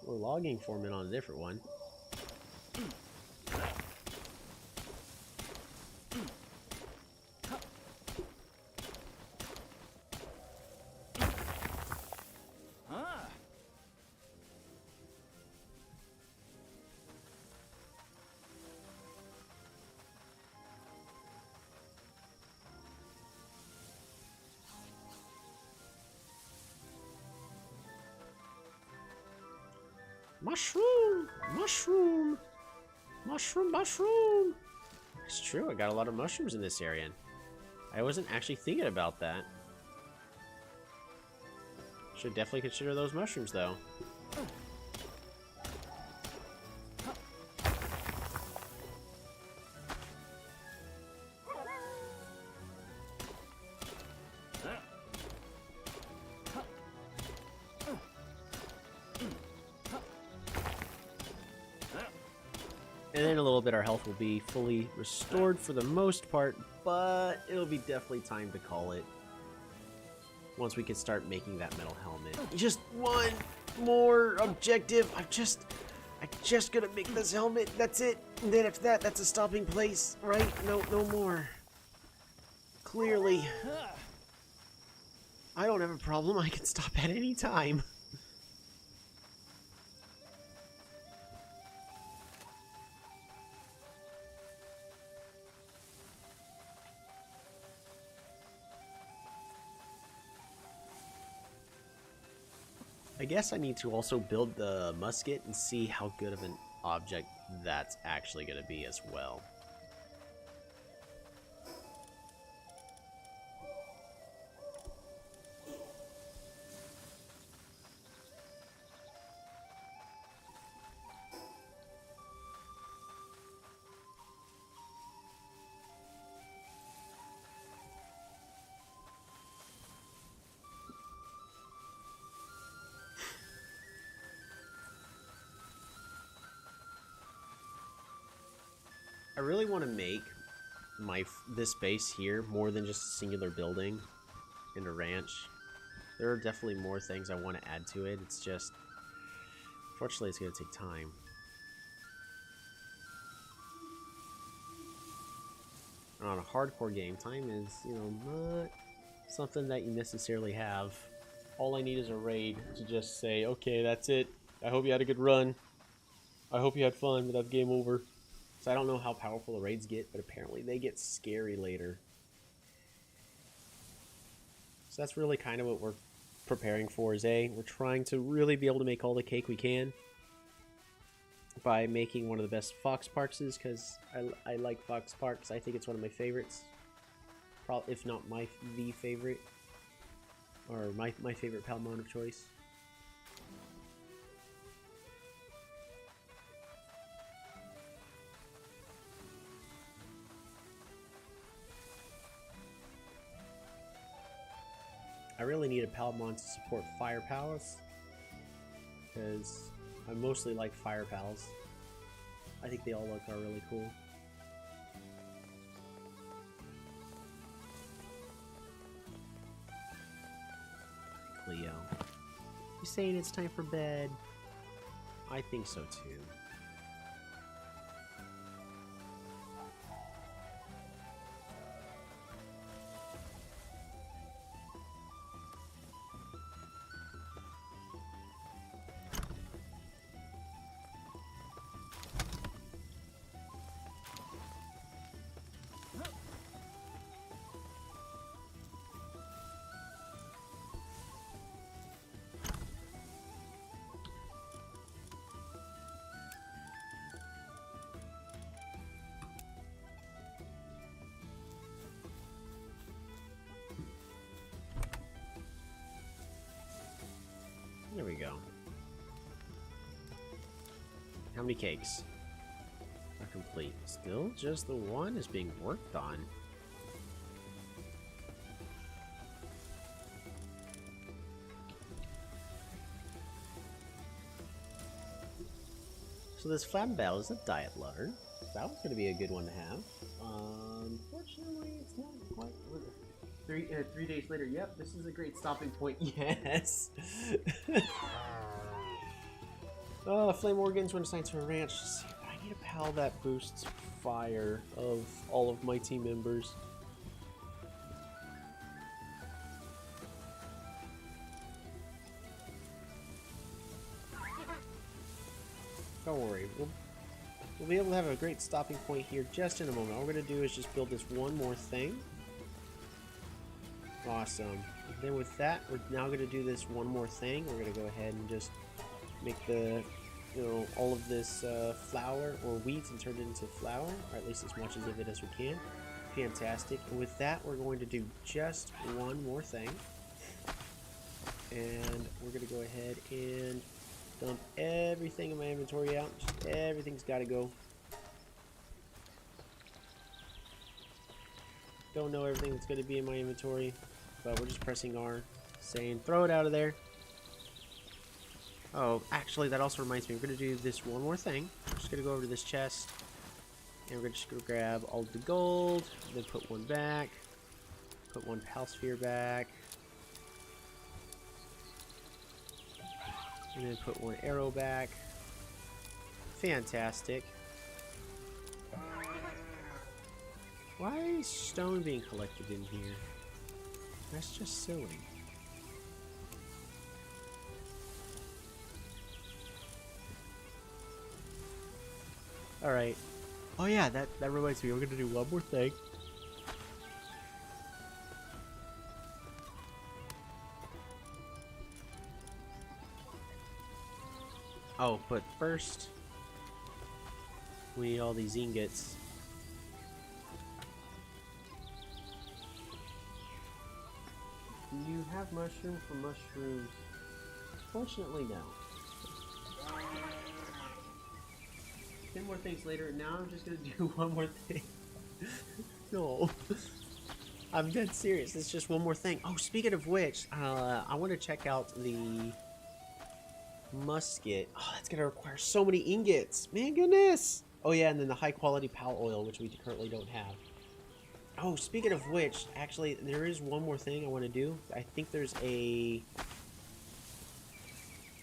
Or Logging Foreman on a different one. Mushroom! Mushroom! Mushroom, mushroom! It's true, I got a lot of mushrooms in this area. I wasn't actually thinking about that. Should definitely consider those mushrooms, though. And then a little bit our health will be fully restored for the most part, but it'll be definitely time to call it once we can start making that metal helmet. Just one more objective. I just gotta make this helmet. That's it. And then after that, that's a stopping place, right? No more. Clearly. I don't have a problem. I can stop at any time. I guess I need to also build the musket and see how good of an object that's actually going to be as well. I really want to make this base here more than just a singular building and a ranch. There are definitely more things I want to add to it. It's just, unfortunately, it's going to take time. On a hardcore game, time is, you know, not something that you necessarily have. All I need is a raid to just say, okay, that's it. I hope you had a good run. I hope you had fun, but that's game over. So I don't know how powerful the raids get, but apparently they get scary later. So that's really kind of what we're preparing for, is we're trying to really be able to make all the cake we can by making one of the best Fox Parks, because I like Fox Parks. I think it's one of my favorites, probably if not the favorite, or my favorite Palworld of choice. I really need a Palworld to support Fire Palace, because I mostly like Fire Pals. I think they all are really cool. Cleo, you saying it's time for bed? I think so too. There we go. How many cakes are complete? Still just the one is being worked on. So this Flambell is a diet lover. That was going to be a good one to have. Unfortunately, it's not quite. 3 days later. Yep, this is a great stopping point. Yes. Flame organs when assigned to a ranch. I need a pal that boosts fire of all of my team members. Don't worry, we'll be able to have a great stopping point here just in a moment. All we're gonna do is just build this one more thing. Awesome. Then with that, we're now going to do this one more thing. We're going to go ahead and just make the, all of this flour or wheat and turn it into flour, or at least as much of it as we can. Fantastic. And with that, we're going to do just one more thing. And we're going to go ahead and dump everything in my inventory out. Just everything's got to go. Don't know everything that's going to be in my inventory, but we're just pressing R, saying throw it out of there. Oh, actually, that also reminds me, we're going to do this one more thing. We're just going to go over to this chest, and we're just going to grab all of the gold, then put one back, put one pal sphere back, and then put one arrow back. Fantastic. Why is stone being collected in here? That's just silly. Alright. Oh yeah, that reminds me, we're gonna do one more thing. Oh, but first, we need all these ingots. Do you have mushroom for mushrooms? Fortunately, no. 10 more things later, and now I'm just gonna do one more thing. No. I'm dead serious. It's just one more thing. Oh, speaking of which, I want to check out the musket. Oh, that's gonna require so many ingots. Man, goodness. Oh yeah, and then the high quality pal oil, which we currently don't have. Oh, speaking of which, actually, there is one more thing I want to do. I think there's a...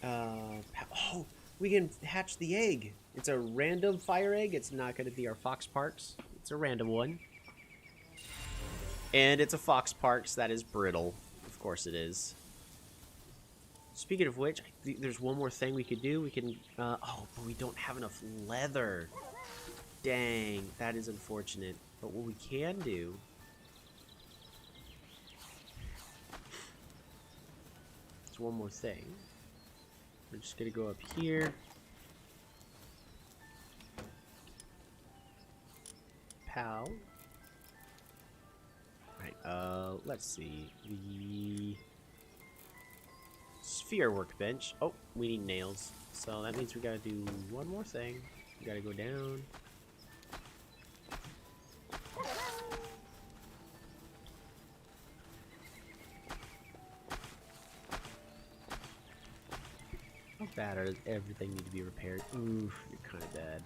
oh, we can hatch the egg. It's a random fire egg. It's not going to be our Fox Parks. It's a random one. And it's a Fox Parks that is brittle. Of course it is. Speaking of which, I think there's one more thing we could do. We can... oh, but we don't have enough leather. Dang, that is unfortunate. But what we can do... is one more thing. We're just going to go up here. Pal. Right, let's see. The sphere workbench. Oh, we need nails. So that means we gotta do one more thing. We gotta go down. How bad does everything need to be repaired? Oof, you're kind of bad.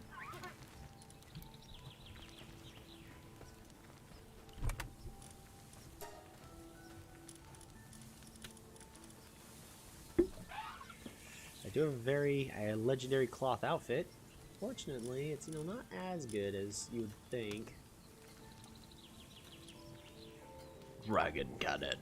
I do have a very legendary cloth outfit. Fortunately, it's not as good as you would think. Dragon Cannon.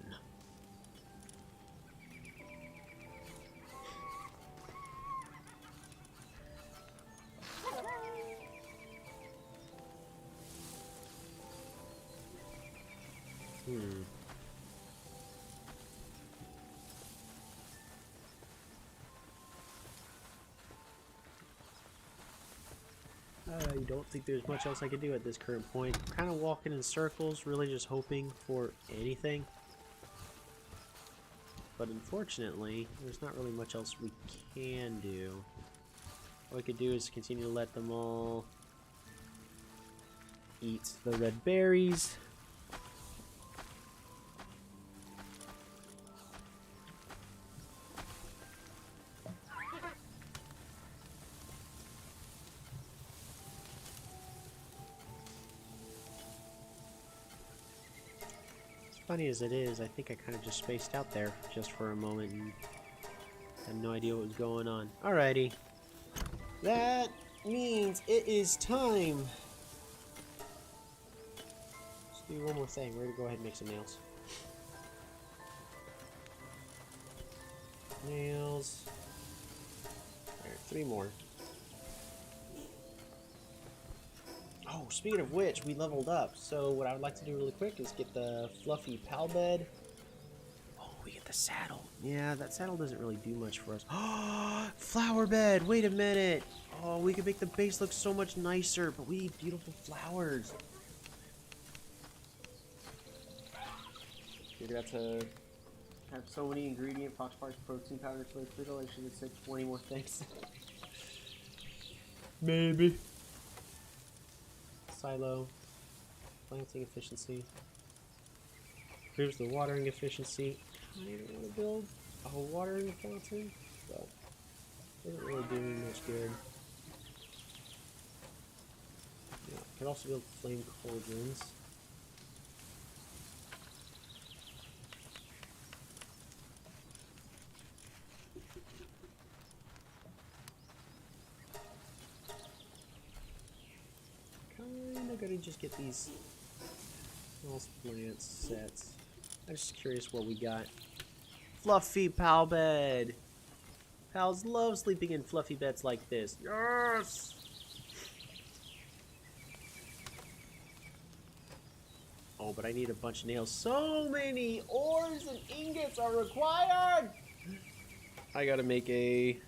I don't think there's much else I can do at this current point. I'm kind of walking in circles, really just hoping for anything. But unfortunately, there's not really much else we can do. All we could do is continue to let them all eat the red berries. Funny as it is, I think I kind of just spaced out there just for a moment and had no idea what was going on. Alrighty. That means it is time. Let's do one more thing. We're going to go ahead and make some nails. Nails. Alright, 3 more. Oh, speaking of which, we leveled up. So what I would like to do really quick is get the fluffy pal bed. Oh, we get the saddle. Yeah, that saddle doesn't really do much for us. Oh, flower bed. Wait a minute. Oh, we could make the base look so much nicer, but we need beautiful flowers. We got to have so many ingredient, Fox Parks, protein powder, soy fiddle. I should have said 20 more things. Maybe. Silo, planting efficiency, improves the watering efficiency. I don't want to build a watering fountain, but it doesn't really do me much good. Yeah, I could also build flame cauldrons. I'm gonna just get these small plant sets. I'm just curious what we got. Fluffy pal bed. Pals love sleeping in fluffy beds like this. Yes! Oh, but I need a bunch of nails. So many ores and ingots are required! I gotta make a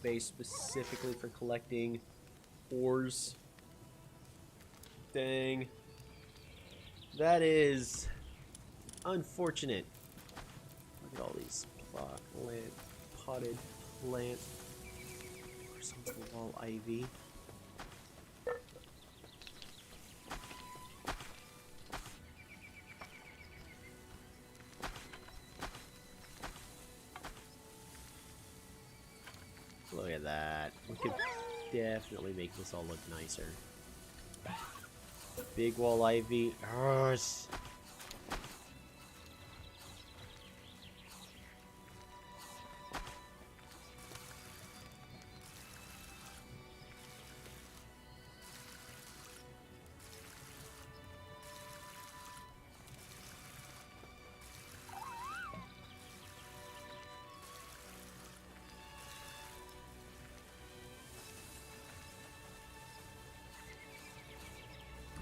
base specifically for collecting ores. Dang. That is unfortunate. Look at all these potted plant. Horizontal wall ivy. Look at that. We could definitely make this all look nicer. Big wall ivy. Yes.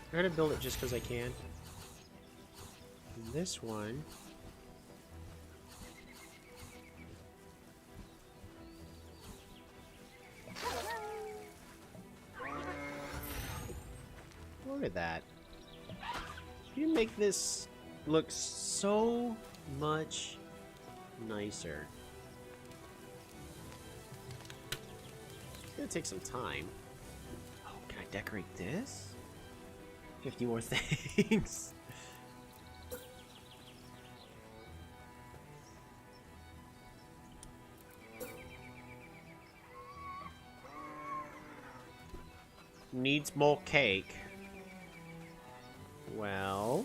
I'm gonna build it just because I can. And this one. Look at that. You make this look so much nicer. It's gonna take some time. Oh, can I decorate this? 50 more things. Needs more cake. Well.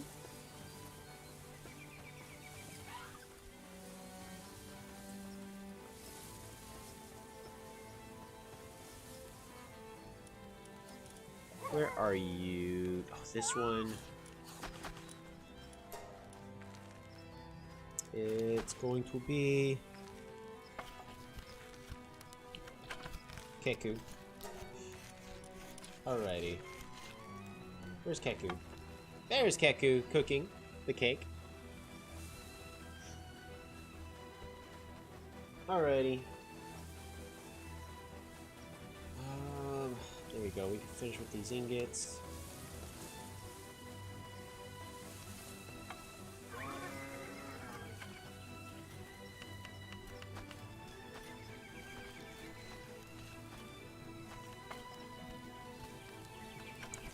Where are you? Oh, this one. It's going to be Keku. Alrighty. Where's Keku? There's Keku cooking the cake. Alrighty. There we go. We can finish with these ingots.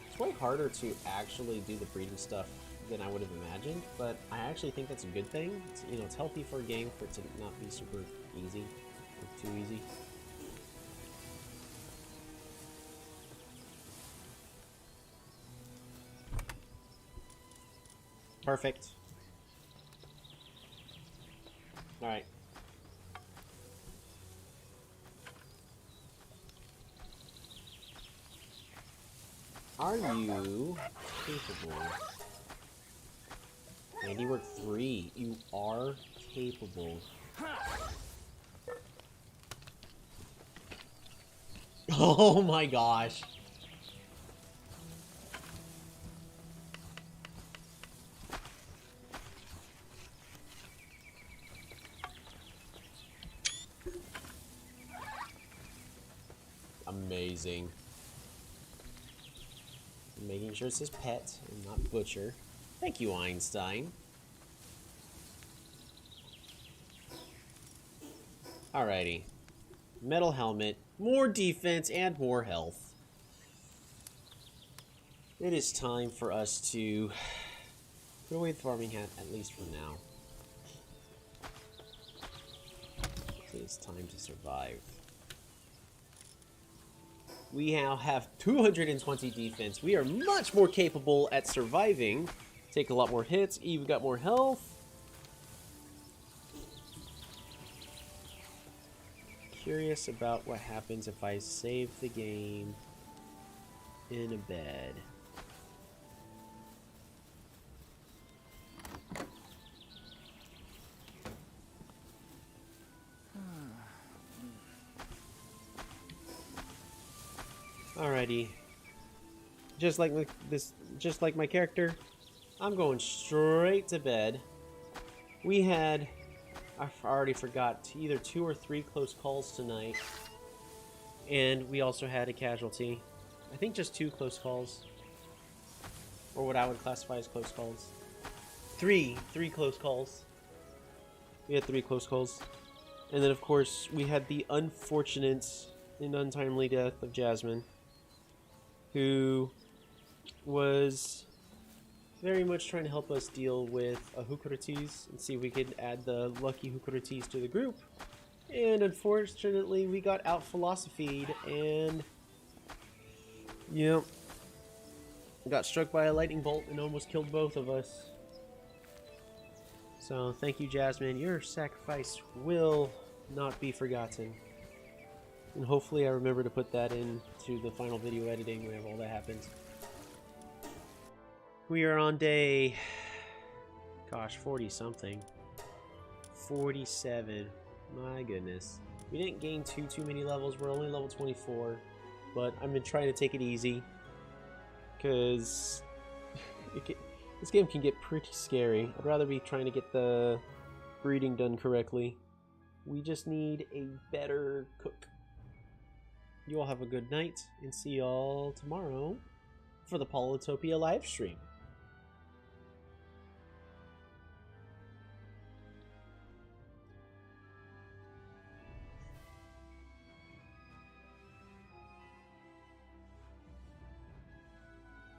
It's way harder to actually do the breeding stuff than I would have imagined, but I actually think that's a good thing. It's, you know, it's healthy for a game for it to not be super easy, or too easy. Perfect. Alright. Are you capable? Handiwork 3. You are capable. Oh my gosh. Amazing. Making sure it says pet and not butcher. Thank you, Einstein. Alrighty. Metal helmet, more defense, and more health. It is time for us to put away the farming hat, at least for now. It is time to survive. We now have 220 defense. We are much more capable at surviving. Take a lot more hits. Eve got more health. Curious about what happens if I save the game in a bed. Alrighty. Just like my character, I'm going straight to bed. We had, I already forgot, either 2 or 3 close calls tonight. And we also had a casualty. I think just 2 close calls. Or what I would classify as close calls. 3 close calls. We had 3 close calls. And then of course we had the unfortunate and untimely death of Jasmine, who was very much trying to help us deal with a Hukuratis and see if we could add the lucky Hukuratis to the group. And unfortunately, we got out philosophied and Yep. Got struck by a lightning bolt and almost killed both of us. So, thank you, Jasmine. Your sacrifice will not be forgotten. And hopefully I remember to put that into the final video editing whenever all that happens. We are on day... gosh, 40-something. 47. My goodness. We didn't gain too many levels. We're only level 24. But I've been trying to take it easy. Because... this game can get pretty scary. I'd rather be trying to get the breeding done correctly. We just need a better cook. You all have a good night, and see y'all tomorrow for the Palworld live stream.